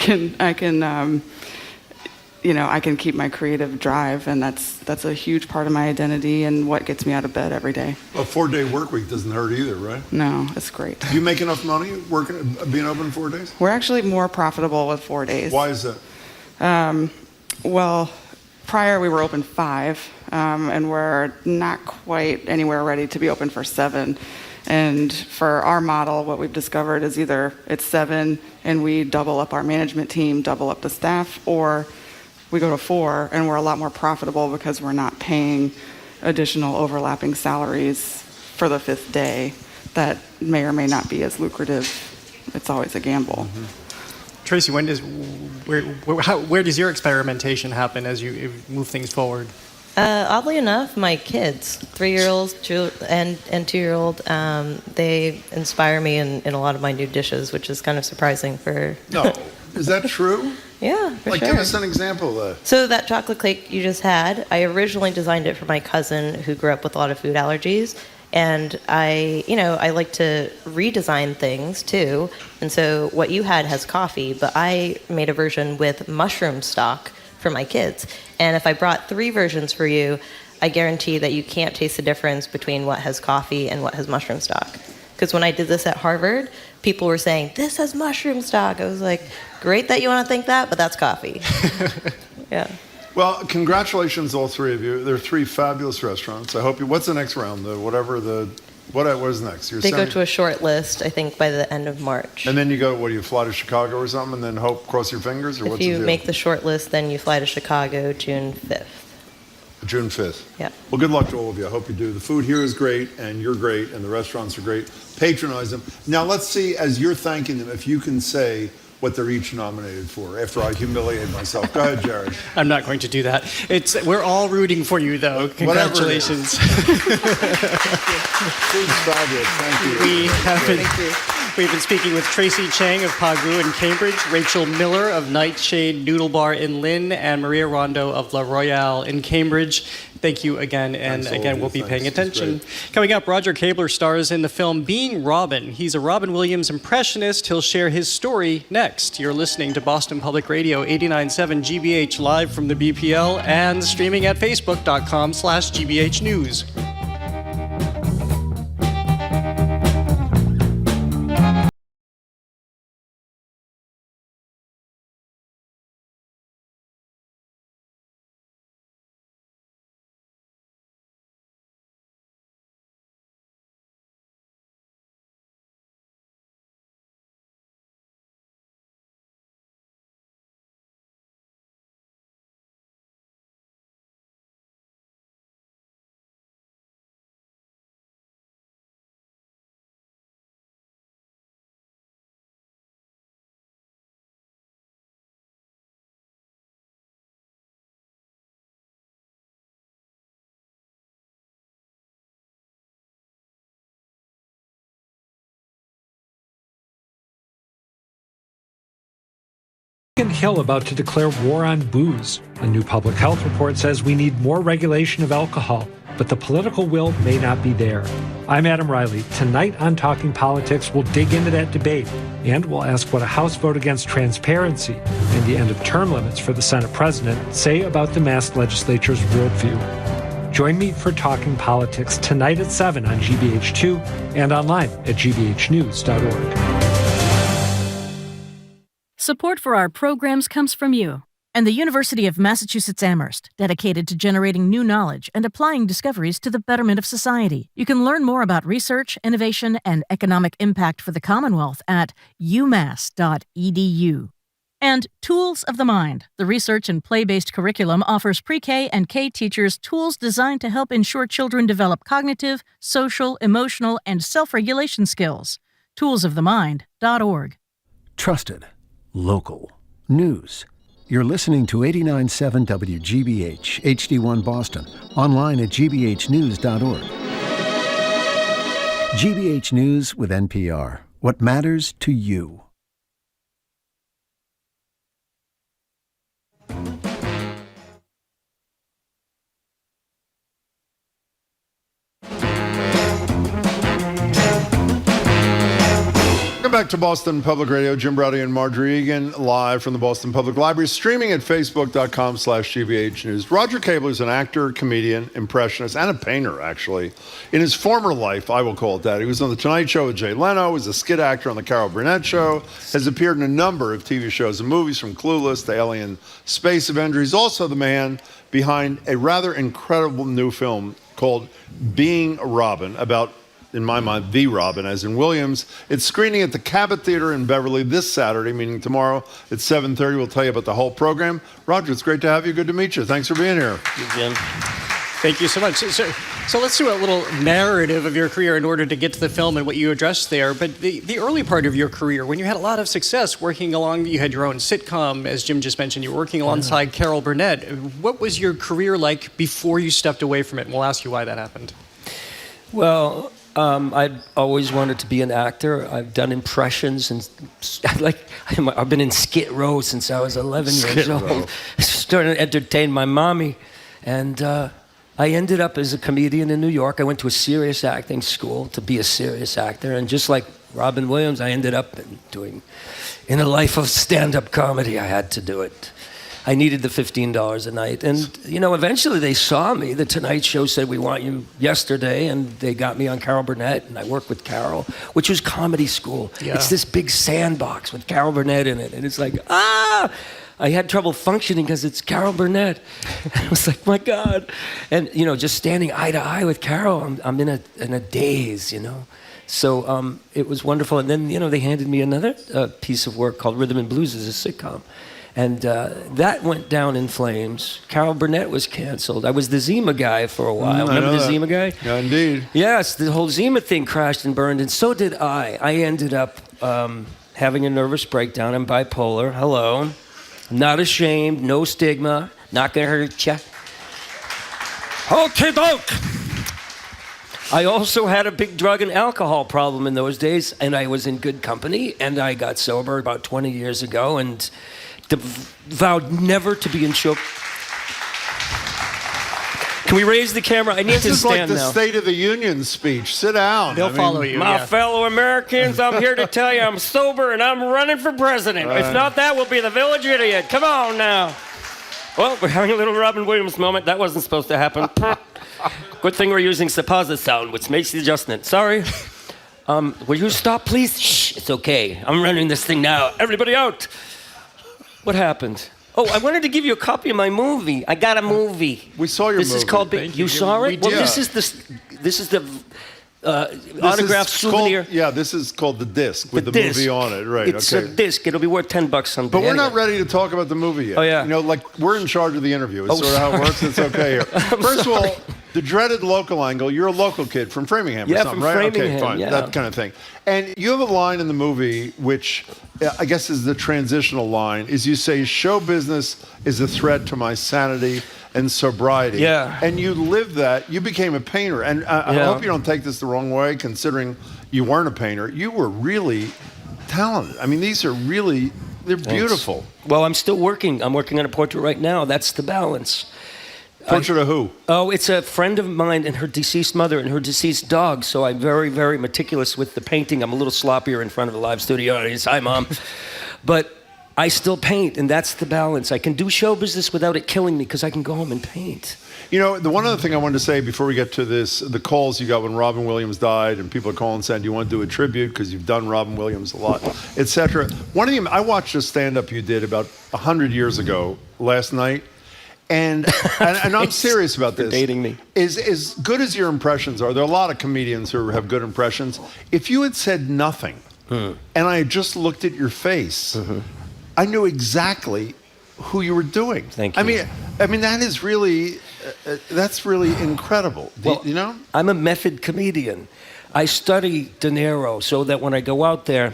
can keep my creative drive, and that's a huge part of my identity and what gets me out of bed every day. A 4-day work week doesn't hurt either, right? No, it's great. Do you make enough money being open 4 days? We're actually more profitable with 4 days. Why is that? Well, prior we were open 5, and we're not quite anywhere ready to be open for 7. And for our model, what we've discovered is either it's 7 and we double up our management team, double up the staff, or we go to 4 and we're a lot more profitable because we're not paying additional overlapping salaries for the 5th day that may or may not be as lucrative. It's always a gamble. Mm-hmm. Tracy, where does your experimentation happen as you move things forward? Oddly enough, my kids, 3-year-old and 2-year-old, they inspire me in a lot of my new dishes, which is kind of surprising for... No, is that true? Yeah, for sure. Give us an example of that. So that chocolate cake you just had, I originally designed it for my cousin who grew up with a lot of food allergies. And I like to redesign things too. And so what you had has coffee, but I made a version with mushroom stock for my kids. And if I brought 3 versions for you, I guarantee that you can't taste the difference between what has coffee and what has mushroom stock. Because when I did this at Harvard, people were saying, this has mushroom stock. I was like, great that you want to think that, but that's coffee. Yeah. Well, congratulations, all 3 of you. They're 3 fabulous restaurants. I hope you. What's the next round? What is next? They go to a short list, I think, by the end of March. And then you go. What do you fly to Chicago or something, and then cross your fingers, or what's the deal? If you make the short list, then you fly to Chicago June 5th. June 5th. Yeah. Well, good luck to all of you. I hope you do. The food here is great, and you're great, and the restaurants are great. Patronize them. Now, let's see, as you're thanking them, if you can say what they're each nominated for after I humiliate myself. Go ahead, Jared. I'm not going to do that. We're all rooting for you, though. Congratulations. Food's fabulous. Thank you. We've been speaking with Tracy Chang of Pagu in Cambridge, Rachel Miller of Nightshade Noodle Bar in Lynn, and Maria Rondo of La Royale in Cambridge. Thank you again, and again, we'll be paying attention. Coming up, Roger Kabler stars in the film Being Robin. He's a Robin Williams impressionist. He'll share his story next. You're listening to Boston Public Radio 89.7 GBH live from the BPL and streaming at facebook.com/GBH News. Hill about to declare war on booze. A new public health report says we need more regulation of alcohol, but the political will may not be there. I'm Adam Riley. Tonight on Talking Politics, we'll dig into that debate, and we'll ask what a House vote against transparency and the end of term limits for the Senate president say about the masked legislature's worldview. Join me for Talking Politics tonight at 7 on GBH2 and online at gbhnews.org. Support for our programs comes from you and the University of Massachusetts Amherst, dedicated to generating new knowledge and applying discoveries to the betterment of society. You can learn more about research, innovation, and economic impact for the Commonwealth at umass.edu. And Tools of the Mind. The research and play-based curriculum offers pre-K and K teachers tools designed to help ensure children develop cognitive, social, emotional, and self-regulation skills. toolsofthemind.org. Trusted. Local. News. You're listening to 89.7 WGBH, HD1 Boston. Online at gbhnews.org. GBH News with NPR. What matters to you. Welcome back to Boston Public Radio. Jim Browdy and Marjorie Egan live from the Boston Public Library, streaming at facebook.com/GBH News. Roger Cable is an actor, comedian, impressionist, and a painter, actually. In his former life, I will call it that, he was on The Tonight Show with Jay Leno, was a skit actor on The Carol Burnett Show, has appeared in a number of TV shows and movies, from Clueless to Alien Space Avenger. He's also the man behind a rather incredible new film called Being Robin, about, in my mind, the Robin, as in Williams. It's screening at the Cabot Theater in Beverly this Saturday, meaning tomorrow at 7:30. We'll tell you about the whole program. Roger, it's great to have you. Good to meet you. Thanks for being here. Thank you, Jim. Thank you so much. So let's do a little narrative of your career in order to get to the film and what you addressed there. But the early part of your career, when you had a lot of success working along, you had your own sitcom, as Jim just mentioned, you were working alongside Carol Burnett. What was your career like before you stepped away from it? And we'll ask you why that happened. Well, I'd always wanted to be an actor. I've done impressions, and I've been in Skid Row since I was 11 years old. Starting to entertain my mommy, and I ended up as a comedian in New York. I went to a serious acting school to be a serious actor, and just like Robin Williams, I ended up in a life of stand-up comedy. I had to do it. I needed the $15 a night. And, eventually they saw me. The Tonight Show said, "We want you yesterday." And they got me on Carol Burnett, and I worked with Carol, which was comedy school. Yeah. It's this big sandbox with Carol Burnett in it. And it's like, I had trouble functioning because it's Carol Burnett. And I was like, my God. And, just standing eye to eye with Carol, I'm in a daze, So it was wonderful. And then, they handed me another piece of work called Rhythm and Blues as a sitcom. And that went down in flames. Carol Burnett was canceled. I was the Zima guy for a while. Remember the Zima guy? Yeah, indeed. Yes, the whole Zima thing crashed and burned, and so did I. I ended up having a nervous breakdown. I'm bipolar. Hello. Not ashamed. No stigma. Not going to hurt you. Okay, doke. I also had a big drug and alcohol problem in those days, and I was in good company, and I got sober about 20 years ago, and vowed never to be in show. Can we raise the camera? I need to stand now. This is like the State of the Union speech. Sit down. They'll follow you. My fellow Americans, I'm here to tell you I'm sober and I'm running for president. If not that, we'll be the village idiot. Come on now. Well, we're having a little Robin Williams moment. That wasn't supposed to happen. Good thing we're using supposite sound, which makes the adjustment. Sorry. Will you stop, please? Shh, it's okay. I'm running this thing now. Everybody out. What happened? Oh, I wanted to give you a copy of my movie. I got a movie. We saw your movie. This is called. You saw it? Well, this is the autographed souvenir. This is called the disc with the movie on it. Right. It's a disc. It'll be worth $10 on. But we're not ready to talk about the movie yet. Oh yeah. We're in charge of the interview. It's sort of how it works. It's okay here. First of all, the dreaded local angle. You're a local kid from Framingham or something, from right? Framingham, Okay, fine. yeah. That kind of thing. And you have a line in the movie which I guess is the transitional line, is you say, "Show business is a threat to my sanity and sobriety." Yeah. And you lived that. You became a painter. And I hope you don't take this the wrong way, considering you weren't a painter. You were really talented. I mean, these are really, they're beautiful. Well, I'm still working. I'm working on a portrait right now. That's the balance. Portrait of who? Oh, it's a friend of mine and her deceased mother and her deceased dog. So I'm very, very meticulous with the painting. I'm a little sloppier in front of a live studio audience. Hi, Mom. But I still paint, and that's the balance. I can do show business without it killing me because I can go home and paint. The one other thing I wanted to say before we get to this, the calls you got when Robin Williams died, and people are calling saying, "Do you want to do a tribute because you've done Robin Williams a lot," etc. One of them, I watched a stand-up you did about 100 years ago last night, and I'm serious about this. Dating me. As good as your impressions are, there are a lot of comedians who have good impressions. If you had said nothing, and I had just looked at your face. I knew exactly who you were doing. Thank you. I mean that is really, that's really incredible. Well, you know? I'm a method comedian. I study De Niro so that when I go out there,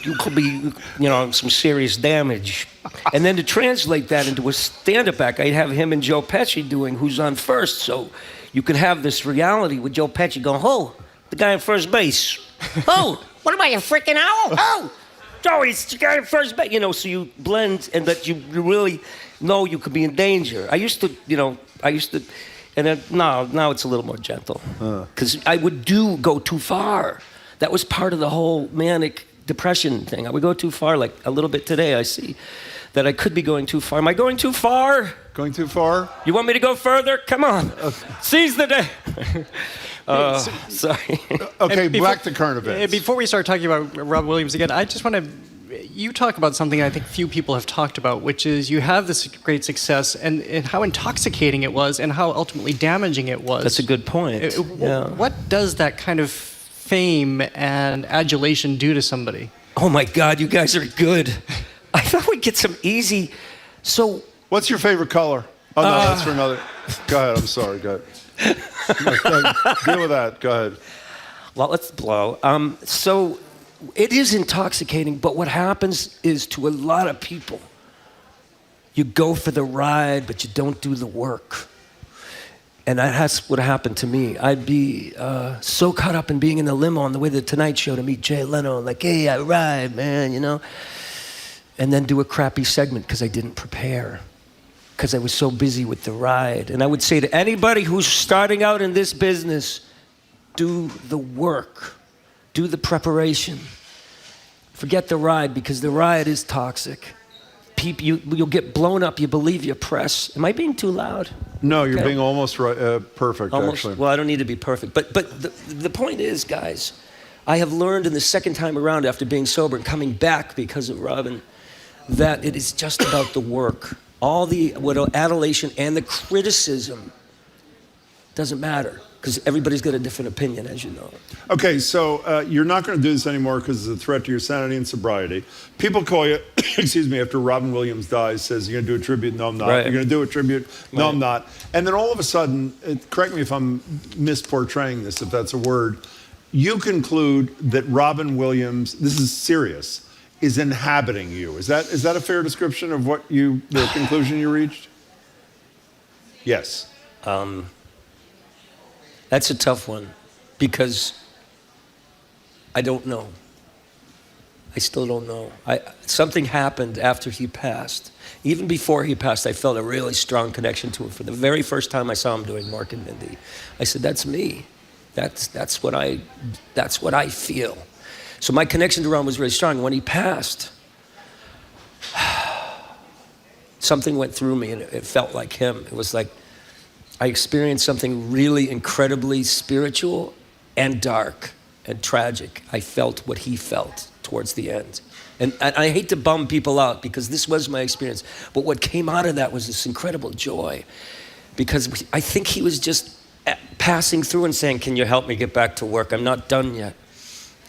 you could be, some serious damage. And then to translate that into a stand-up act, I'd have him and Joe Pesci doing Who's on First. So you could have this reality with Joe Pesci going, oh, the guy on first base. Oh, what am I, a freaking owl? Oh, Joey, it's the guy on first base. So you blend and that you really know you could be in danger. I used to, and then now it's a little more gentle. Because I would go too far. That was part of the whole manic depression thing. I would go too far, like a little bit today. I see that I could be going too far. Am I going too far? Going too far? You want me to go further? Come on. Seize the day. Sorry. Okay, back to current events. Before we start talking about Rob Williams again, I just want to... You talk about something I think few people have talked about, which is you have this great success and how intoxicating it was and how ultimately damaging it was. That's a good point. What does that kind of fame and adulation do to somebody? Oh my God, you guys are good. I thought we'd get some easy. So, what's your favorite color? Oh no, that's for another. Go ahead. I'm sorry. Go ahead. Deal with that. Go ahead. Well, let's blow. So, it is intoxicating, but what happens is to a lot of people, you go for the ride, but you don't do the work. And that's what happened to me. I'd be so caught up in being in the limo on the way to the Tonight Show to meet Jay Leno, like, hey, I ride, man, and then do a crappy segment because I didn't prepare, because I was so busy with the ride. And I would say to anybody who's starting out in this business, do the work, do the preparation. Forget the ride, because the ride is toxic. You'll get blown up. You believe your press. Am I being too loud? No, you're being almost right, perfect, actually. Well, I don't need to be perfect. But the point is, guys, I have learned in the second time around after being sober and coming back because of Robin, that it is just about the work. All the adulation and the criticism doesn't matter, because everybody's got a different opinion, as you know. Okay, so you're not going to do this anymore because it's a threat to your sanity and sobriety. People call you, excuse me, after Robin Williams dies, says, you're going to do a tribute? No, I'm not. Right. You're going to do a tribute? No, Right. I'm not. And then all of a sudden, correct me if I'm misportraying this, if that's a word, you conclude that Robin Williams, this is serious, is inhabiting you. Is that a fair description of the conclusion you reached? Yes. That's a tough one, because I don't know. I still don't know. Something happened after he passed. Even before he passed, I felt a really strong connection to him. For the very first time I saw him doing Mark and Mindy, I said, that's me. That's what I feel. So my connection to Ron was really strong. When he passed, something went through me, and it felt like him. It was like I experienced something really incredibly spiritual and dark and tragic. I felt what he felt towards the end. And I hate to bum people out, because this was my experience. But what came out of that was this incredible joy, because I think he was just passing through and saying, can you help me get back to work? I'm not done yet.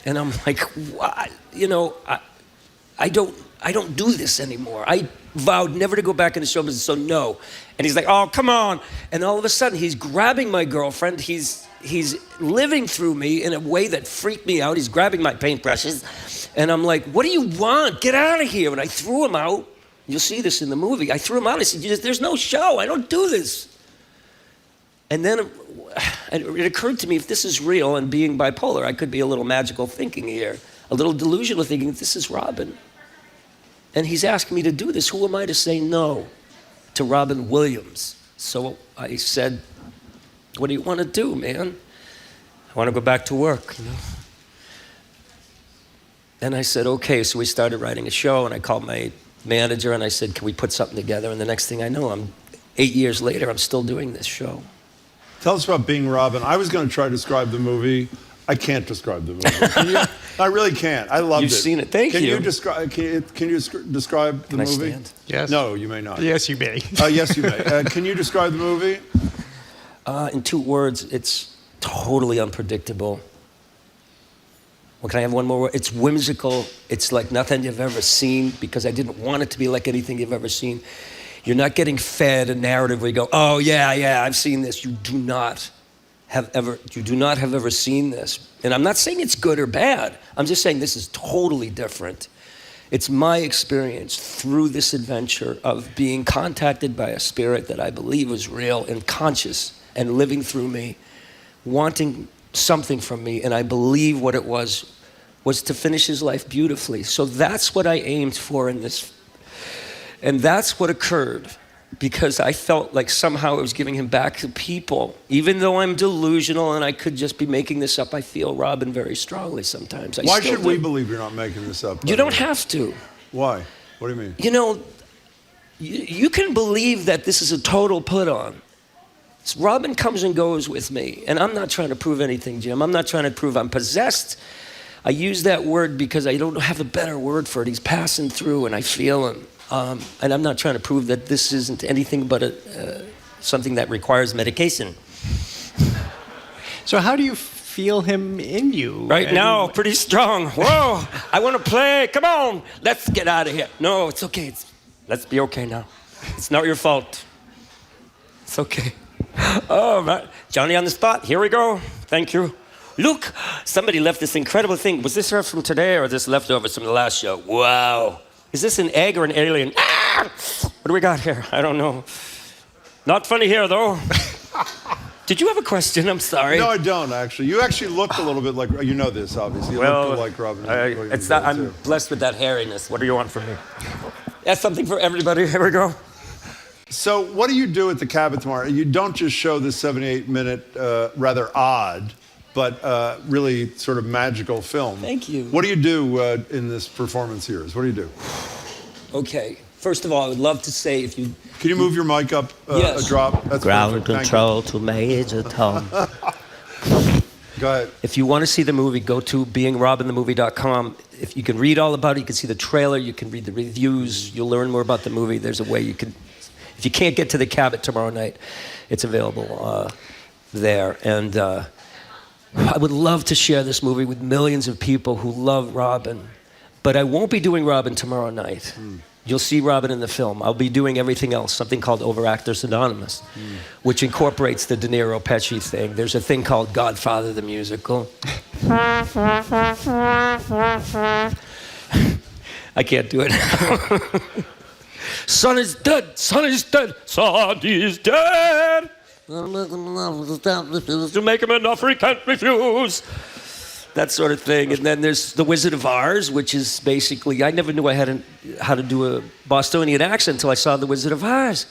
And I'm like, what? I don't do this anymore. I vowed never to go back in the show business, so no. And he's like, oh, come on. And all of a sudden, he's grabbing my girlfriend. He's living through me in a way that freaked me out. He's grabbing my paintbrushes. And I'm like, what do you want? Get out of here. And I threw him out. You'll see this in the movie. I threw him out. I said, there's no show. I don't do this. And then it occurred to me, if this is real, and being bipolar, I could be a little magical thinking here, a little delusional thinking, this is Robin. And he's asking me to do this. Who am I to say no to Robin Williams? So I said, what do you want to do, man? I want to go back to work, And I said, okay. So we started writing a show, and I called my manager, and I said, can we put something together? And the next thing I know, 8 years later, I'm still doing this show. Tell us about being Robin. I was going to try to describe the movie. I can't describe the movie. I really can't. I loved it. You've seen it. Thank you. Can you describe the movie? Stand? Yes. No, you may not. Yes, you may. Yes, you may. Can you describe the movie? In 2 words, it's totally unpredictable. Well, can I have one more word? It's whimsical. It's like nothing you've ever seen, because I didn't want it to be like anything you've ever seen. You're not getting fed a narrative where you go, oh, yeah, I've seen this. You do not have ever seen this. And I'm not saying it's good or bad. I'm just saying this is totally different. It's my experience through this adventure of being contacted by a spirit that I believe was real and conscious and living through me, wanting something from me, and I believe what it was to finish his life beautifully. So that's what I aimed for in this. And that's what occurred, because I felt like somehow I was giving him back to people. Even though I'm delusional and I could just be making this up, I feel Robin very strongly sometimes. Why should we believe you're not making this up? You don't have to. Why? What do you mean? You know, you can believe that this is a total put-on. Robin comes and goes with me, and I'm not trying to prove anything, Jim. I'm not trying to prove I'm possessed. I use that word because I don't have a better word for it. He's passing through, and I feel him. And I'm not trying to prove that this isn't anything but something that requires medication. So how do you feel him in you? Right now, pretty strong. Whoa, I want to play. Come on, let's get out of here. No, it's okay. Let's be okay now. It's not your fault. It's okay. Oh, right. Johnny on the spot. Here we go. Thank you. Look, somebody left this incredible thing. Was this her from today or this leftovers from the last show? Wow. Is this an egg or an alien? Ah! What do we got here? I don't know. Not funny here, though. Did you have a question? I'm sorry. No, I don't, actually. You actually looked a little bit like, you know this, obviously. You look like Robin. I'm blessed with that hairiness. What do you want from me? That's something for everybody. Here we go. So what do you do at the Cabot tomorrow? You don't just show this 78-minute, rather odd, but really sort of magical film. Thank you. What do you do in this performance here? What do you do? Okay. First of all, I would love to say if you... Can you move your mic up yes. a drop? That's Ground perfect. control to Major Tom. Go ahead. If you want to see the movie, go to beingrobinthemovie.com. If you can read all about it, you can see the trailer, you can read the reviews, you'll learn more about the movie. There's a way you can... If you can't get to the Cabot tomorrow night, it's available there. And I would love to share this movie with millions of people who love Robin. But I won't be doing Robin tomorrow night. You'll see Robin in the film. I'll be doing everything else, something called Overactors Anonymous, which incorporates the De Niro Pesci thing. There's a thing called Godfather the Musical. I can't do it. Son is dead, son is dead, son is dead. To make him an offer he can't refuse. That sort of thing. And then there's The Wizard of Oz, which is basically, I never knew I had how to do a Bostonian accent until I saw The Wizard of Oz.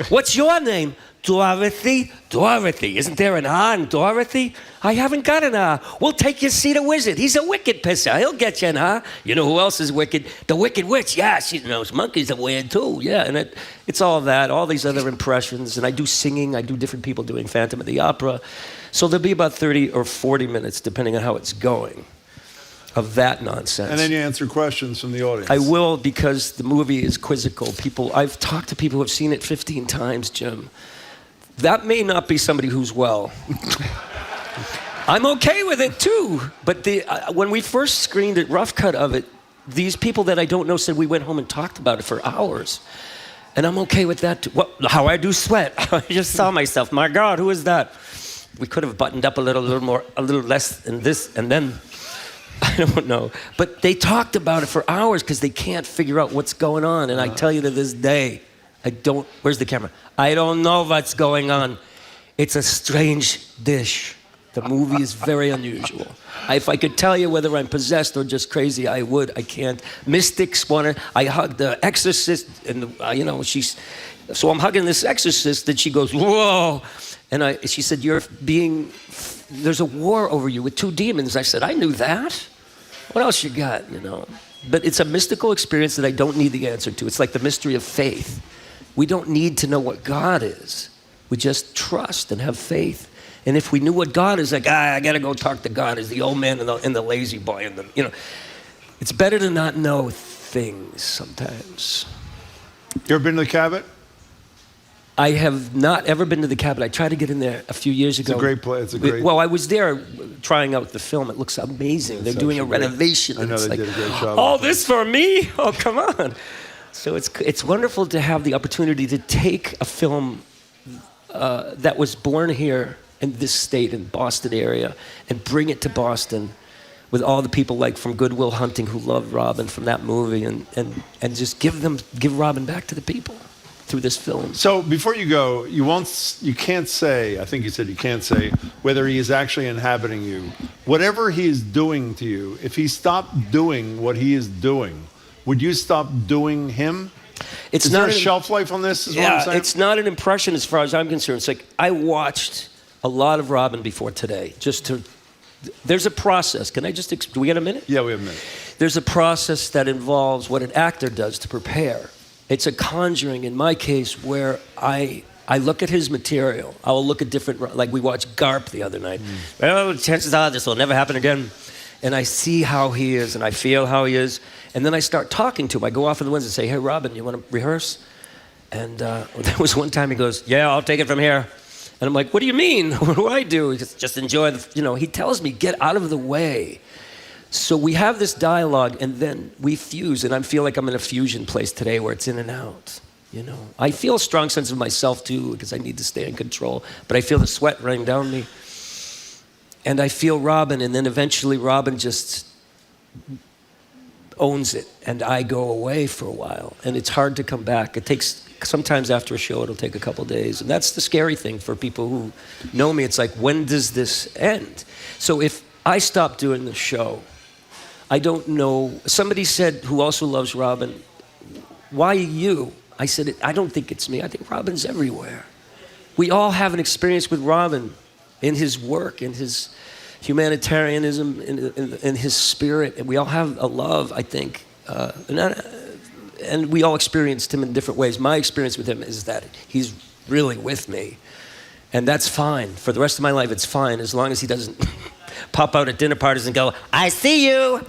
What's your name? Dorothy? Dorothy. Isn't there an R in Dorothy? I haven't got an R. Well, take your seat a wizard. He's a wicked pisser. He'll get you an R. You know who else is wicked? The Wicked Witch. Yeah, she knows monkeys are weird too. Yeah, and it's all that, all these other impressions. And I do singing. I do different people doing Phantom of the Opera. So there'll be about 30 or 40 minutes, depending on how it's going, of that nonsense. And then you answer questions from the audience. I will, because the movie is quizzical. I've talked to people who have seen it 15 times, Jim. That may not be somebody who's well. I'm okay with it too. But when we first screened it, rough cut of it, these people that I don't know said we went home and talked about it for hours. And I'm okay with that too. Well, how I do sweat. I just saw myself. My God, who is that? We could have buttoned up a little more, a little less than this, and then, I don't know. But they talked about it for hours because they can't figure out what's going on. And I tell you to this day, where's the camera? I don't know what's going on. It's a strange dish. The movie is very unusual. If I could tell you whether I'm possessed or just crazy, I would. I can't. Mystics I hugged the exorcist, and so I'm hugging this exorcist, and she goes, whoa. And she said, there's a war over you with two demons. I said, I knew that. What else you got, But it's a mystical experience that I don't need the answer to. It's like the mystery of faith. We don't need to know what God is. We just trust and have faith. And if we knew what God is, like, I got to go talk to God as the old man and the lazy boy. It's better to not know things sometimes. You ever been to the Cabot? I have not ever been to the Cabot. I tried to get in there a few years ago. It's a great place. Well, I was there trying out the film. It looks amazing. They're doing a renovation. I know it's they did a great job. All this for me? Oh, come on. So it's wonderful to have the opportunity to take a film that was born here in this state, in Boston area, and bring it to Boston with all the people like from Good Will Hunting who loved Robin from that movie, and just give Robin back to the people through this film. So before you go, you can't say, I think you said you can't say whether he is actually inhabiting you. Whatever he is doing to you, if he stopped doing what he is doing, would you stop doing him? Is there a shelf life on this, is what I'm saying? It's not an impression as far as I'm concerned. It's like I watched a lot of Robin before today, there's a process. Can I do we get a minute? Yeah, we have a minute. There's a process that involves what an actor does to prepare. It's a conjuring, in my case, where I look at his material. I will look at different, like we watched Garp the other night. Well, chances are this will never happen again. And I see how he is, and I feel how he is. And then I start talking to him. I go off in the woods and say, hey, Robin, you want to rehearse? And there was one time he goes, yeah, I'll take it from here. And I'm like, what do you mean? What do I do? He goes, just enjoy he tells me, get out of the way. So we have this dialogue, and then we fuse, and I feel like I'm in a fusion place today where it's in and out. I feel a strong sense of myself, too, because I need to stay in control. But I feel the sweat running down me. And I feel Robin, and then eventually Robin just owns it, and I go away for a while. And it's hard to come back. It takes... Sometimes after a show, it'll take a couple days. And that's the scary thing for people who know me. It's like, when does this end? So if I stop doing the show, I don't know. Somebody said, who also loves Robin, why you? I said, I don't think it's me. I think Robin's everywhere. We all have an experience with Robin in his work, in his humanitarianism, in his spirit. And we all have a love, I think. And we all experienced him in different ways. My experience with him is that he's really with me. And that's fine. For the rest of my life, it's fine, as long as he doesn't pop out at dinner parties and go, I see you.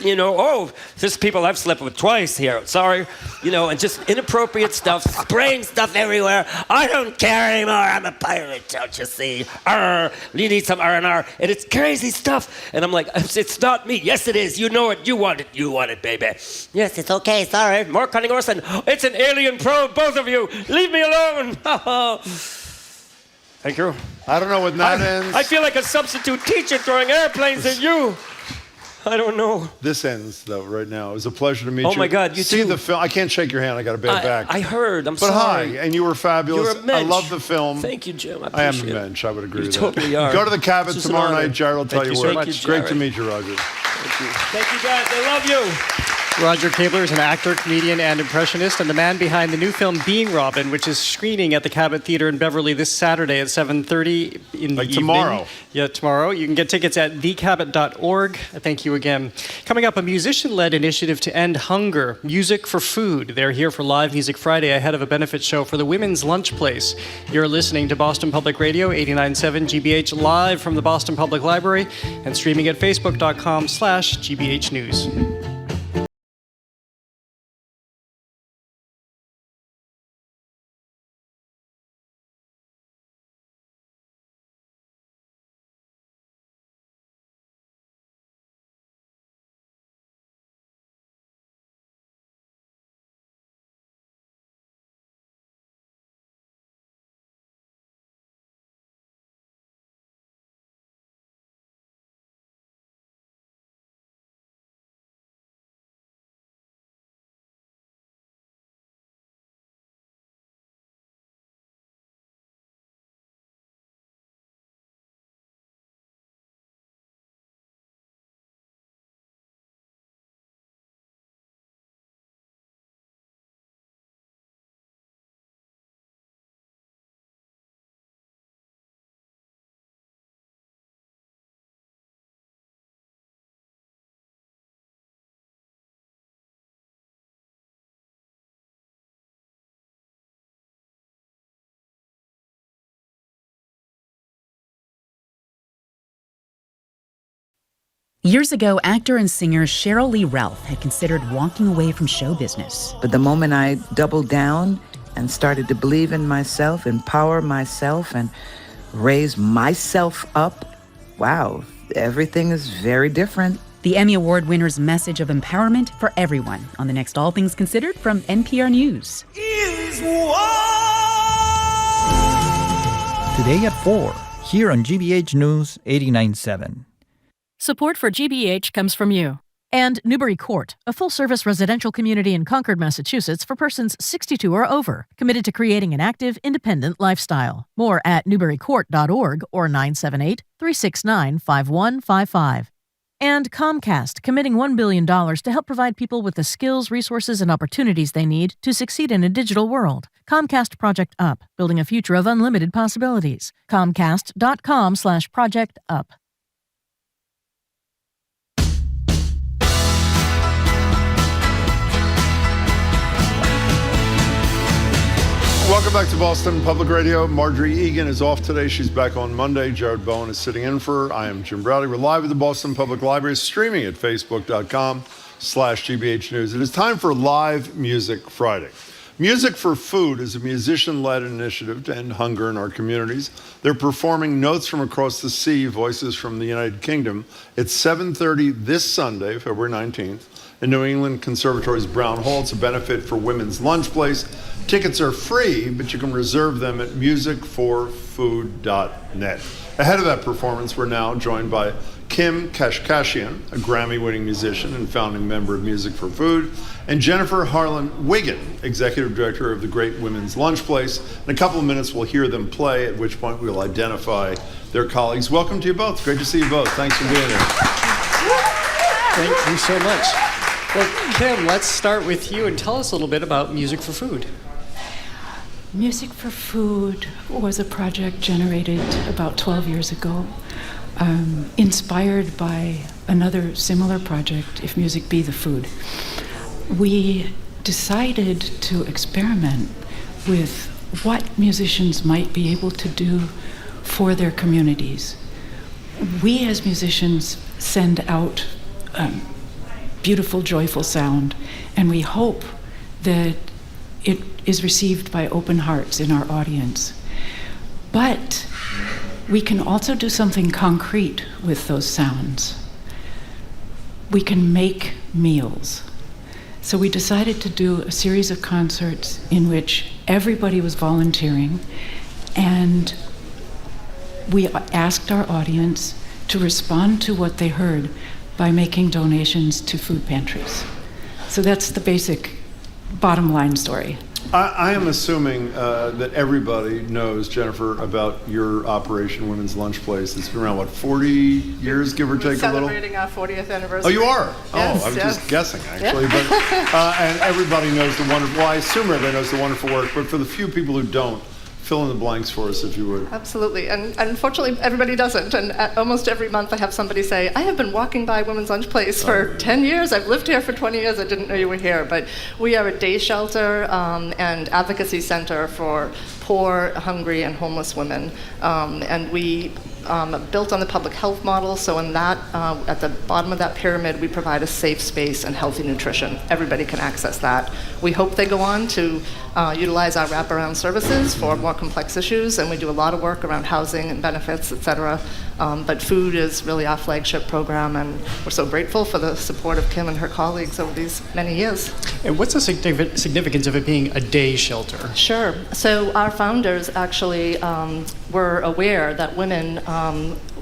Oh, there's people I've slept with twice here. Sorry. And just inappropriate stuff, spraying stuff everywhere. I don't care anymore. I'm a pirate, don't you see? You need some R&R. And it's crazy stuff. And I'm like, it's not me. Yes, it is. You know it. You want it. You want it, baby. Yes, it's okay. Sorry. More Cunning Orson. It's an alien probe, both of you. Leave me alone. Thank you. I don't know what that ends. I feel like a substitute teacher throwing airplanes at you. I don't know. This ends, though, right now. It was a pleasure to meet you. Oh, my God, you See too. the film. I can't shake your hand. I got a bad back. I heard. I'm sorry. But hi, and you were fabulous. You're a mensch. I love the film. Thank you, Jim. I am a mensch. I would agree with that. You totally are. Go to the cabin This is tomorrow an honor. night. Jared will tell Thank you you where. so much, It's great to Jared. meet you, Roger. Thank you. Thank you, guys. I love you. Roger Kabler is an actor, comedian, and impressionist, and the man behind the new film Being Robin, which is screening at the Cabot Theatre in Beverly this Saturday at 7:30 in the evening. Tomorrow. Yeah, tomorrow. You can get tickets at thecabot.org. Thank you again. Coming up, a musician-led initiative to end hunger, Music for Food. They're here for Live Music Friday ahead of a benefit show for the Women's Lunch Place. You're listening to Boston Public Radio, 89.7 GBH, live from the Boston Public Library, and streaming at facebook.com/GBH News. Years ago, actor and singer Cheryl Lee Ralph had considered walking away from show business. But the moment I doubled down and started to believe in myself, empower myself, and raise myself up, wow, everything is very different. The Emmy Award winner's message of empowerment for everyone on the next All Things Considered from NPR News. Today at 4, here on GBH News 89.7. Support for GBH comes from you. And Newbury Court, a full-service residential community in Concord, Massachusetts for persons 62 or over, committed to creating an active, independent lifestyle. More at newburycourt.org or 978-369-5155. And Comcast, committing $1 billion to help provide people with the skills, resources, and opportunities they need to succeed in a digital world. Comcast Project Up, building a future of unlimited possibilities. Comcast.com/Project Up. Welcome back to Boston Public Radio. Marjorie Egan is off today. She's back on Monday. Jared Bowen is sitting in for her. I am Jim Browdy. We're live at the Boston Public Library, streaming at facebook.com/GBH News. It is time for Live Music Friday. Music for Food is a musician-led initiative to end hunger in our communities. They're performing Notes from Across the Sea, Voices from the United Kingdom. It's 7:30 this Sunday, February 19th, in New England Conservatory's Brown Hall. It's a benefit for Women's Lunch Place. Tickets are free, but you can reserve them at musicforfood.net. Ahead of that performance, we're now joined by Kim Kashkashian, a Grammy-winning musician and founding member of Music for Food, and Jennifer Harlan Wiggin, executive director of the Great Women's Lunch Place. In a couple of minutes, we'll hear them play, at which point we'll identify their colleagues. Welcome to you both. Great to see you both. Thanks for being here. Thank you so much. Well, Kim, let's start with you and tell us a little bit about Music for Food. Music for Food was a project generated about 12 years ago, inspired by another similar project, If Music Be the Food. We decided to experiment with what musicians might be able to do for their communities. We as musicians send out beautiful, joyful sound, and we hope that it is received by open hearts in our audience. But we can also do something concrete with those sounds. We can make meals. So we decided to do a series of concerts in which everybody was volunteering, and we asked our audience to respond to what they heard by making donations to food pantries. So that's the basic bottom line story. I am assuming that everybody knows, Jennifer, about your operation, Women's Lunch Place. It's been around, 40 years, give or take a little? Celebrating our 40th anniversary. Oh, you are? Yes, I was yes. just guessing, actually. Yeah. But and everybody knows the wonderful, well, I assume everybody knows the wonderful work, but for the few people who don't, fill in the blanks for us, if you would. Absolutely, and unfortunately, everybody doesn't. And almost every month, I have somebody say, "I have been walking by Women's Lunch Place for 10 years. I've lived here for 20 years. I didn't know you were here." But we are a day shelter and advocacy center for poor, hungry, and homeless women, and we built on the public health model. So in that, at the bottom of that pyramid, we provide a safe space and healthy nutrition. Everybody can access that. We hope they go on to utilize our wraparound services for more complex issues, and we do a lot of work around housing and benefits, et cetera. But food is really our flagship program, and we're so grateful for the support of Kim and her colleagues over these many years. And what's the significance of it being a day shelter? Sure. So our founders actually were aware that women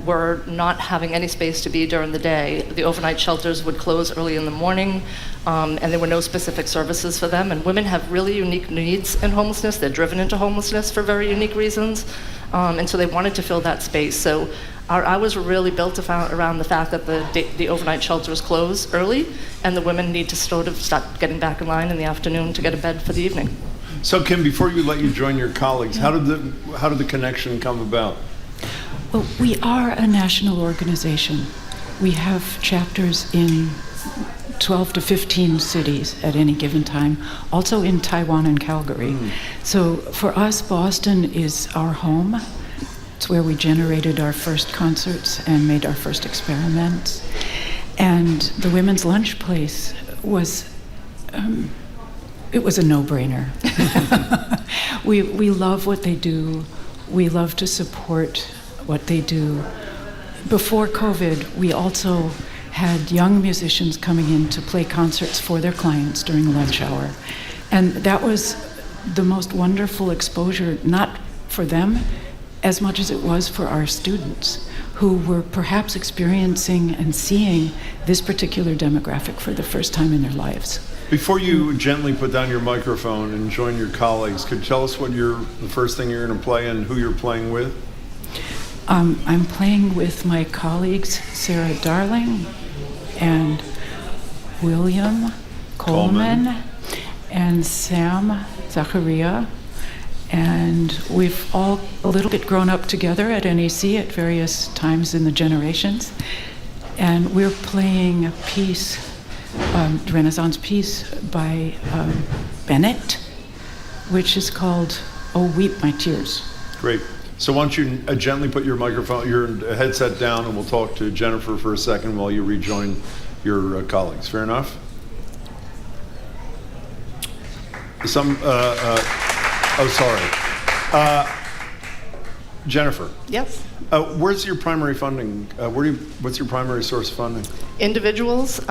were not having any space to be during the day. The overnight shelters would close early in the morning, and there were no specific services for them. And women have really unique needs in homelessness. They're driven into homelessness for very unique reasons, and so they wanted to fill that space. So our hours were really built around the fact that the overnight shelters close early, and the women need to sort of start getting back in line in the afternoon to get a bed for the evening. So Kim, before you let you join your colleagues, how did the connection come about? Well, we are a national organization. We have chapters in 12 to 15 cities at any given time, also in Taiwan and Calgary. So for us, Boston is our home. It's where we generated our first concerts and made our first experiments. And the Women's Lunch Place was, it was a no-brainer. We love what they do. We love to support what they do. before COVID, we also had young musicians coming in to play concerts for their clients during the lunch hour. And that was the most wonderful exposure, not for them as much as it was for our students, who were perhaps experiencing and seeing this particular demographic for the first time in their lives. Before you gently put down your microphone and join your colleagues, could you tell us what the first thing you're going to play and who you're playing with? I'm playing with my colleagues Sarah Darling and William Coleman and Sam Zacharia, and we've all a little bit grown up together at NEC at various times in the generations, and we're playing a piece, Renaissance piece by Bennett, which is called "Oh Weep My Tears." Great. So why don't you gently put your headset down, and we'll talk to Jennifer for a second while you rejoin your colleagues. Fair enough? Jennifer. Yes. Where's your primary funding? What's your primary source of funding? Individuals,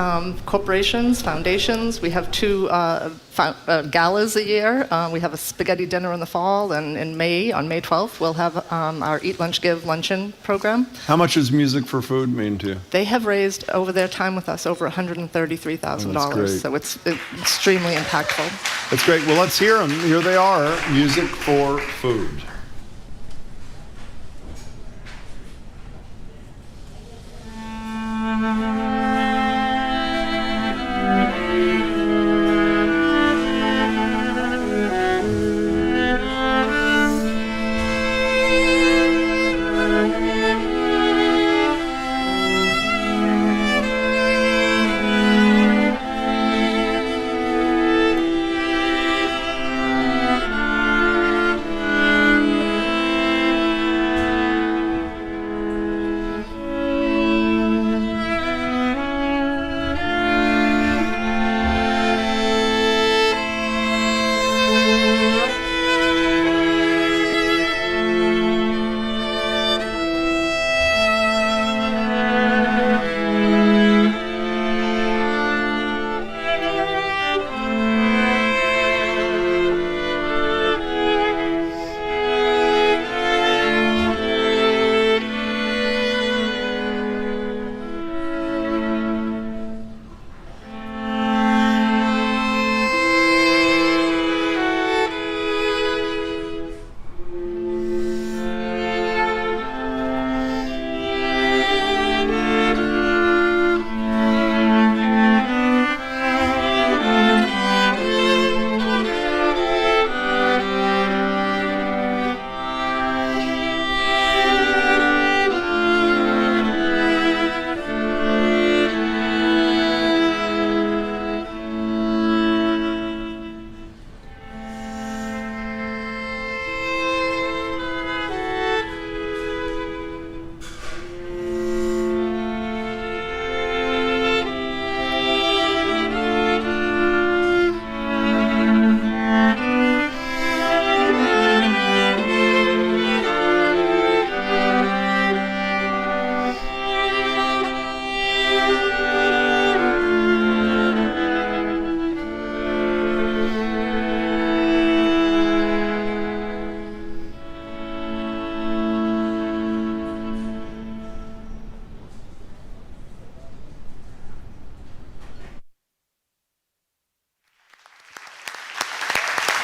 corporations, foundations. We have 2 galas a year. We have a spaghetti dinner in the fall, and in May, on May 12th, we'll have our Eat Lunch Give luncheon program. How much does Music for Food mean to you? They have raised, over their time with us, over $133,000. So it's extremely impactful. That's great. Well, let's hear them. Here they are, Music for Food.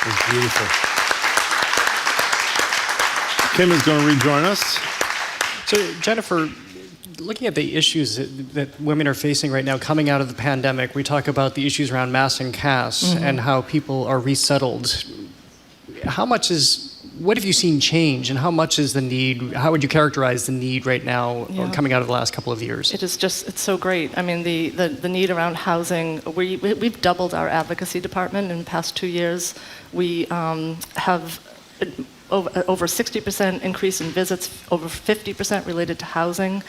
was beautiful. Kim is going to rejoin us. So, Jennifer, looking at the issues that women are facing right now coming out of the pandemic, we talk about the issues around mass and caste and how people are resettled. What have you seen change, and how much is the need? How would you characterize the need right now coming out of the last couple of years? It's so great. I mean, the need around housing, we've doubled our advocacy department in the past 2 years. We have over 60% increase in visits, over 50% related to housing.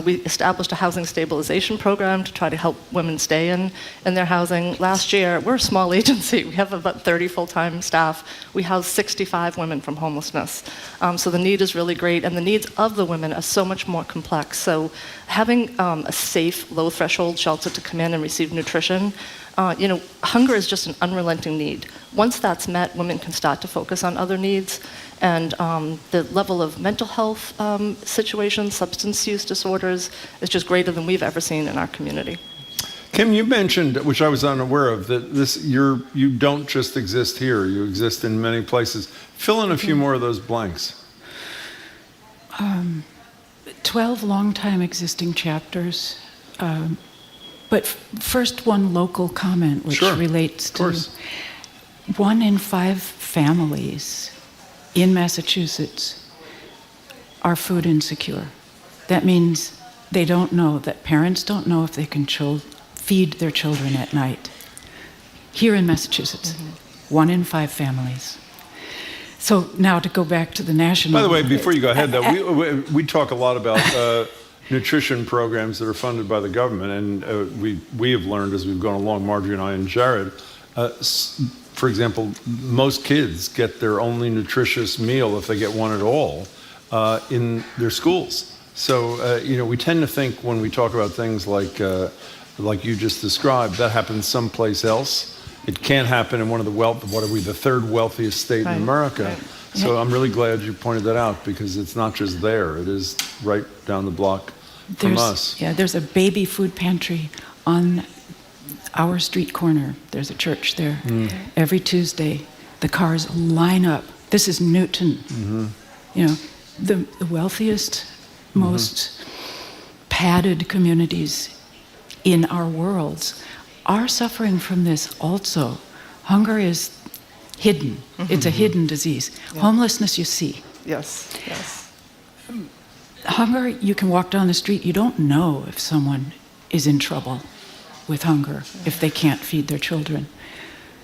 We established a housing stabilization program to try to help women stay in their housing. Last year, we're a small agency. We have about 30 full-time staff. We house 65 women from homelessness. So the need is really great, and the needs of the women are so much more complex. So having a safe, low-threshold shelter to come in and receive nutrition, hunger is just an unrelenting need. Once that's met, women can start to focus on other needs, and the level of mental health situations, substance use disorders, is just greater than we've ever seen in our community. Kim, you mentioned, which I was unaware of, that you don't just exist here, you exist in many places. Fill in a few more of those blanks. 12 long-time existing chapters. But first, one local comment, which relates to 1 in 5 families in Massachusetts are food insecure. That means they don't know, that parents don't know if they can feed their children at night. Here in Massachusetts, 1 in 5 families. So now to go back to the national... By the way, before you go ahead, though, we talk a lot about nutrition programs that are funded by the government, and we have learned as we've gone along, Marjorie and I and Jared, for example, most kids get their only nutritious meal, if they get one at all, in their schools. So, we tend to think when we talk about things like you just described, that happens someplace else. It can't happen in one of the third wealthiest state in America. Right. So I'm really glad you pointed that out, because it's not just there. It is right down the block from us. Yeah, there's a baby food pantry on our street corner. There's a church there. Every Tuesday, the cars line up. This is Newton. The wealthiest, most padded communities in our worlds are suffering from this also. Hunger is hidden. It's a hidden disease. Yeah. Homelessness, you see. Yes. Hunger, you can walk down the street, you don't know if someone is in trouble with hunger, if they can't feed their children.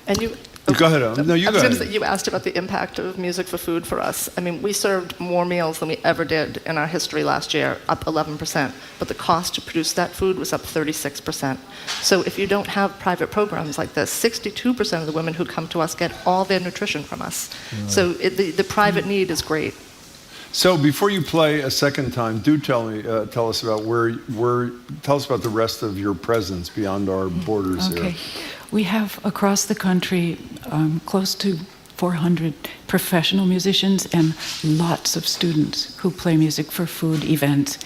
And you... Go ahead, No, you go ahead. You asked about the impact of music for food for us. I mean, we served more meals than we ever did in our history last year, up 11%. But the cost to produce that food was up 36%. So if you don't have private programs like this, 62% of the women who come to us get all their nutrition from us. Right. So the private need is great. So before you play a second time, do tell us about tell us about the rest of your presence beyond our borders here. We have across the country close to 400 professional musicians and lots of students who play music for food events.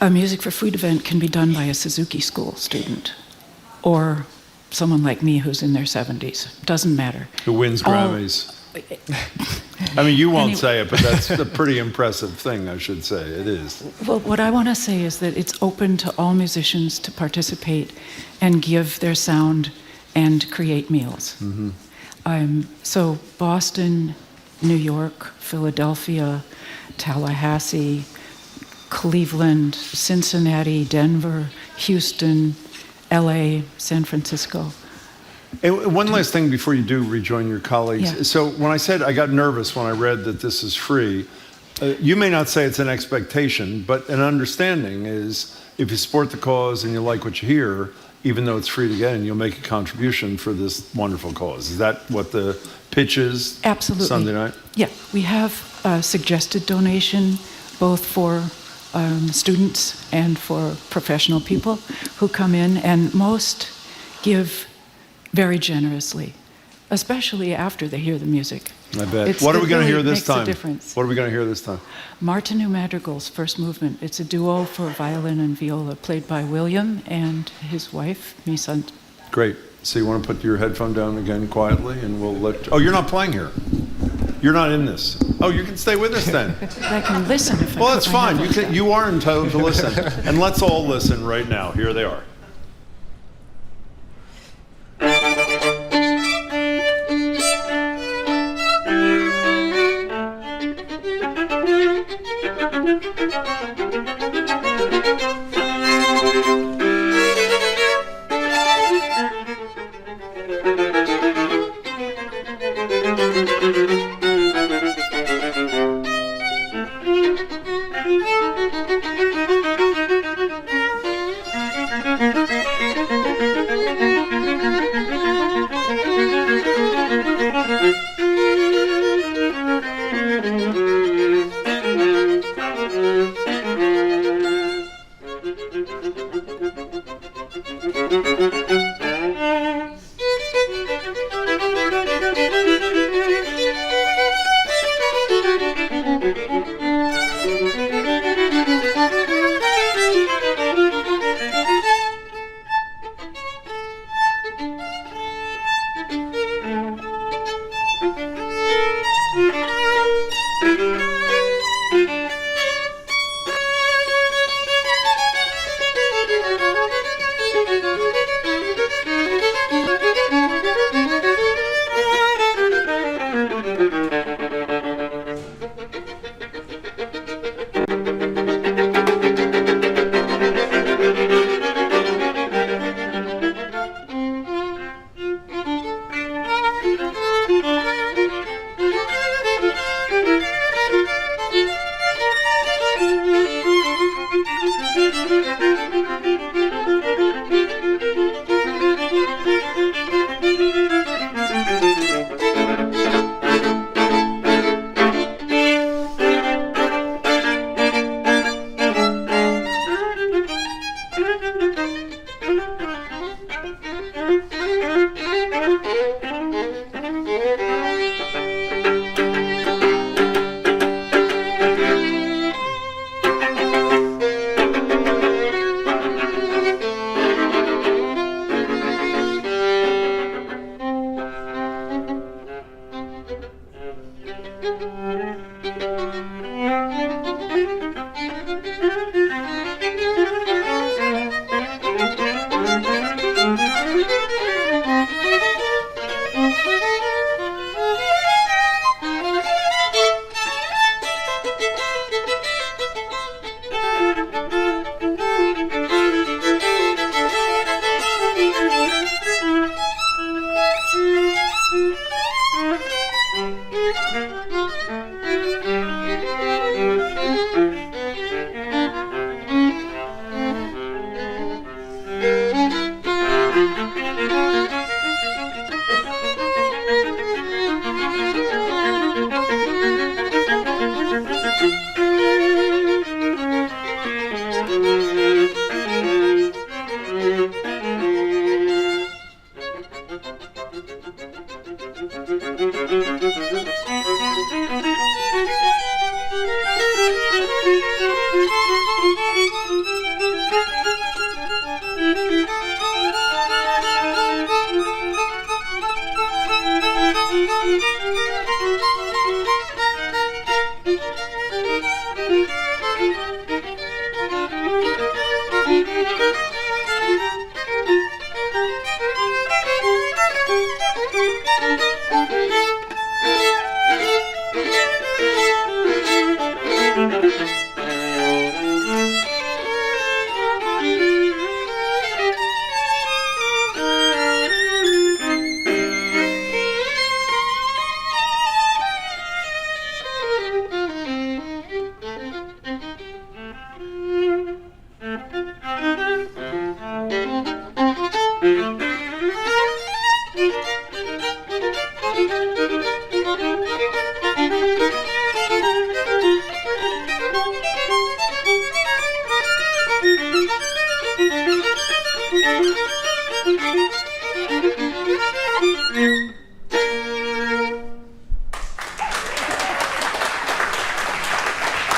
A music for food event can be done by a Suzuki School student or someone like me who's in their 70s. Doesn't matter. Who wins Grammys. I mean, you won't say it, but that's a pretty impressive thing, I should say. It is. Well, what I want to say is that it's open to all musicians to participate and give their sound and create meals. So Boston, New York, Philadelphia, Tallahassee, Cleveland, Cincinnati, Denver, Houston, LA, San Francisco. And one last thing before you do rejoin your colleagues. Yeah. So when I said I got nervous when I read that this is free, you may not say it's an expectation, but an understanding is if you support the cause and you like what you hear, even though it's free to get in, you'll make a contribution for this wonderful cause. Is that what the pitch is? Absolutely. Sunday night? Yeah, we have a suggested donation both for students and for professional people who come in, and most give very generously, especially after they hear the music. I bet. What are we going to hear this time? Difference. What are we going to hear this time? Martinu Madrigal's First Movement. It's a duo for violin and viola, played by William and his wife, Misant. Great. So you want to put your headphone down again quietly, and we'll let... Oh, you're not playing here. You're not in this. Oh, you can stay with us then. I can listen if Well, that's fine. You are entitled to listen. And let's all listen right now. Here they are.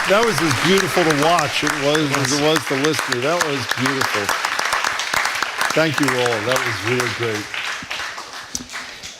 That was as beautiful to watch it was as it was to listen to. That was beautiful. Thank you all. That was really great.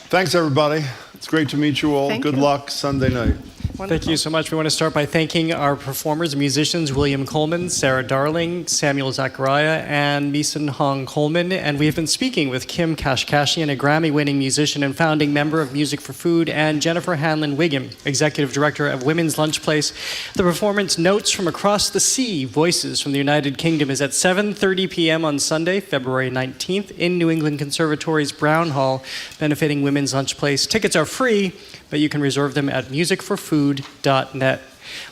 Thanks, everybody. It's great to meet you all. Thank Good you. luck Sunday night. Thank you so much. We want to start by thanking our performers and musicians, William Coleman, Sarah Darling, Samuel Zachariah, and Meeson Hong Coleman. And we've been speaking with Kim Kashkashian, a Grammy-winning musician and founding member of Music for Food, and Jennifer Hanlon-Wiggum, executive director of Women's Lunch Place. The performance Notes from Across the Sea, Voices from the United Kingdom is at 7:30 p.m. on Sunday, February 19th in New England Conservatory's Brown Hall, benefiting Women's Lunch Place. Tickets are free, but you can reserve them at musicforfood.net.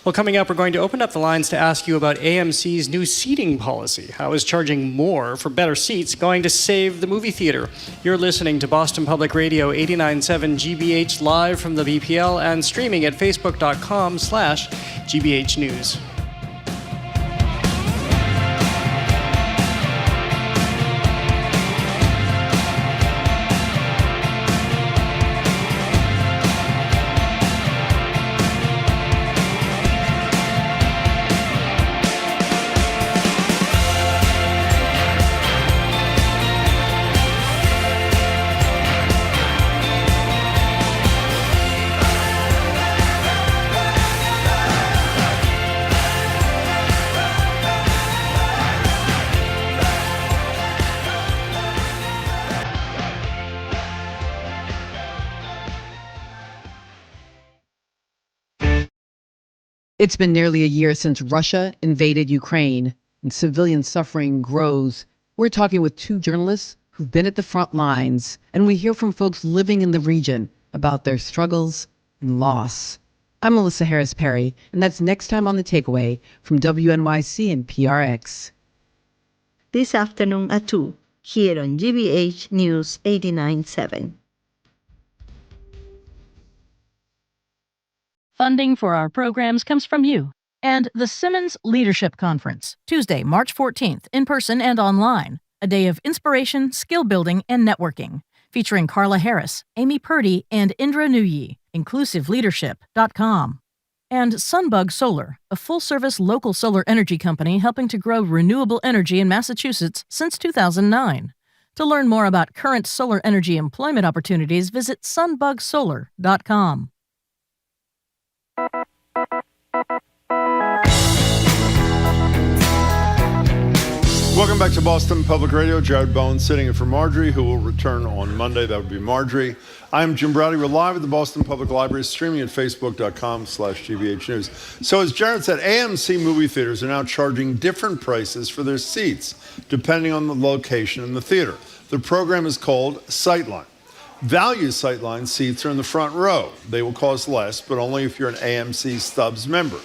Well, coming up, we're going to open up the lines to ask you about AMC's new seating policy. How is charging more for better seats going to save the movie theater? You're listening to Boston Public Radio 89.7 GBH live from the BPL and streaming at facebook.com/GBH News. It's been nearly a year since Russia invaded Ukraine and civilian suffering grows. We're talking with two journalists who've been at the front lines, and we hear from folks living in the region about their struggles and loss. I'm Melissa Harris Perry, and that's next time on The Takeaway from WNYC and PRX. This afternoon at 2, here on GBH News 89.7. Funding for our programs comes from you and the Simmons Leadership Conference, Tuesday, March 14th, in person and online. A day of inspiration, skill building, and networking, featuring Carla Harris, Amy Purdy, and Indra Nuyi. InclusiveLeadership.com. And Sunbug Solar, a full-service local solar energy company helping to grow renewable energy in Massachusetts since 2009. To learn more about current solar energy employment opportunities, visit sunbugsolar.com. Welcome back to Boston Public Radio. Jared Bowen sitting in for Marjorie, who will return on Monday. That would be Marjorie. I'm Jim Browdy. We're live at the Boston Public Library, streaming at facebook.com/GBH News. So as Jared said, AMC movie theaters are now charging different prices for their seats, depending on the location in the theater. The program is called Sightline. Value Sightline seats are in the front row. They will cost less, but only if you're an AMC Stubs member.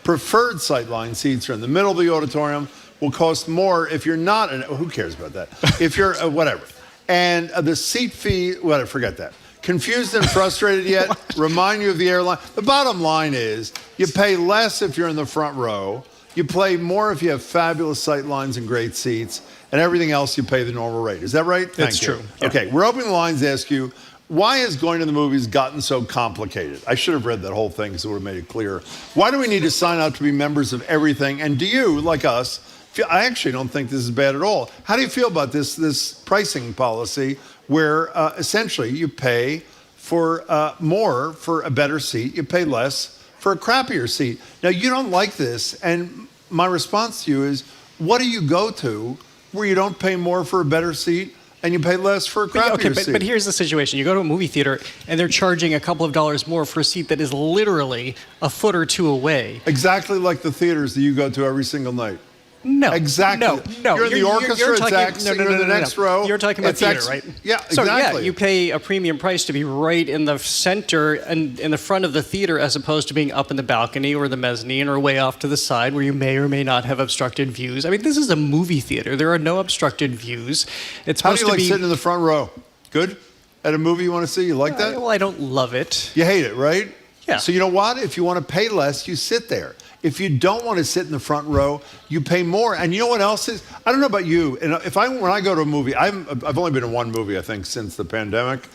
Preferred Sightline seats are in the middle of the auditorium, will cost more if you're not an, who cares about that? If you're whatever. And the seat fee, whatever, forget that. Confused and frustrated yet? Remind you of the airline. The bottom line is you pay less if you're in the front row. You pay more if you have fabulous sight lines and great seats, and everything else you pay the normal rate. Is that right? That's true. Yeah. Okay, we're opening the lines to ask you, why has going to the movies gotten so complicated? I should have read that whole thing because it would have made it clear. Why do we need to sign up to be members of everything? And do you, like us, I actually don't think this is bad at all. How do you feel about this pricing policy where essentially you pay for more for a better seat, you pay less for a crappier seat? Now, you don't like this, and my response to you is, what do you go to where you don't pay more for a better seat and you pay less for a crappier seat? But here's the situation. You go to a movie theater, and they're charging a couple of dollars more for a seat that is literally a foot or two away. Exactly like the theaters that you go to every single night. No. Exactly. No. You're in the orchestra, it's X. You're in the next row. You're talking about it's theater, X. right? Yeah, So, exactly. yeah, you pay a premium price to be right in the center and in the front of the theater as opposed to being up in the balcony or the mezzanine or way off to the side where you may or may not have obstructed views. I mean, this is a movie theater. There are no obstructed views. It's How do supposed you to like be... sitting in the front row? Good? At a movie you want to see? You like that? Well, I don't love it. You hate it, right? Yeah. So you know what? If you want to pay less, you sit there. If you don't want to sit in the front row, you pay more. And you know what else is? I don't know about you. And when I go to a movie, I've only been in one movie, I think, since the pandemic.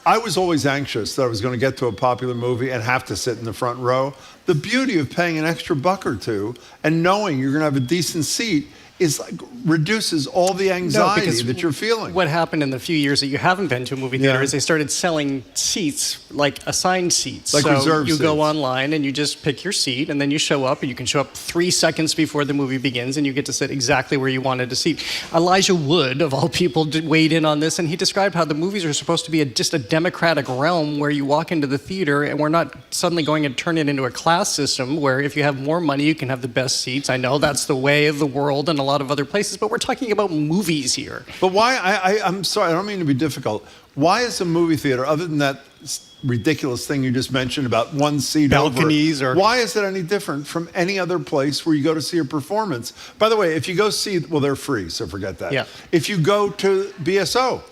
I was always anxious that I was going to get to a popular movie and have to sit in the front row. The beauty of paying an extra buck or two and knowing you're going to have a decent seat is like reduces all the anxiety that you're feeling. What happened in the few years that you haven't been to a movie theater is they started selling seats, like assigned seats. Like so reserved you go seats. online and you just pick your seat, and then you show up, and you can show up 3 seconds before the movie begins, and you get to sit exactly where you wanted to sit. Elijah Wood, of all people, weighed in on this, and he described how the movies are supposed to be just a democratic realm where you walk into the theater, and we're not suddenly going to turn it into a class system where if you have more money, you can have the best seats. I know that's the way of the world and a lot of other places, but we're talking about movies here. But why, I'm sorry, I don't mean to be difficult. Why is a movie theater, other than that ridiculous thing you just mentioned about one seat balconies over, why is it any different from any other place where you go to see a performance? By the way, if you go see, well, they're free, so forget that. Yeah. If you go to BSO,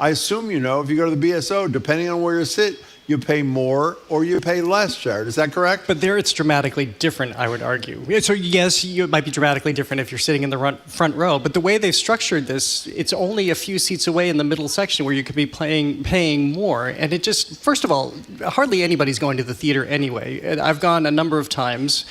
I assume you know, if you go to the BSO, depending on where you sit, you pay more or you pay less, Jared. Is that correct? But there it's dramatically different, I would argue. So yes, it might be dramatically different if you're sitting in the front row, but the way they've structured this, it's only a few seats away in the middle section where you could be paying more. And it just, first of all, hardly anybody's going to the theater anyway. And I've gone a number of times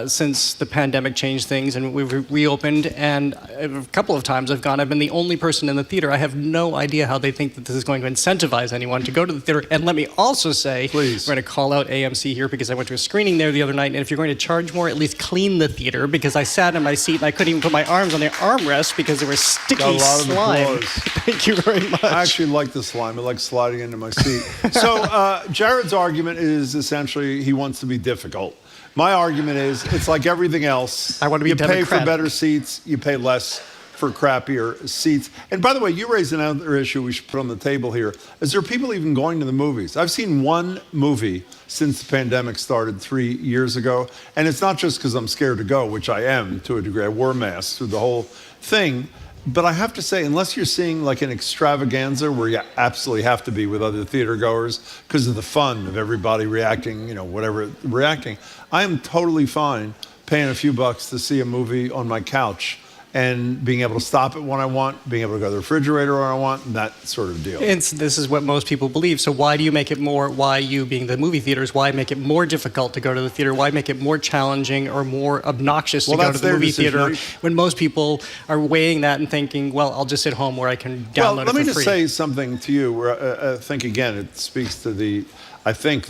since the pandemic changed things and we've reopened, and a couple of times I've been the only person in the theater. I have no idea how they think that this is going to incentivize anyone to go to the theater. And let me also say, please, we're going to call out AMC here because I went to a screening there the other night, and if you're going to charge more, at least clean the theater, because I sat in my seat and I couldn't even put my arms on the armrest because there was sticky Got a lot of slime. applause. Thank you very much. I actually like the slime. I like sliding into my seat. So Jared's argument is essentially he wants to be difficult. My argument is, it's like everything else. I want to be You pay for democratic. better seats, you pay less for crappier seats. And by the way, you raised another issue we should put on the table here. Is there people even going to the movies? I've seen one movie since the pandemic started 3 years ago. And it's not just because I'm scared to go, which I am to a degree. I wore masks through the whole thing. But I have to say, unless you're seeing like an extravaganza where you absolutely have to be with other theater goers because of the fun of everybody reacting, whatever reacting, I am totally fine paying a few bucks to see a movie on my couch and being able to stop it when I want, being able to go to the refrigerator when I want, and that sort of deal. This is what most people believe. So why do you make it more, why you being the movie theaters, why make it more difficult to go to the theater? Why make it more challenging or more obnoxious to go to the movie theater when most people are weighing that and thinking, well, I'll just sit home where I can download it for free? Well, let me just say something to you where I think, again, it speaks to the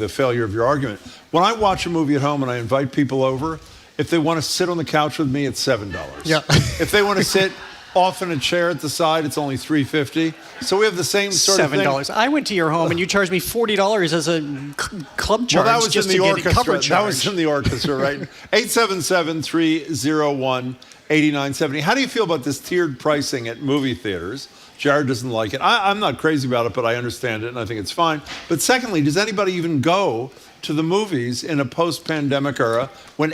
failure of your argument. When I watch a movie at home and I invite people over, if they want to sit on the couch with me, it's $7. Yeah. If they want to sit off in a chair at the side, it's only $3.50. So we have the same sort of thing. $7. I went to your home and you charged me $40 as a club charge. Well, that was just in the to orchestra. get cover charge. That was in the orchestra, right? 877-301-8970. How do you feel about this tiered pricing at movie theaters? Jared doesn't like it. I'm not crazy about it, but I understand it and I think it's fine. But secondly, does anybody even go to the movies in a post-pandemic era when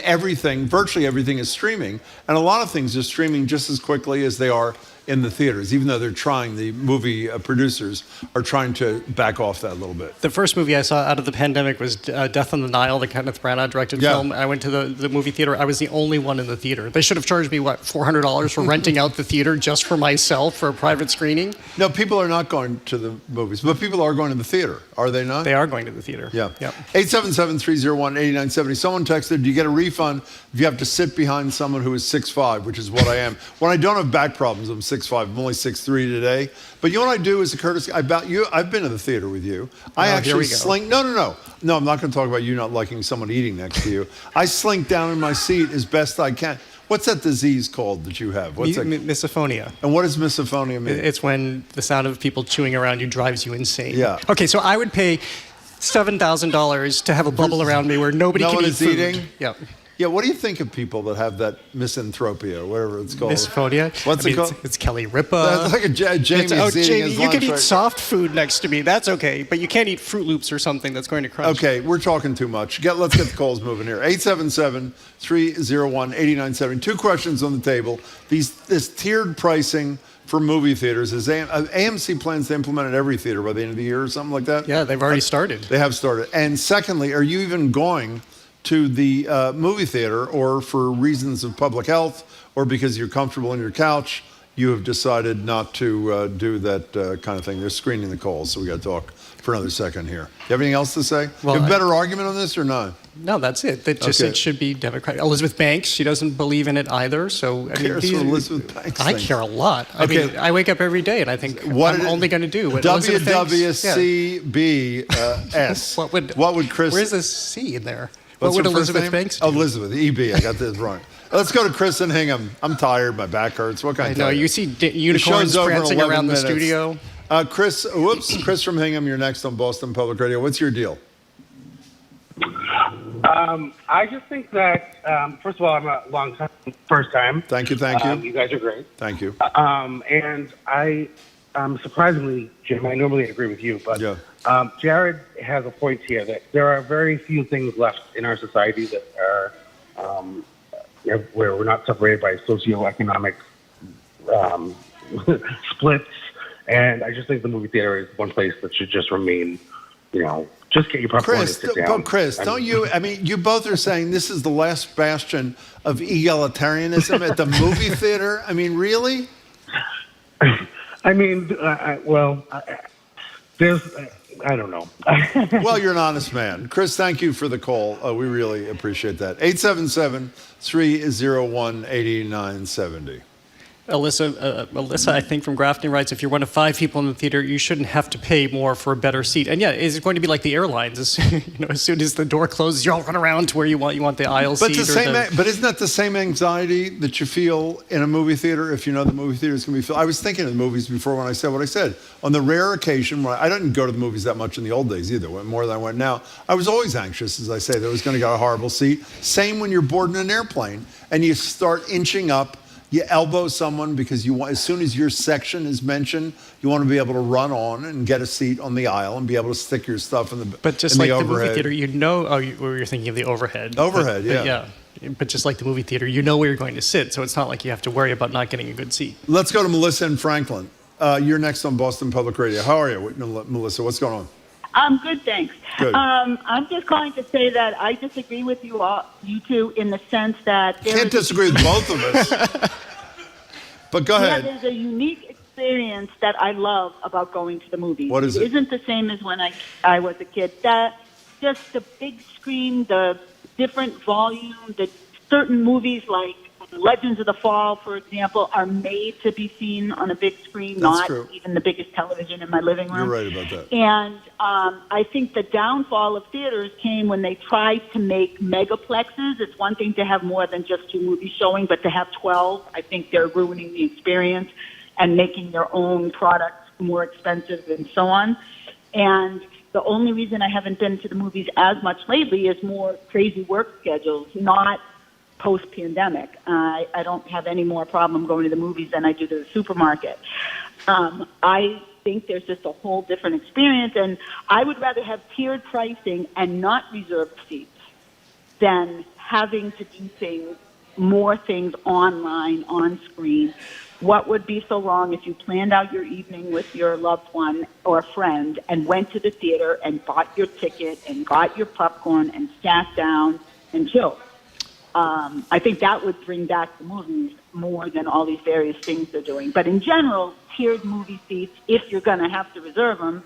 virtually everything is streaming, and a lot of things are streaming just as quickly as they are in the theaters, even though the movie producers are trying to back off that a little bit. The first movie I saw out of the pandemic was Death on the Nile, the Kenneth Branagh directed film. I went to the movie theater. I was the only one in the theater. They should have charged me, $400 for renting out the theater just for myself for a private screening? No, people are not going to the movies, but people are going to the theater, are they not? They are going to the theater. Yeah. Yep. 877-301-8970. Someone texted, do you get a refund if you have to sit behind someone who is 6'5", which is what I am. When I don't have back problems, I'm 6'5". I'm only 6'3" today. But you know what I do as a courtesy? I've been to the theater with you. I actually slink. No, I'm not going to talk about you not liking someone eating next to you. I slink down in my seat as best I can. What's that disease called that you have? What's that? Misophonia. And what does misophonia mean? It's when the sound of people chewing around you drives you insane. Yeah. Okay, so I would pay $7,000 to have a bubble around me where nobody can eat food. Eating? Yeah. Yeah, what do you think of people that have that misanthropia, or whatever it's called? Misphonia? What's it called? It's Kelly Ripa. That's like Jamie eating his you lunch, can eat right? soft food next to me. That's okay. But you can't eat Fruit Loops or something that's going to crunch. Okay, we're talking too much. Let's get the calls moving here. 877-301-8970. Two questions on the table. This tiered pricing for movie theaters, is AMC plans to implement it every theater by the end of the year or something like that? Yeah, they've already started. They have started. And secondly, are you even going to the movie theater, or for reasons of public health, or because you're comfortable on your couch, you have decided not to do that kind of thing? They're screening the calls, so we got to talk for another second here. Do you have anything else to say? Well, you have a better argument on this or not? No, that's it. It should be democratic. Elizabeth Banks, she doesn't believe in it either. So I mean, Elizabeth Banks I care a lot. I mean, I wake up every day and I think I'm only going to do what Elizabeth Banks. WWCBS. What would Chris? Where's the C in there? What's what would her first Elizabeth name? Banks do? Elizabeth, EB. I got this wrong. Let's go to Chris in Hingham. I'm tired. My back hurts. What can I tell you? You see unicorns prancing around the studio. Chris from Hingham, you're next on Boston Public Radio. What's your deal? I just think that, first of all, I'm a long time, first time. Thank you. You guys are great. Thank you. And I, surprisingly, Jim, I normally agree with you, but Jared has a point here that there are very few things left in our society that are where we're not separated by socioeconomic splits. And I just think the movie theater is one place that should just remain, just get your popcorn and sit down. But Chris, don't you? I mean, you both are saying this is the last bastion of egalitarianism at the movie theater. I mean, really? I mean, there's, I don't know. Well, you're an honest man. Chris, thank you for the call. We really appreciate that. 877-301-8970. Alyssa, I think from Grafton writes, if you're one of 5 people in the theater, you shouldn't have to pay more for a better seat. And yeah, is it going to be like the airlines? As soon as the door closes, you all run around to where you want the aisle seat. But isn't that the same anxiety that you feel in a movie theater if you know the movie theater is going to be filled? I was thinking of the movies before when I said what I said. On the rare occasion, when I didn't go to the movies that much in the old days either, more than I went now, I was always anxious, as I say, that I was going to get a horrible seat. Same when you're boarding an airplane and you start inching up. You elbow someone because you want, as soon as your section is mentioned, you want to be able to run on and get a seat on the aisle and be able to stick your stuff in the But just like the movie theater, you're thinking of the overhead. Overhead, but, yeah. But just like the movie theater, you know where you're going to sit, so it's not like you have to worry about not getting a good seat. Let's go to Melissa in Franklin. You're next on Boston Public Radio. How are you, Melissa? What's going on? I'm good, thanks. Good. I'm just calling to say that I disagree with you two in the sense that You can't disagree with both of us. But go ahead. Yeah, there's a unique experience that I love about going to the movies. What is it? It isn't the same as when I was a kid. That just the big screen, the different volume, the certain movies like Legends of the Fall, for example, are made to be seen on a big screen, not even the biggest television in my living room. You're right about that. And I think the downfall of theaters came when they tried to make megaplexes. It's one thing to have more than just 2 movies showing, but to have 12, I think they're ruining the experience and making their own products more expensive and so on. And the only reason I haven't been to the movies as much lately is more crazy work schedules, not post-pandemic. I don't have any more problem going to the movies than I do to the supermarket. I think there's just a whole different experience, and I would rather have tiered pricing and not reserved seats than having to do more things online, on screen. What would be so wrong if you planned out your evening with your loved one or friend and went to the theater and bought your ticket and got your popcorn and sat down and chilled? I think that would bring back the movies more than all these various things they're doing. But in general, tiered movie seats, if you're going to have to reserve them,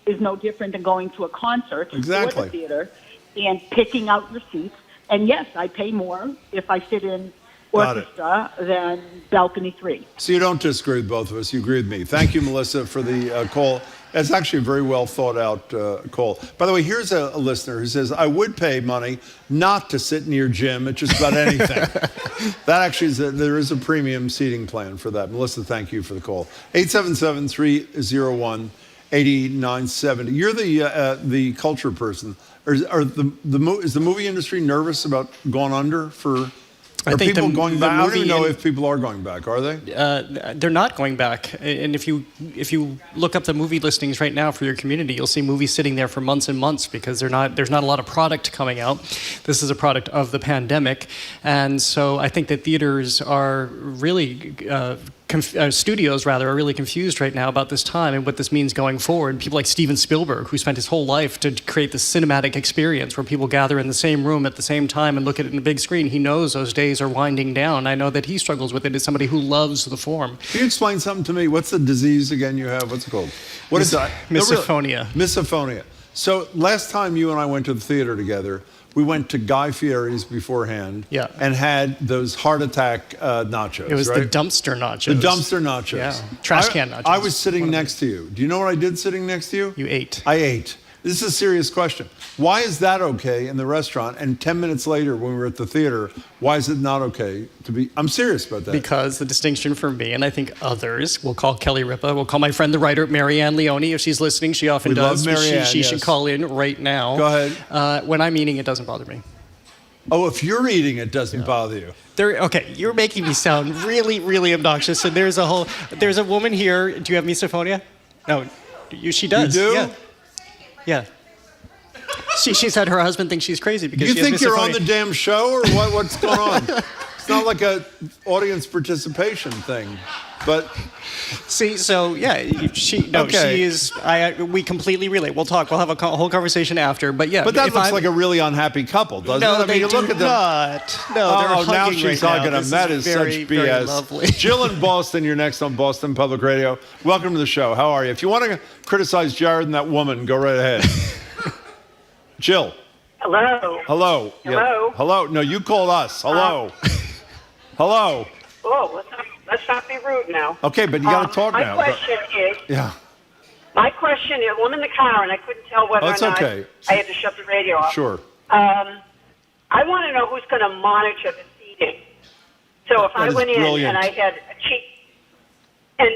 is no different than going to a concert or the theater and picking out your seats. And yes, I pay more if I sit in orchestra than balcony 3. So you don't disagree with both of us. You agree with me. Thank you, Melissa, for the call. It's actually a very well thought out call. By the way, here's a listener who says, I would pay money not to sit near Jim at just about anything. That actually is there is a premium seating plan for that. Melissa, thank you for the call. 877-301-8970. You're the culture person. Is the movie industry nervous about going under for... Are people going back? I don't even know if people are going back. Are they? They're not going back. And if you look up the movie listings right now for your community, you'll see movies sitting there for months and months because there's not a lot of product coming out. This is a product of the pandemic, and so I think that theaters are really. Studios are really confused right now about this time and what this means going forward. People like Steven Spielberg, who spent his whole life to create this cinematic experience where people gather in the same room at the same time and look at it in a big screen. He knows those days are winding down. I know that he struggles with it as somebody who loves the form. Can you explain something to me? What's the disease again you have? What's it called? What is that? Misophonia. Misophonia. So last time you and I went to the theater together, we went to Guy Fieri's beforehand and had those heart attack nachos. It was the dumpster nachos. The dumpster nachos. Yeah, trash can nachos. I was sitting next to you. Do you know what I did sitting next to you? You ate. I ate. This is a serious question. Why is that okay in the restaurant? And 10 minutes later, when we were at the theater, why is it not okay to be? I'm serious about that. Because the distinction for me, and I think others, we'll call Kelly Ripa, we'll call my friend the writer Marianne Leone, if she's listening, she often does. Love Marianne, she should call in right now. Go ahead. When I'm eating, it doesn't bother me. Oh, if you're eating, it doesn't bother you. Okay, you're making me sound really, really obnoxious. And there's a woman here. Do you have misophonia? No, she does. You do? Yeah. Yeah. She said her husband thinks she's crazy because you she has think you're on misophonia. the damn show or what? What's going on? It's not like a audience participation thing, but see, so yeah, she is. We completely relate. We'll talk. We'll have a whole conversation after. But yeah, but that looks like a really unhappy couple, doesn't it? No, I mean, they do look at them. not. No, they're hugging now she's right hugging now. him. That is very, such very BS. lovely. Jill in Boston, you're next on Boston Public Radio. Welcome to the show. How are you? If you want to criticize Jared and that woman, go right ahead. Jill. Hello. Hello. Hello. Yeah. Hello. No, you called us. Hello. Hello. Whoa, let's not be rude now. Okay, but you got to talk now. My question is. Yeah. My question is, well, I'm in the car and I couldn't tell whether or not okay. I had to shut the radio off. Sure. I want to know who's going to monitor the seating. So if I went in and I had a cheap, and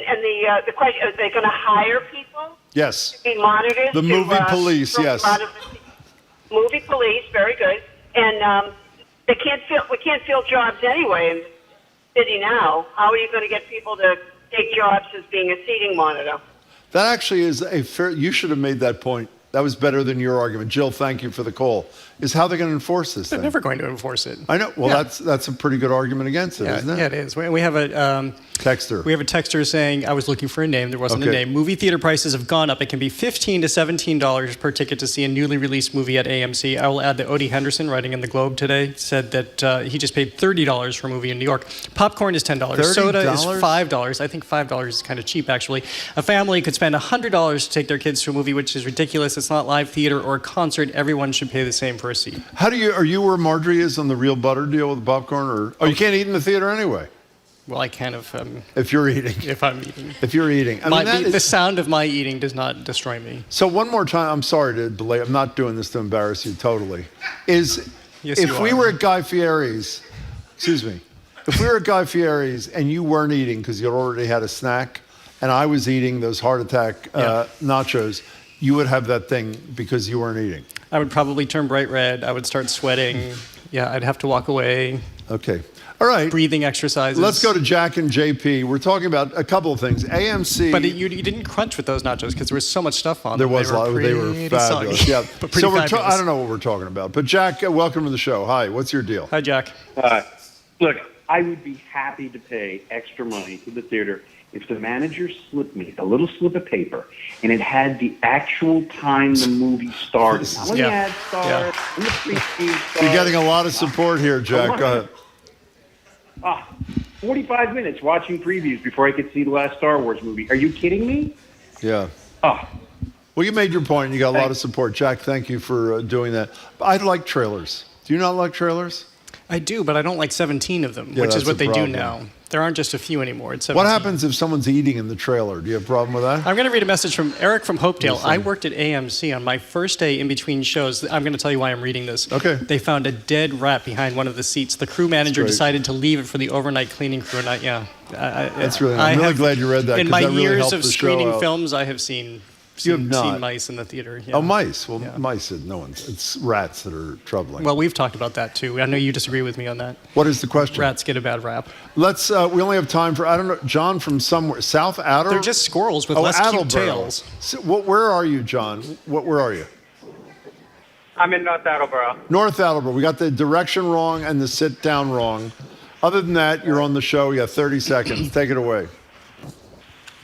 the question, are they going to hire people? Yes. To be monitors? The movie police, yes. Movie police, very good. And we can't fill jobs anyway in the city now. How are you going to get people to take jobs as being a seating monitor? That actually is a fair, you should have made that point. That was better than your argument. Jill, thank you for the call. Is how they're going to enforce this They're thing. never going to enforce it. I know. Well, Yeah. that's a pretty good argument against it, isn't it? Yeah, it is. We have a texter. We have a texter saying, I was looking for a name. There wasn't a Okay. name. Movie theater prices have gone up. It can be $15 to $17 per ticket to see a newly released movie at AMC. I will add that Odie Henderson, writing in the Globe today, said that he just paid $30 for a movie in New York. Popcorn is $10. Soda is $5. I think $5 is kind of cheap, actually. A family could spend $100 to take their kids to a movie, which is ridiculous. It's not live theater or a concert. Everyone should pay the same for a seat. Are you where Marjorie is on the real butter deal with the popcorn? Or you can't eat in the theater anyway? Well, I kind of... if you're eating. If I'm eating. If you're eating. I mean, the sound of my eating does not destroy me. So one more time, I'm sorry to delay. I'm not doing this to embarrass you totally. Yes, If we were at Guy Fieri's, excuse me, if we were at Guy Fieri's and you weren't eating because you already had a snack, and I was eating those heart attack nachos, you would have that thing because you weren't eating. I would probably turn bright red. I would start sweating. Yeah, I'd have to walk away. Okay. All right. Breathing exercises. Let's go to Jack and JP. We're talking about a couple of things. AMC. But you didn't crunch with those nachos because there was so much stuff on There them. was a lot. They were fabulous. Soggy, Yeah. but pretty fabulous. I don't know what we're talking about. But Jack, welcome to the show. Hi. What's your deal? Hi, Jack. Look, I would be happy to pay extra money to the theater if the manager slipped me a little slip of paper and it had the actual time the movie started. Not when the ad started, when the preview started. You're getting a lot of support here, Jack. Go ahead. 45 minutes watching previews before I could see the last Star Wars movie. Are you kidding me? Yeah. Well, you made your point. You got a lot of support. Jack, thank you for doing that. I like trailers. Do you not like trailers? I do, but I don't like 17 of them, Yeah, which is that's what a they problem. do now. There aren't just a few anymore. It's 17. What happens if someone's eating in the trailer? Do you have a problem with that? I'm going to read a message from Eric from Hopedale. Listen. I worked at AMC on my first day in between shows. I'm going to tell you why I'm reading this. Okay. They found a dead rat behind one of the seats. The crew manager great. decided to leave it for the overnight cleaning crew. And That's really nice. I'm really glad you read that. In 'cause my that really years helped of the show screening out. films, I have seen mice in the theater. Yeah. Oh, mice. Well, mice, no one's. It's rats that are troubling. Well, we've talked about that too. I know you disagree with me on that. What is the question? Rats get a bad rap. Let's. We only have time for, I don't know, John from somewhere. South Attleboro? They're just squirrels with less cute Attleboro. tails. So, where are you, John? Where are you? I'm in North Attleboro. North Attleboro. We got the direction wrong and the sit down wrong. Other than that, you're on the show. You have 30 seconds. Take it away.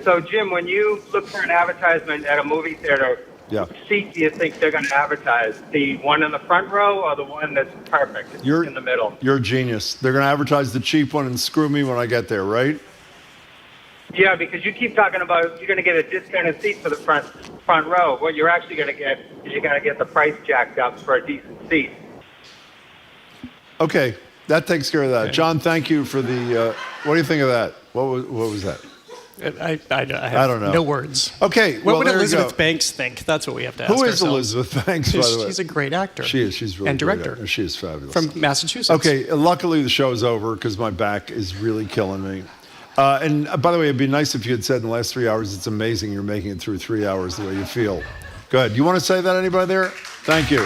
So, Jim, when you look for an advertisement at a movie theater, Yeah. what seat do you think they're going to advertise? The one in the front row or the one that's perfect? It's in the middle. You're a genius. They're going to advertise the cheap one and screw me when I get there, right? Yeah, because you keep talking about you're going to get a discounted seat for the front row. What you're actually going to get is you're going to get the price jacked up for a decent seat. Okay, that takes care of that. Okay. John, thank you for the. What do you think of that? What was that? I don't know. No words. Okay, What well, would there you Elizabeth go. Banks think? That's what we have to ask Who is ourselves. Elizabeth Banks, by the way? She's a great actor. She is. She's really and great director. actor. She is fabulous. From Massachusetts. Okay, luckily the show's over because my back is really killing me. And by the way, it'd be nice if you had said in the last 3 hours, it's amazing you're making it through 3 hours the way you feel. Go ahead. You want to say that, anybody there? Thank you.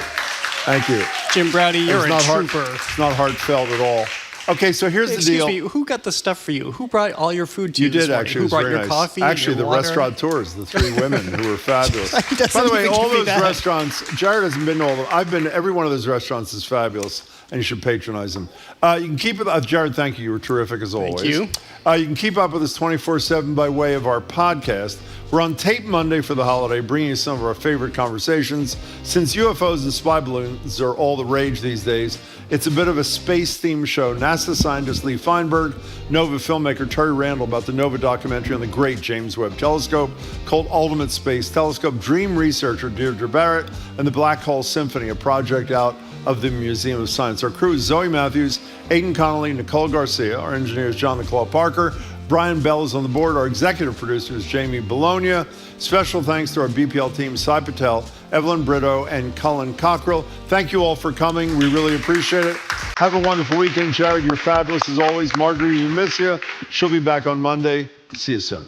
Thank you. Jim Browdy, you're a trooper. It's not heartfelt at all. Okay, so here's the deal. Excuse me, who got the stuff for you? Who brought all your food to you? You did, this morning? actually. Who It was brought very your nice. coffee? Actually, your the water? restaurateurs, the three women who were fabulous. He doesn't By the way, even all give me those that. restaurants, Jared hasn't been to all of them. I've been to every one of those restaurants is fabulous, and you should patronize them. You can keep it, Jared, thank you. You were terrific as always. you. You can keep up with us 24/7 by way of our podcast. We're on tape Monday for the holiday, bringing you some of our favorite conversations. Since UFOs and spy balloons are all the rage these days, it's a bit of a space-themed show. NASA scientist Lee Feinberg, NOVA filmmaker Terry Randall about the NOVA documentary on the great James Webb Telescope called Ultimate Space Telescope, dream researcher Deirdre Barrett, and the Black Hole Symphony, a project out of the Museum of Science. Our crew is Zoe Matthews, Aidan Connolly, Nicole Garcia. Our engineer is John the Claw Parker. Brian Bell is on the board. Our executive producer is Jamie Bologna. Special thanks to our BPL team, Sai Patel, Evelyn Brito, and Cullen Cockrell. Thank you all for coming. We really appreciate it. Have a wonderful weekend, Jared. You're fabulous as always. Marjorie, we miss you. She'll be back on Monday. See you soon.